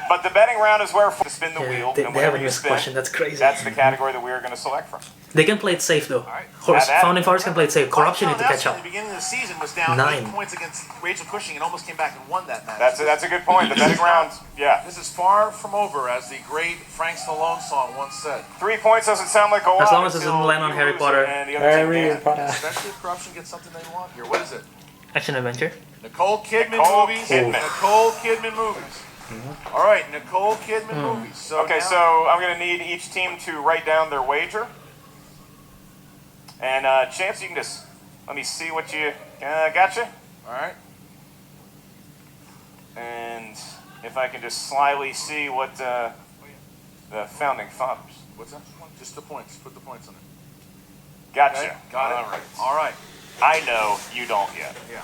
But the betting round is where to spin the wheel. They and have whenever a you missed spin, question. That's crazy. that's the category that we are going to select from. They can play it safe though. Have at it. Founding Fathers can play it safe. Corruption need to catch At up. the beginning of the season was down 9. 8 points against Rachel Cushing and almost came back and won that match. That's a good point. The betting round, yeah. This is far from over, as the great Frank Stallone song once said. 3 points doesn't sound like a lot. As long as it doesn't until land on you Harry lose Potter. and the other team Harry gains. Potter. Especially if Corruption gets something they want here. What is it? Action adventure. Nicole Kidman Nicole movies. Kidman. Nicole Kidman movies. All right, Nicole Kidman movies. So Okay, now- so I'm going to need each team to write down their wager. And Chance, you can just let me see what you gotcha. All right. And if I can just slyly see what the Founding Fathers. What's that? Just the points. Put the points on it. Gotcha. Okay, got it. All right. All right. I know, you don't yet. Yeah.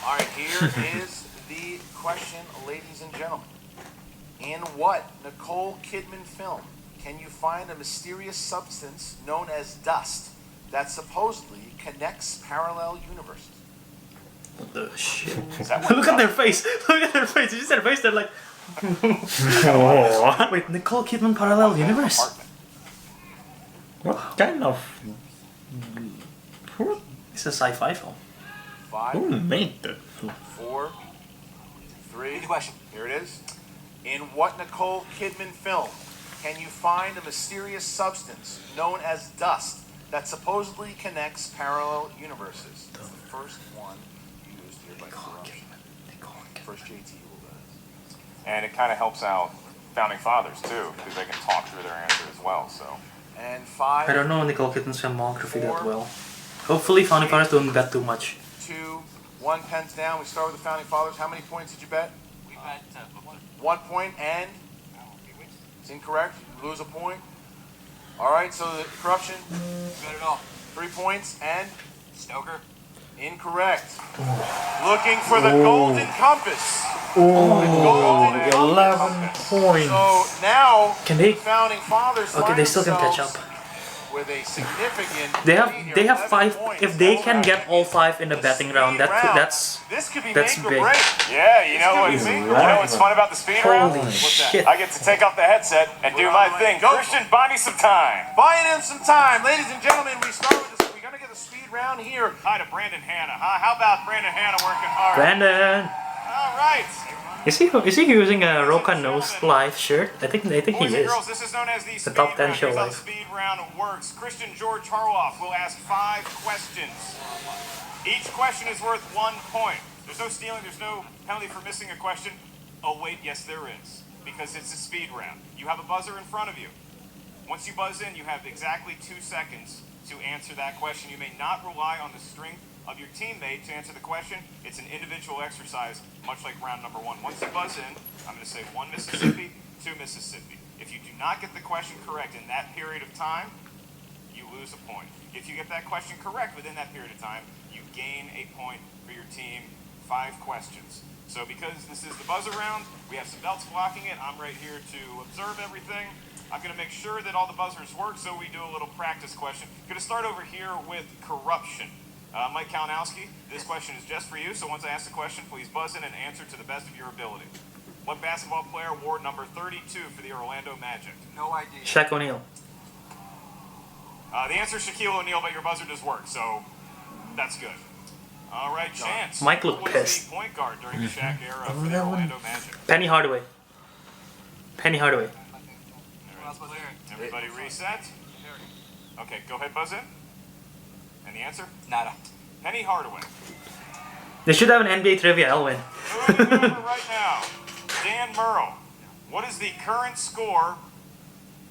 All right, here is the question, ladies and gentlemen. In what Nicole Kidman film can you find a mysterious substance known as dust that supposedly connects parallel universes? What the shit? Look at their face. Look at their face. You just their face. They're like. Oh. Wait, Nicole Kidman parallel universe. What kind of... It's a sci-fi film. 5, Who made that? 4, 3. Good question. Here it is. In what Nicole Kidman film can you find a mysterious substance known as dust that supposedly connects parallel universes? It's the first one used here by Corruption. First JT will do this. And it kind of helps out Founding Fathers too, because they can talk through their answer as well. So. And 5. I don't know Nicole Kidman's filmography that 4, well. Hopefully, Founding Fathers don't bet too much. 2, 1 pens down. We start with the Founding Fathers. How many points did you bet? We bet 1 point, and it's incorrect. You lose a point. All right, so the Corruption. bet it all. 3 points, and Stoker. incorrect. Looking for the golden compass. Oh, 11 points. So now Can they? the Founding Fathers Okay, find they still can catch themselves up. with a significant They have lead here, they have 11 5. points. If they can get all 5 in the betting round, that's This could be that's make or big. break. Yeah, you know what's fun about the speed round? Holy shit. I get to take off the headset and do my thing. Go. Christian, buy me some time. Buying him some time, ladies and gentlemen. We start with this. We're gonna get the speed round here. Hi to Brandon Hanna. Huh? How about Brandon Hanna working hard? Brandon. All right. Is he using a Roka Nose Live shirt? I think Boys he and is. girls, this is known as the speed top 10 round. show Here's how live. the speed round works. Christian George Harloff will ask 5 questions. Each question is worth 1 point. There's no stealing. There's no penalty for missing a question. Oh wait, yes there is, because it's a speed round. You have a buzzer in front of you. Once you buzz in, you have exactly 2 seconds to answer that question. You may not rely on the strength of your teammate to answer the question. It's an individual exercise, much like round number 1. Once you buzz in, I'm going to say 1 Mississippi, 2 Mississippi. If you do not get the question correct in that period of time, you lose a point. If you get that question correct within that period of time, you gain a point for your team. 5 questions. So because this is the buzzer round, we have some belts blocking it. I'm right here to observe everything. I'm going to make sure that all the buzzers work, so we do a little practice question. Going to start over here with corruption. Mike Kalinowski, this question is just for you, so once I ask the question, please buzz in and answer to the best of your ability. What basketball player wore number 32 for the Orlando Magic? No idea. Shaq O'Neal. The answer is Shaquille O'Neal, but your buzzer does work, so that's good. All right, Chance. Mike looked Who was pissed. the point guard during the Shaq era for the Orlando Magic? Penny Hardaway. Penny Hardaway. Everybody reset. Okay, go ahead, buzz in. And the answer? Nada. Penny Hardaway. They should have an NBA trivia, I'll win. Moving over right now. Dan Murrow. What is the current score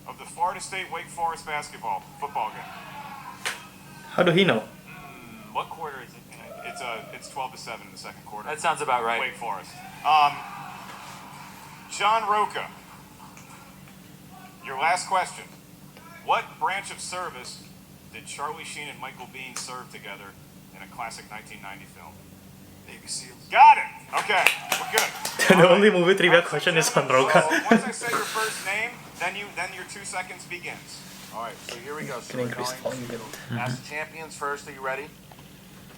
of the Florida State Wake Forest football game? How do he know? What quarter is it? It's 12-7 in the second quarter. That sounds about right. Wake Forest. John Roca. Your last question. What branch of service did Charlie Sheen and Michael Biehn serve together in a classic 1990 film? Navy SEALs. Got it. Okay, we're good. The only movie trivia question is on Roka. So once I say your first name, then your 2 seconds begins. All right, so here we go. So Can we're increase going volume a bit. ask the champions first. Are you ready?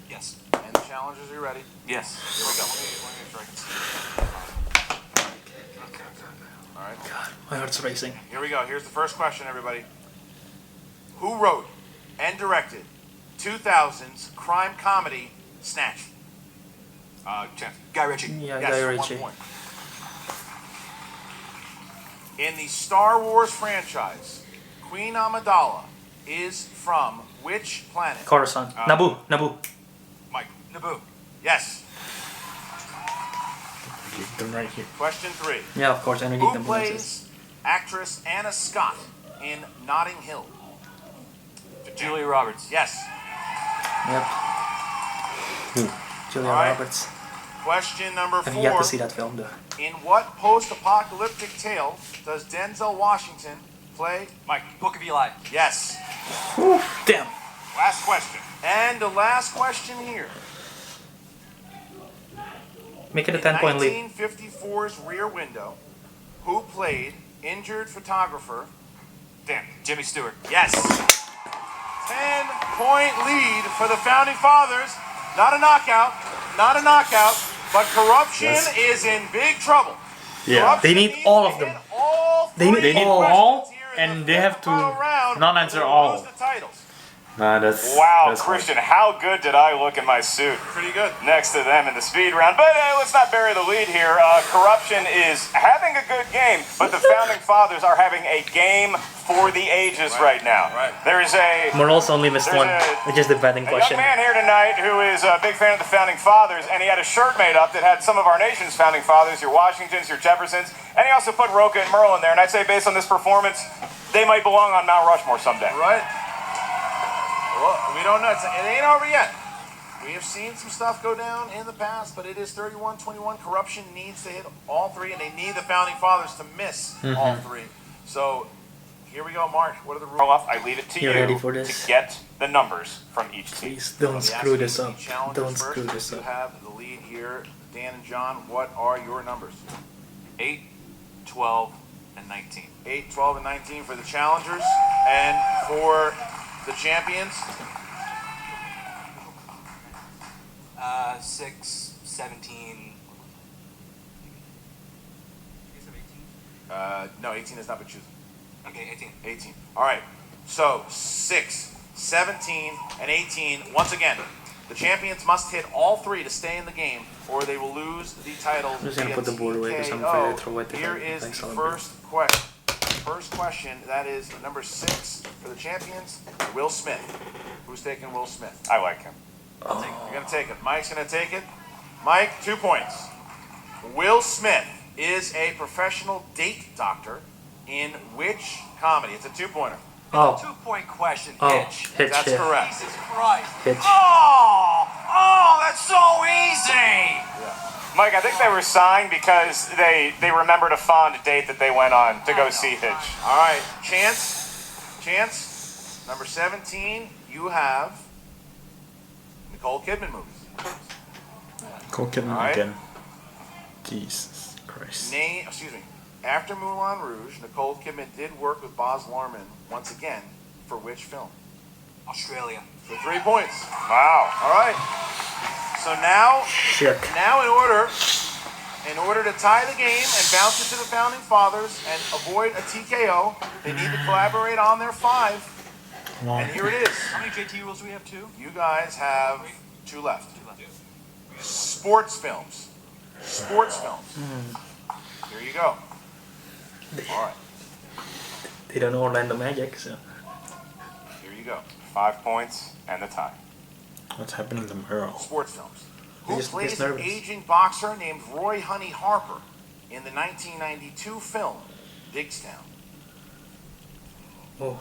Yes. And the challengers, are you ready? Yes. Here we go. Let me make sure I can see. All right. God, my heart's racing. Here we go. Here's the first question, everybody. Who wrote and directed 2000's crime comedy Snatch? Chance. Guy Ritchie. Yeah, Yes, Guy 1 Ritchie. point. In the Star Wars franchise, Queen Amidala is from which planet? Coruscant. Naboo. Naboo. Mike. Naboo. Yes. Them right here. Question 3. Yeah, of course, I need Who them. plays actress Anna Scott in Notting Hill? Julia Roberts. Yes. Yep. Julia All right. Roberts. Question number 4. I've yet to see that film though. In what post-apocalyptic tale does Denzel Washington play? Mike. Book of Eli. Yes. Damn. Last question. And the last question here. Make it a In 10-point lead. 1954's Rear Window, who played injured photographer? Dan. Jimmy Stewart. Yes. 10-point lead for the Founding Fathers. Not a knockout. not a knockout, but Corruption is in big trouble. Yeah. They need all of them. They need all, and they have to not answer all. Nah, Wow, that's Christian, how good did I look in my suit? Pretty good. Next to them in the speed round. But let's not bury the lead here. Corruption is having a good game, but the Founding Fathers are having a game for the ages right now. There's a... Morals only missed one, which is the betting A question. young man here tonight who is a big fan of the Founding Fathers, and he had a shirt made up that had some of our nation's Founding Fathers, your Washingtons, your Jeffersons, and he also put Roca and Merle in there, and I'd say based on this performance, they might belong on Mount Rushmore someday. Right. Well, we don't know. It ain't over yet. We have seen some stuff go down in the past, but it is 31-21. Corruption needs to hit all three, and they need the Founding Fathers to miss all three. So here we go, Mark. What are the rules? I leave it to You you ready for this? to get the numbers from each team. Please don't screw this up. Don't screw this You up. have the lead here. Dan and John, what are your numbers? 8, 12, and 19. 8, 12, and 19 for the challengers, and for the champions. 6, 17. No, 18 is not been chosen. Okay, 18. 18. All right. So 6, 17, and 18. Once again, the champions must hit all three to stay in the game, or they will lose the title. I'm just gonna put the board away because I'm TKO. afraid to throw it. Here is the first question. First question. That is number 6 for the champions. Will Smith. Who's taking Will Smith? I like him. I'll take it. You're gonna take it. Mike's gonna take it. Mike, 2 points. Will Smith is a professional date doctor in which comedy? It's a 2-pointer. Oh. It's a 2-point question, Oh, Hitch. Hitch, That's yeah. correct. Jesus Christ. Hitch. Oh, that's so easy. Mike, I think they were signed because they remembered a fond date that they went on to go see Hitch. All right, Chance, number 17, you have Nicole Kidman movies. Nicole Kidman All right. again. Jesus Christ. After Moulin Rouge, Nicole Kidman did work with Baz Luhrmann once again for which film? Australia. For 3 points. Wow. All right. So now, Shit. in order to tie the game and bounce it to the Founding Fathers and avoid a TKO, they need to collaborate on their 5. And here it is. How many JT rules do we have? 2? You guys have 2 left. Sports films. Sports films. Here you go. All right. They don't know Orlando Magic, so. Here you go. 5 points and the tie. What's happening to Merle? Sports films. Who He's plays an nervous. aging boxer named Roy Honey Harper in the 1992 film Digstown? Oh.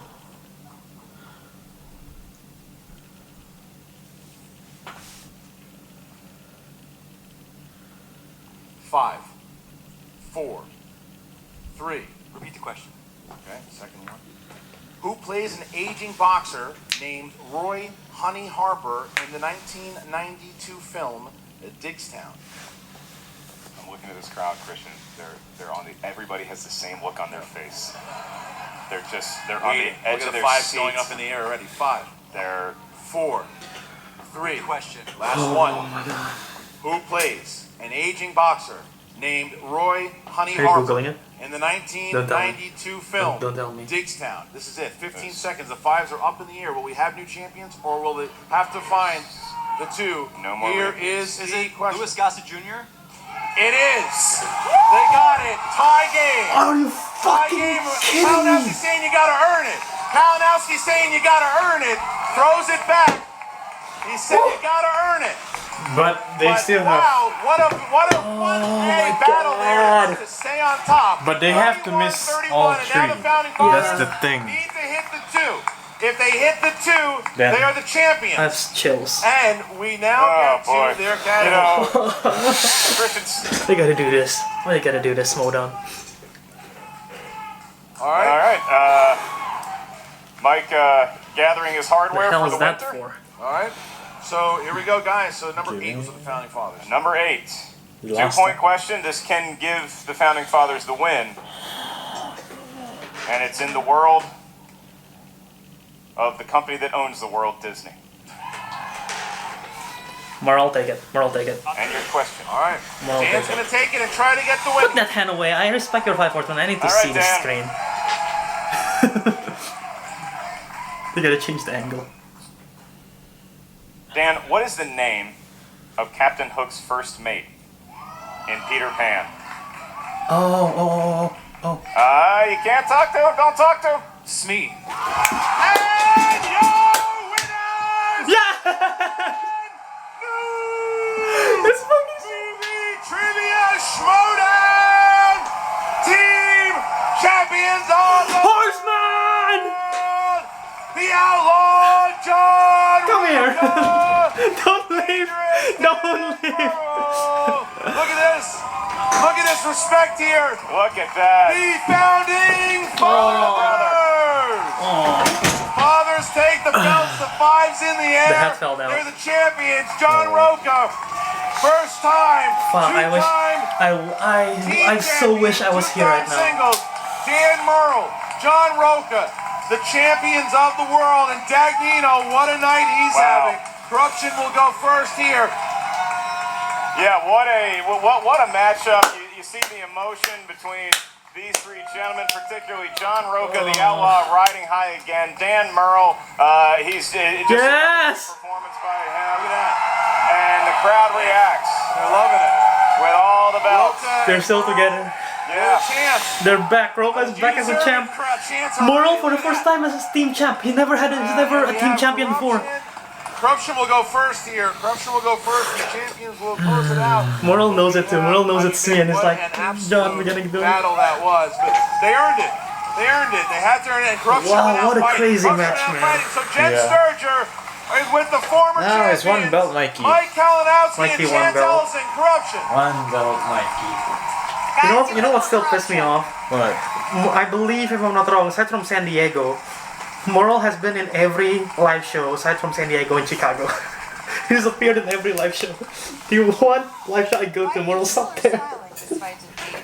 Five, 4, 3. Repeat the question. Okay, second one. Who plays an aging boxer named Roy Honey Harper in the 1992 film Digstown? I'm looking at this crowd, Christian. They're on the. Everybody has the same look on their face. They're on the edge Look of at the their 5 seats. going up in the air already. 5, They're 4, 3. Question. Last one. Who plays an aging boxer named Roy Honey Are you Harper Googling it? in the 1992 film Don't tell me. Digstown? This is it. 15 seconds. The 5s are up in the air. Will we have new champions, or will they have to find the 2? No more Here repeats. is the question. Louis Gossett Jr.? It is. They got it. Tie game. Are you Tie fucking game. kidding Kalinowski me? saying you gotta earn it. Kalinowski saying you gotta earn it. Throws it back. He said you gotta earn it. But they But still wow, have. what a battle there to stay on top. But they have to miss all 31, and now the 3. Founding That's Fathers the thing. need to hit the 2. If they hit the 2, Then- they are the champions. That's chills. And we now Oh, get boy. to their You category. know, Christian's. They gotta do this. Why they gotta do this, Schmoedown? All All right. right. Mike gathering his What hardware the hell for is the that winter. for? All right. So here we go, guys. So number 8 was the Founding Fathers. Number 8. We lost 2-point them. question. This can give the Founding Fathers the win. And it's in the world of the company that owns the world, Disney. Moral, take it. Moral, take it. And your question. All right. Moral, Dan's take going it. to take it and try to get the win. Put that hand away. I respect your 5-4-1. I need to All right, see the Dan. screen. You gotta change the angle. Dan, what is the name of Captain Hook's first mate in Peter Pan? Oh. You can't talk to him. Don't talk to him. Smee. And your winners! Yeah! It's fucking TV Trivia Schmoedown! Team champions on the Horsemen! world! The outlaw John Come here. Roca! Don't leave. Don't leave. Look at this! Look at this respect here! Look at that. The founding fathers! Fathers take the belts, the fives in the air. The hat fell down. They're the champions. John Roca, first time, Fuck, I wish two-time I so wish I was here right now. Singles. Dan Murrell, John Roca, the champions of the world, and Dagnino, what a night he's having. Corruption will go first here. Yeah, what a matchup. You see the emotion between these three gentlemen, particularly John Roca, the outlaw, riding high again. Dan Murrell, he's just a performance by him. Look at that. And the crowd reacts. They're loving it. With all the belts. They're still together. Yeah. They're back. Roca's back as a champ. Moral for the first time as a team champ. He's never a team champion before. Corruption will go first here. Corruption will go first. The champions will close it out. Moral knows it too. Moral knows it's me, and it's like, John, we're gonna do it. Battle that was, but they earned it. They earned it. They had to earn it. And Corruption went out Wow, what a fighting. crazy Corruption match, went out man. fighting. So Jen Sturger is with the former Now champions. it's one belt, Mikey. Mike Kalinowski Mikey, and one Chance belt. Ellison. Corruption. One belt, Mikey. You know what still pissed me off? What? I believe, if I'm not wrong, aside from San Diego, Moral has been in every live show aside from San Diego and Chicago. He's appeared in every live show. The one live show I go to, Moral's up there.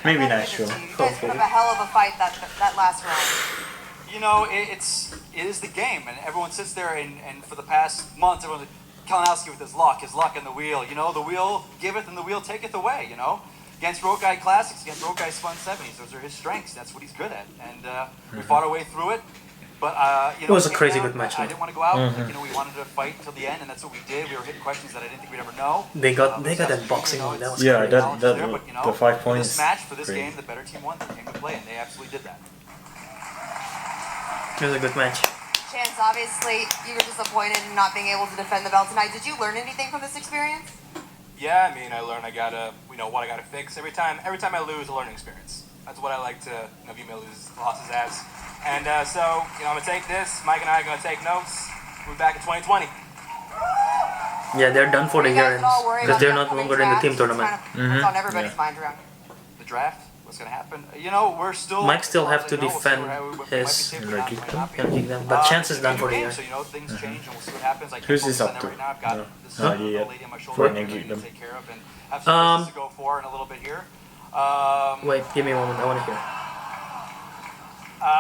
Maybe Nashville. You guys put up a hell of a fight that last round. You know, it is the game, and everyone sits there and for the past months, everyone's like, Kalinowski with his luck in the wheel. You know, the wheel giveth and the wheel taketh away. You know, against Rokai Classics, against Rokai Spun 70s, those are his strengths. That's what he's good at, and we fought our way through it. But you know, It was a crazy good match, I man. didn't want to go out. Like, you know, we wanted to fight till the end, and that's what we did. We were hitting questions that I didn't think we'd ever know. They got that boxing on. That was Yeah, crazy. that But, you know, the 5 for points. this match, for this great. game, the better team won. They came to play, and they absolutely did that. It was a good match. Chance, obviously, you were disappointed in not being able to defend the belt tonight. Did you learn anything from this experience? Yeah, I mean, I learned I gotta, what I gotta fix. Every time I lose, a learning experience. That's what I like to view my losses as. And so, I'm gonna take this. Mike and I are gonna take notes. We'll be back in 2020. Yeah, they're done for the You year guys at all worry because about they're the not upcoming longer in the draft? team It's tournament. kind of what's on everybody's mind around. The draft, what's going to happen? You know, we're still. Mike still have to we'll see defend where we might be his safe, we might not be. Kenji them, but Chance is done for the year. So, things change, and we'll see what happens. I can't Who's this focus on up that to? right now. I've got No. this No idea little yet. lady on my For shoulder an that I need to them. take care of, and have some business to go for in a little bit here. Wait, give me a moment. I want to hear.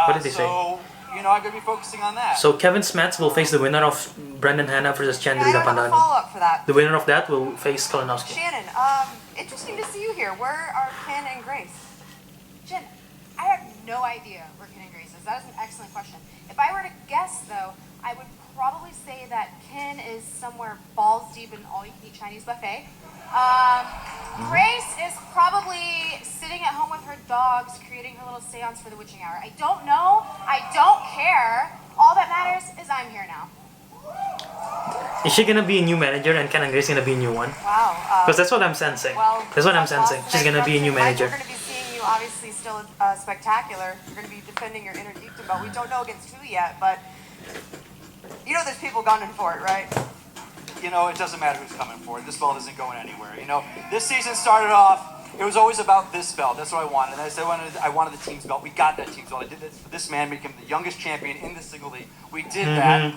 What did he say? So, I'm going to be focusing on that. So Kevin Smets will face the winner of Brendan Hanna versus Yeah, I Chandrika have a Pandani. follow-up for that. The winner of that will face Kalinowski. Shannon, interesting to see you here. Where are Ken and Grace? Jen, I have no idea where Ken and Grace is. That is an excellent question. If I were to guess, though, I would probably say that Ken is somewhere balls deep in all-you-can-eat Chinese buffet. Grace is probably sitting at home with her dogs, creating her little seance for the witching hour. I don't know. I don't care. All that matters is I'm here now. Is she gonna be a new manager and Ken and Grace gonna be a new one? Wow. Because that's what I'm sensing. Well, That's what I'm sensing. She's gonna be a new Mike, manager. we're going to be seeing you obviously still spectacular. You're going to be defending your inner dukedom belt. We don't know against who yet, but there's people gunning for it, right? It doesn't matter who's coming for it. This belt isn't going anywhere. This season started off, it was always about this belt. That's what I wanted. And I wanted the team's belt. We got that team's belt. I did this for this man, became the youngest champion in the single league. We did that.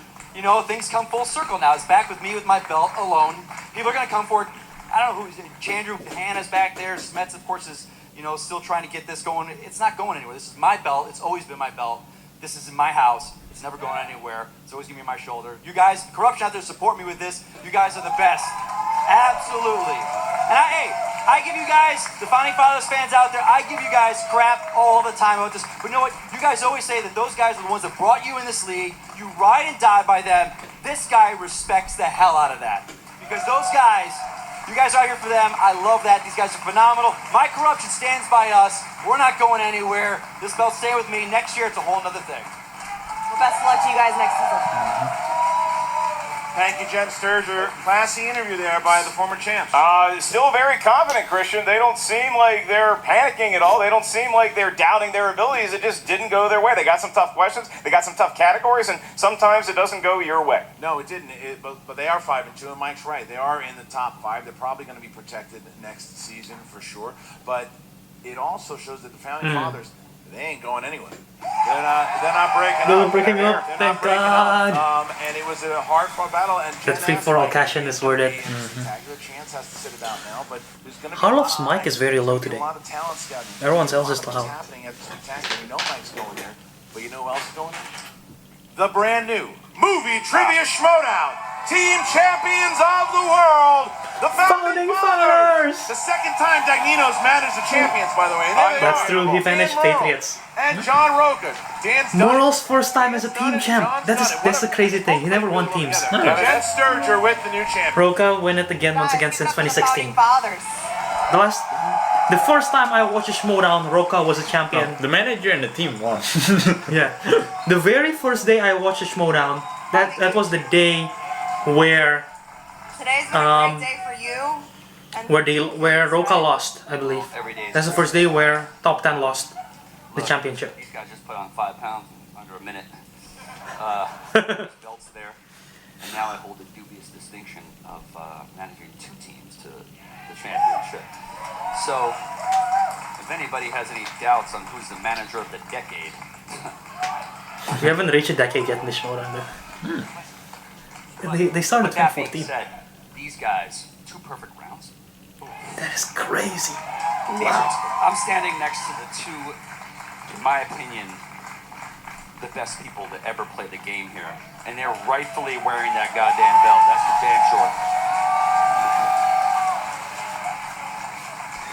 Things come full circle now. It's back with me with my belt alone. People are going to come for it. I don't know who's Chandru, Hannah's back there. Smets, of course, is, still trying to get this going. It's not going anywhere. This is my belt. It's always been my belt. This is in my house. It's never going anywhere. It's always going to be on my shoulder. You guys, Corruption out there, support me with this. You guys are the best. Absolutely. And I give you guys, the Founding Fathers fans out there, I give you guys crap all the time about this. But you know what? You guys always say that those guys are the ones that brought you in this league. You ride and die by them. This guy respects the hell out of that. Because those guys, you guys are out here for them. I love that. These guys are phenomenal. My corruption stands by us. We're not going anywhere. This belt's staying with me. Next year, it's a whole nother thing. Well, best of luck to you guys next season. Thank you, Jen Sturger. Classy interview there by the former champs. Still very confident, Christian. They don't seem like they're panicking at all. They don't seem like they're doubting their abilities. It just didn't go their way. They got some tough questions. They got some tough categories, and sometimes it doesn't go your way. No, it didn't. But they are 5-2, and Mike's right. They are in the top 5. They're probably going to be protected next season for sure. But it also shows that the Founding Fathers, they ain't going anywhere. They're not breaking They're up. breaking up. They're Thank not breaking God. up. And it was a hard-fought battle. And That free-for-all cash-in is worth it. Chance has to sit it out now, but there's going to be Harlow's mic is very low today. a lot of talent scouting. Everyone else is What's loud. happening at the spectacular? You know Mike's going there, but you know who else is going there? The brand new movie trivia Schmoedown. Team champions of the world, the Founding Fathers. The second time Dagnino's managed the champions, by the way. And there they That's are. true, he finished Dan Morrill Patriots. And John Roca. Dan's done it. Morrow's first time as a team champ. That's the crazy thing. He never won teams. Jen Sturger with the new champion. Roca win it again once again since 2016. The first time I watched a Schmoedown, Roca was a champion. The manager and the team won. Yeah. The very first day I watched a Schmoedown, that was the day where Today's been a great day for you. where Roca lost, I believe. That's the first day where Top 10 lost the championship. These guys just put on 5 pounds in under a minute. Belts there. And now I hold the dubious distinction of managing 2 teams to the championship. So, if anybody has any doubts on who's the manager of the decade, We haven't reached a decade yet in the Schmoedown though. They started with that being 2014. said, these guys, 2 perfect rounds. That is crazy. I'm standing next to the 2, in my opinion, the best people to ever play the game here. And they're rightfully wearing that goddamn belt. That's for damn sure.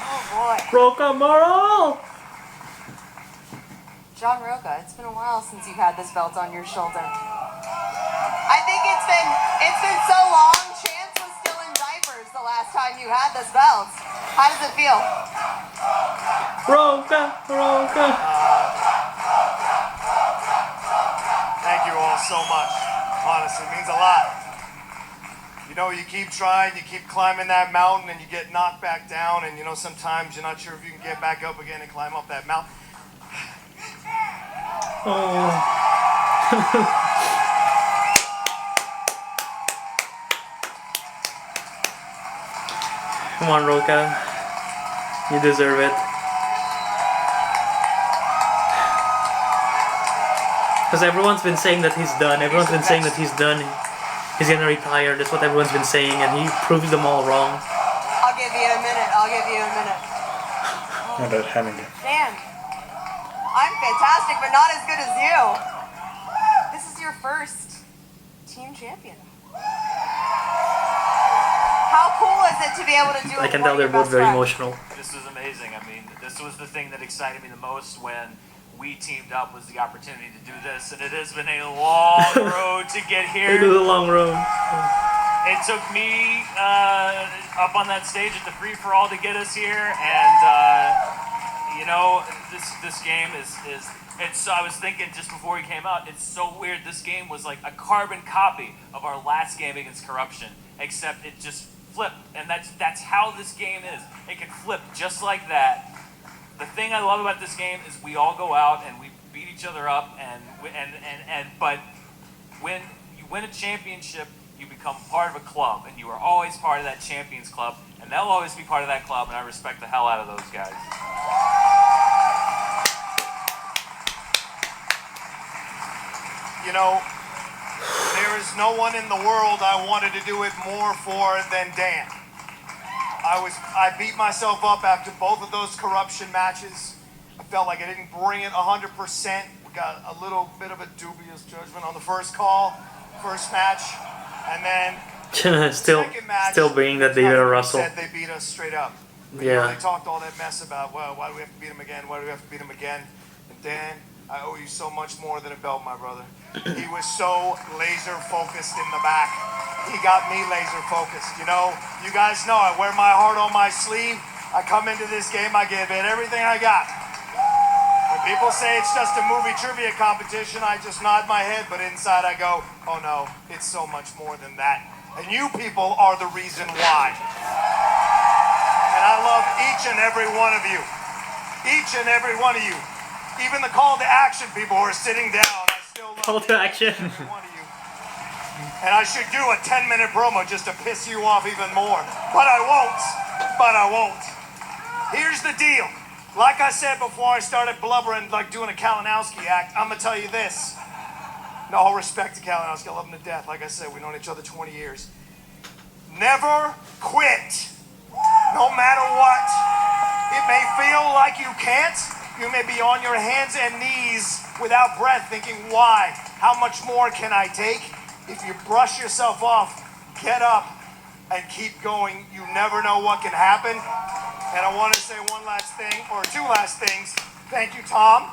Oh boy. Roca Morrow! John Roca, it's been a while since you've had this belt on your shoulder. I think it's been so long. Chance was still in diapers the last time you had this belt. How does it feel? Roca! Thank you all so much. Honestly, it means a lot. You know, you keep trying, you keep climbing that mountain, and you get knocked back down, and you know, sometimes you're not sure if you can get back up again and climb up that mountain. Come on, Roca. You deserve it. Because everyone's been saying that he's done. Everyone's been saying that he's done. He's gonna retire. That's what everyone's been saying, and he proves them all wrong. I'll give you a minute. Not that having it. Dan, I'm fantastic, but not as good as you. This is your first team champion. How cool is it to be able to do it? I can tell they're both very emotional. This was amazing. I mean, this was the thing that excited me the most when we teamed up, was the opportunity to do this, and it has been a long road to get here. It was a long road. It took me up on that stage at the free-for-all to get us here, and you know, this game is it's. I was thinking just before we came out, it's so weird. This game was like a carbon copy of our last game against Corruption, except it just flipped, and that's how this game is. It can flip just like that. The thing I love about this game is we all go out and we beat each other up, but when you win a championship, you become part of a club, and you are always part of that champions club, and they'll always be part of that club, and I respect the hell out of those guys. You know, there is no one in the world I wanted to do it more for than Dan. I beat myself up after both of those Corruption matches. I felt like I didn't bring it 100%. We got a little bit of a dubious judgment on the first call, first match. And then still being that David or Russell. Said they beat us straight up. But, Yeah. You know, they talked all that mess about, well, why do we have to beat him again? Why do we have to beat him again? And Dan, I owe you so much more than a belt, my brother. He was so laser focused in the back. He got me laser focused. You know, you guys know I wear my heart on my sleeve. I come into this game, I give it everything I got. When people say it's just a movie trivia competition, I just nod my head, but inside I go, oh no, it's so much more than that. And you people are the reason why. And I love each and every one of you. Each and every one of you. Even the call to action people who are sitting down, I still love Call to action. every one of you. And I should do a 10-minute promo just to piss you off even more. But I won't. But I won't. Here's the deal. Like I said before I started blubbering like doing a Kalinowski act, I'm going to tell you this. No whole respect to Kalinowski. I love him to death. Like I said, we've known each other 20 years. Never quit. No matter what. It may feel like you can't. You may be on your hands and knees without breath thinking, why? How much more can I take? If you brush yourself off, get up and keep going. You never know what can happen. And I want to say one last thing, or two last things. Thank you, Tom.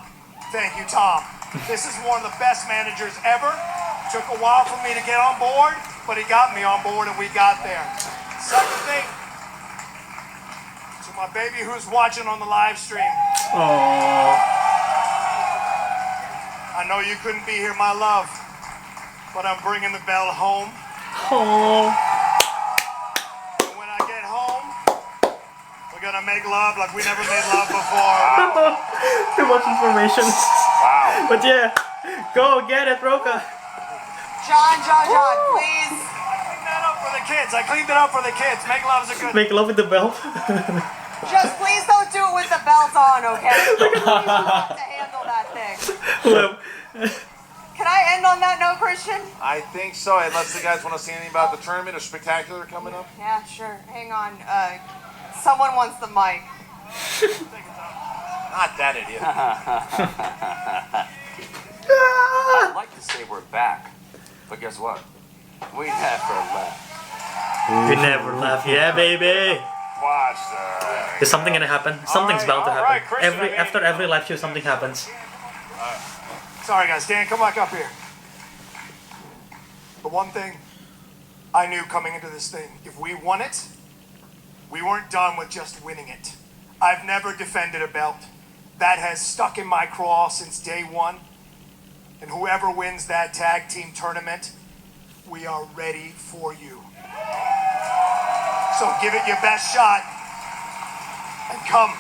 Thank you, Tom. This is one of the best managers ever. Took a while for me to get on board, but he got me on board and we got there. Second thing, to my baby who's watching on the live stream. Aww. I know you couldn't be here, my love, but I'm bringing the bell home. Aww. And when I get home, we're gonna make love like we never made love before. Too much information. Wow. But yeah, go get it, Roka. John, please. I cleaned that up for the kids. I cleaned it up for the kids. Make love's a good. Make love with the belt. Just please don't do it with the belt on, okay? Please have to handle that thing. Can I end on that note, Christian? I think so, unless the guys want to say anything about the tournament or spectacular coming up. Yeah, sure. Hang on. Someone wants the mic. Not that idiot. I'd like to say we're back, but guess what? We never left. We never left. Yeah, baby. Watch that. Is something gonna happen? Something's bound to all happen. right, Christian, After every live show, something happens. Sorry, guys. Dan, come back up here. The one thing I knew coming into this thing, if we won it, we weren't done with just winning it. I've never defended a belt. That has stuck in my craw since day one. And whoever wins that tag team tournament, we are ready for you. So give it your best shot and come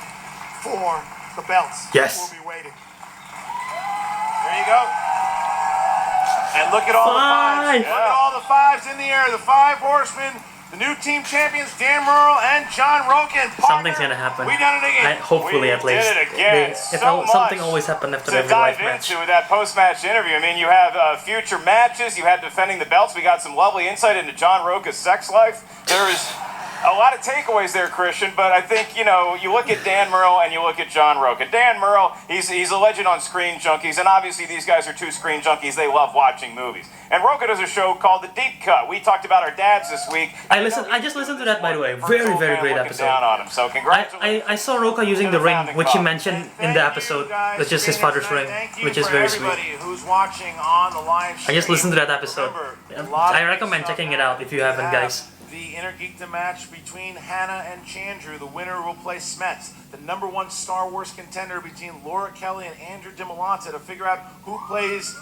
for the belts. Yes. We'll be waiting. There you go. And look at all the fives. Five. Look at all the fives in the air. The five horsemen, the new team champions, Dan Murrell and John Roken. Something's gonna happen. We done it again. Hopefully, we at least. did it again. Something always happens after to every dive live match. into that post-match interview. I mean, you have future matches, you have defending the belts. We got some lovely insight into John Roca's sex life. There is a lot of takeaways there, Christian, but I think, you know, you look at Dan Murrell and you look at John Roca. Dan Murrell, he's a legend on Screen Junkies, and obviously these guys are two Screen Junkies. They love watching movies. And Roca does a show called The Deep Cut. We talked about our dads this week. I just listened to that, by the way. Very, very great episode. Down on him. So congratulations. I saw Roca using the ring, which he mentioned in the episode, which is his father's ring, which is very sweet. Who's watching on the live I just listened to that episode. I recommend checking it out if you haven't, guys. The Intergeekdom match between Hannah and Chandru. The winner will play Smets, the #1 Star Wars contender between Laura Kelly and Andrew DiMolanta to figure out who plays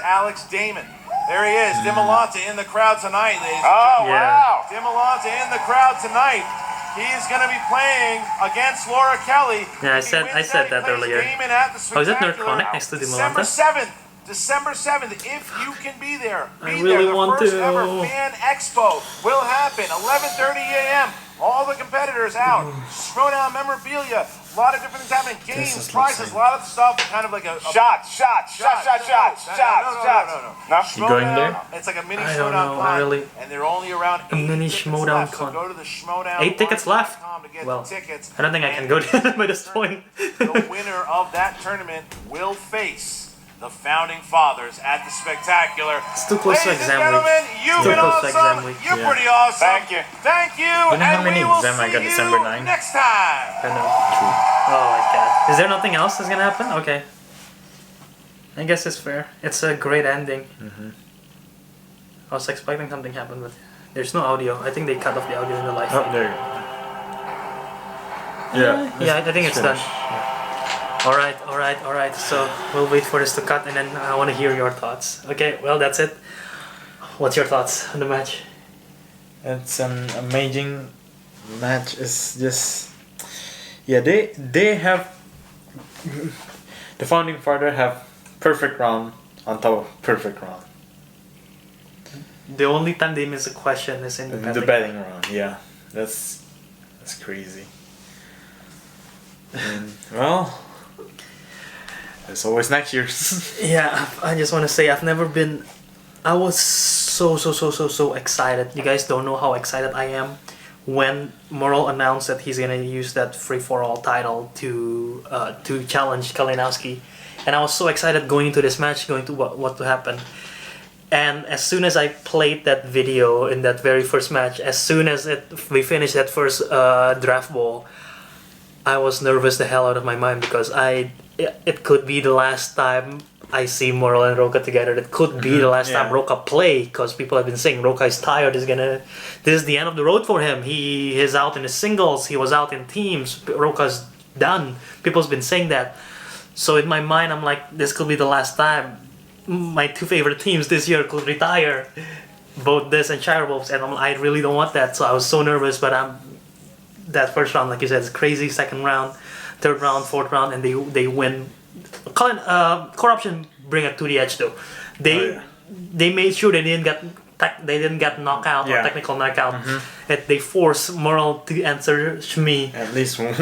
Alex Damon. There he is, DiMolanta in the crowd tonight, ladies and gentlemen. Wow. DiMolanta in the crowd tonight. He is going to be playing against Laura Kelly. Yeah, I said that earlier. Oh, is that Nerdconic next to DiMolanta? December 7th, if you can be there. I really want to. The first ever fan expo will happen, 11:30 a.m. All the competitors out. Schmoedown memorabilia, a lot of different things happening. Games, prizes, a lot of stuff, kind of like a Shots. No. You going there? It's like a mini I don't Schmoedown know, con, really. and they're only around A mini Schmoedown So con. go to the Schmoedown 8 tickets left. to get Well, tickets. I don't think I can go to by this point. The winner of that tournament will face the Founding Fathers at the Spectacular. It's too close to Ladies and exam week. gentlemen, you've Too been close to exam awesome. week. You're Yeah. pretty awesome. Thank you. Thank you. You know how and many we will exam I got see December you 9? next time. I know. Oh my god. Is there nothing else that's gonna happen? Okay. I guess it's fair. It's a great ending. I was expecting something to happen, but there's no audio. I think they cut off the audio in the live Oh, feed. there you go. Yeah. Yeah, I think it's done. finished. Alright. So we'll wait for this to cut and then I want to hear your thoughts. Okay, well, that's it. What's your thoughts on the match? It's an amazing match. It's just, yeah, they have the Founding Father have perfect round on top of perfect round. The only time they miss a question is in the betting round. Yeah, that's crazy. And well, there's always next year. Yeah, I just want to say I was so excited. You guys don't know how excited I am when Morrell announced that he's gonna use that free-for-all title to challenge Kalinowski, and I was so excited going into this match, going to what to happen. And as soon as I played that video in that very first match, as soon as we finished that first draft ball, I was nervous the hell out of my mind because it could be the last time I see Morrell and Roca together. It could be the last time Roca play, because people have been saying Roca is tired. This is the end of the road for him. He is out in the singles. He was out in teams. Roca's done. People's been saying that. So in my mind, I'm like, this could be the last time my two favorite teams this year could retire, both this and Shire Wolves, and I really don't want that. So I was so nervous. But that first round, like you said, is crazy. Second round, third round, fourth round, and they win. Corruption bring it to the edge though. They made sure they didn't get knocked out or technical knockout. They forced Morrell to answer Shmi At least one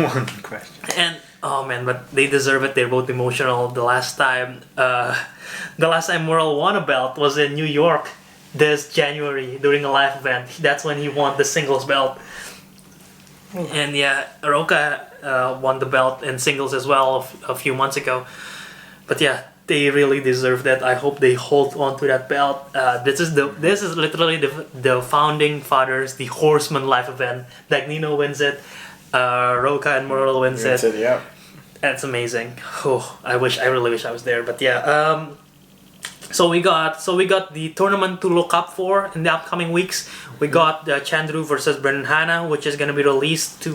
question. And oh man, but they deserve it. They're both emotional. The last time Morrell won a belt was in New York this January during a live event. That's when he won the singles belt. And yeah, Roca won the belt in singles as well a few months ago. But yeah, they really deserve that. I hope they hold on to that belt. This is literally the Founding Fathers, the Horsemen live event. Dagnino wins it. Roca and Morrell wins it. Yeah. That's amazing. Oh, I really wish I was there. But yeah, so we got the tournament to look up for in the upcoming weeks. We got Chandru versus Brendan Hanna, which is gonna be released to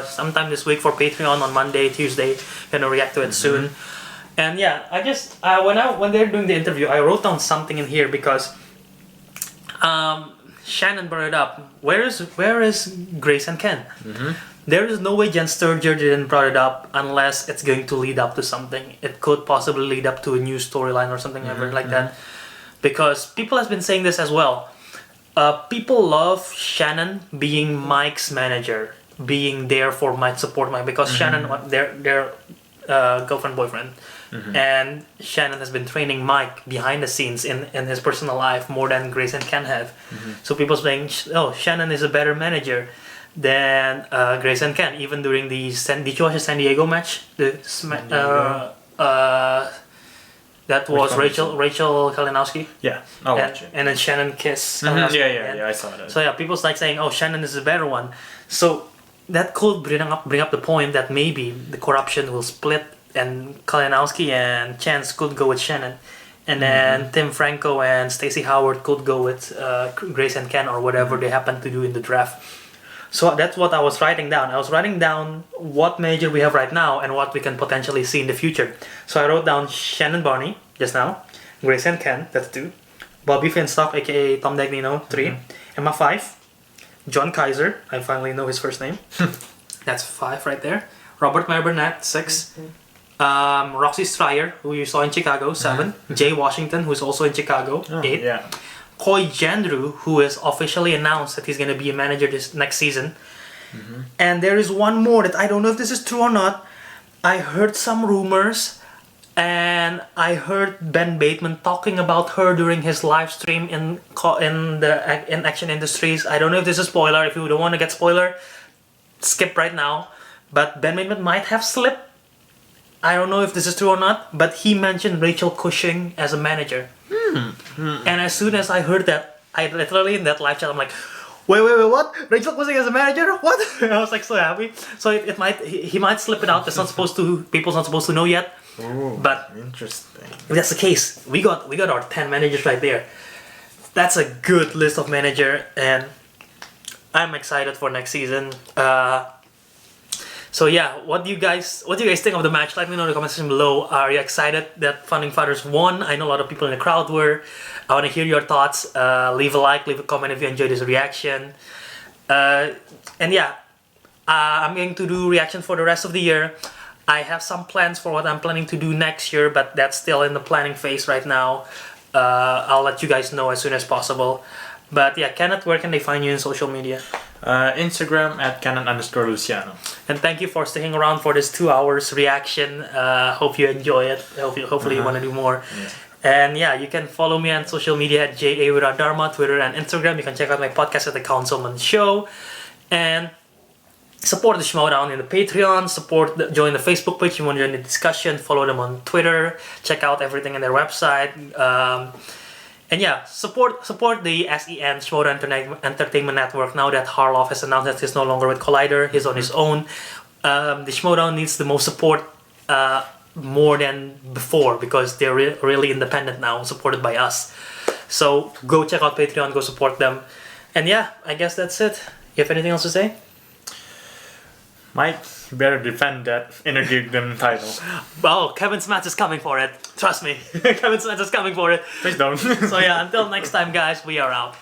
sometime this week for Patreon on Monday, Tuesday. Gonna react to it soon. And yeah, I just when they're doing the interview, I wrote down something in here because Shannon brought it up. Where is Grace and Ken? There is no way Jen Sturger didn't brought it up unless it's going to lead up to something. It could possibly lead up to a new storyline or something like that. Because people have been saying this as well. People love Shannon being Mike's manager, being there for Mike, support Mike, because Shannon, their girlfriend, boyfriend. And Shannon has been training Mike behind the scenes in his personal life more than Grace and Ken have. So people saying, oh, Shannon is a better manager than Grace and Ken. Even during the San Diego match, that was Rachel Kalinowski. Yeah, I'll watch it. And then Shannon Kiss. Yeah, I saw that. So yeah, people's like saying, oh, Shannon is a better one. So that could bring up the point that maybe the Corruption will split and Kalinowski and Chance could go with Shannon. And then Tim Franco and Stacey Howard could go with Grace and Ken or whatever they happen to do in the draft. So that's what I was writing down. I was writing down what major we have right now and what we can potentially see in the future. So I wrote down Shannon Barney just now, Grace and Ken, that's 2, Bobby Finstock, aka Tom Dagnino, 3, Emma 5, John Kaiser, I finally know his first name, that's 5 right there, Robert Meyer Burnett, 6, Roxy Stryer, who you saw in Chicago, 7, Jay Washington, who's also in Chicago, 8, Coy Jandrew, who is officially announced that he's going to be a manager this next season. And there is one more that I don't know if this is true or not. I heard some rumors, and I heard Ben Bateman talking about her during his live stream in Action Industries. I don't know if this is a spoiler. If you don't want to get spoiler, skip right now. But Ben Bateman might have slipped I don't know if this is true or not, but he mentioned Rachel Cushing as a manager. And as soon as I heard that, I literally in that live chat, I'm like, wait, what? Rachel Cushing as a manager? What? I was like so happy. So it might he might slip it out. It's not supposed to. People's not supposed to know yet. Ooh, but interesting. If that's the case, we got our 10 managers right there. That's a good list of manager, and I'm excited for next season. So yeah, what do you guys think of the match? Let me know in the comment section below. Are you excited that Founding Fathers won? I know a lot of people in the crowd were. I want to hear your thoughts. Leave a like, leave a comment if you enjoyed this reaction. And yeah, I'm going to do reaction for the rest of the year. I have some plans for what I'm planning to do next year, but that's still in the planning phase right now. I'll let you guys know as soon as possible. But yeah, Kenneth, where can they find you in social media? Instagram at Canon_Luciano. And thank you for sticking around for this 2 hours reaction. Hope you enjoy it. Hopefully you want to do more. Yeah. And yeah, you can follow me on social media at JAWiradharma, Twitter and Instagram. You can check out my podcast at the Councilmen Show. And support the Schmoedown in the Patreon. Join the Facebook page if you want to join the discussion. Follow them on Twitter. Check out everything in their website. And yeah, support the SEN Schmoedown Entertainment Network. Now that Harloff has announced that he's no longer with Collider, he's on his own. The Schmoedown needs the most support more than before because they're really independent now, supported by us. So go check out Patreon, go support them. And yeah, I guess that's it. You have anything else to say? Mike, you better defend that Inner Geekdom title. Oh, Kevin Smith is coming for it. Trust me. Kevin Smith is coming for it. Please don't. So yeah, until next time guys, we are out.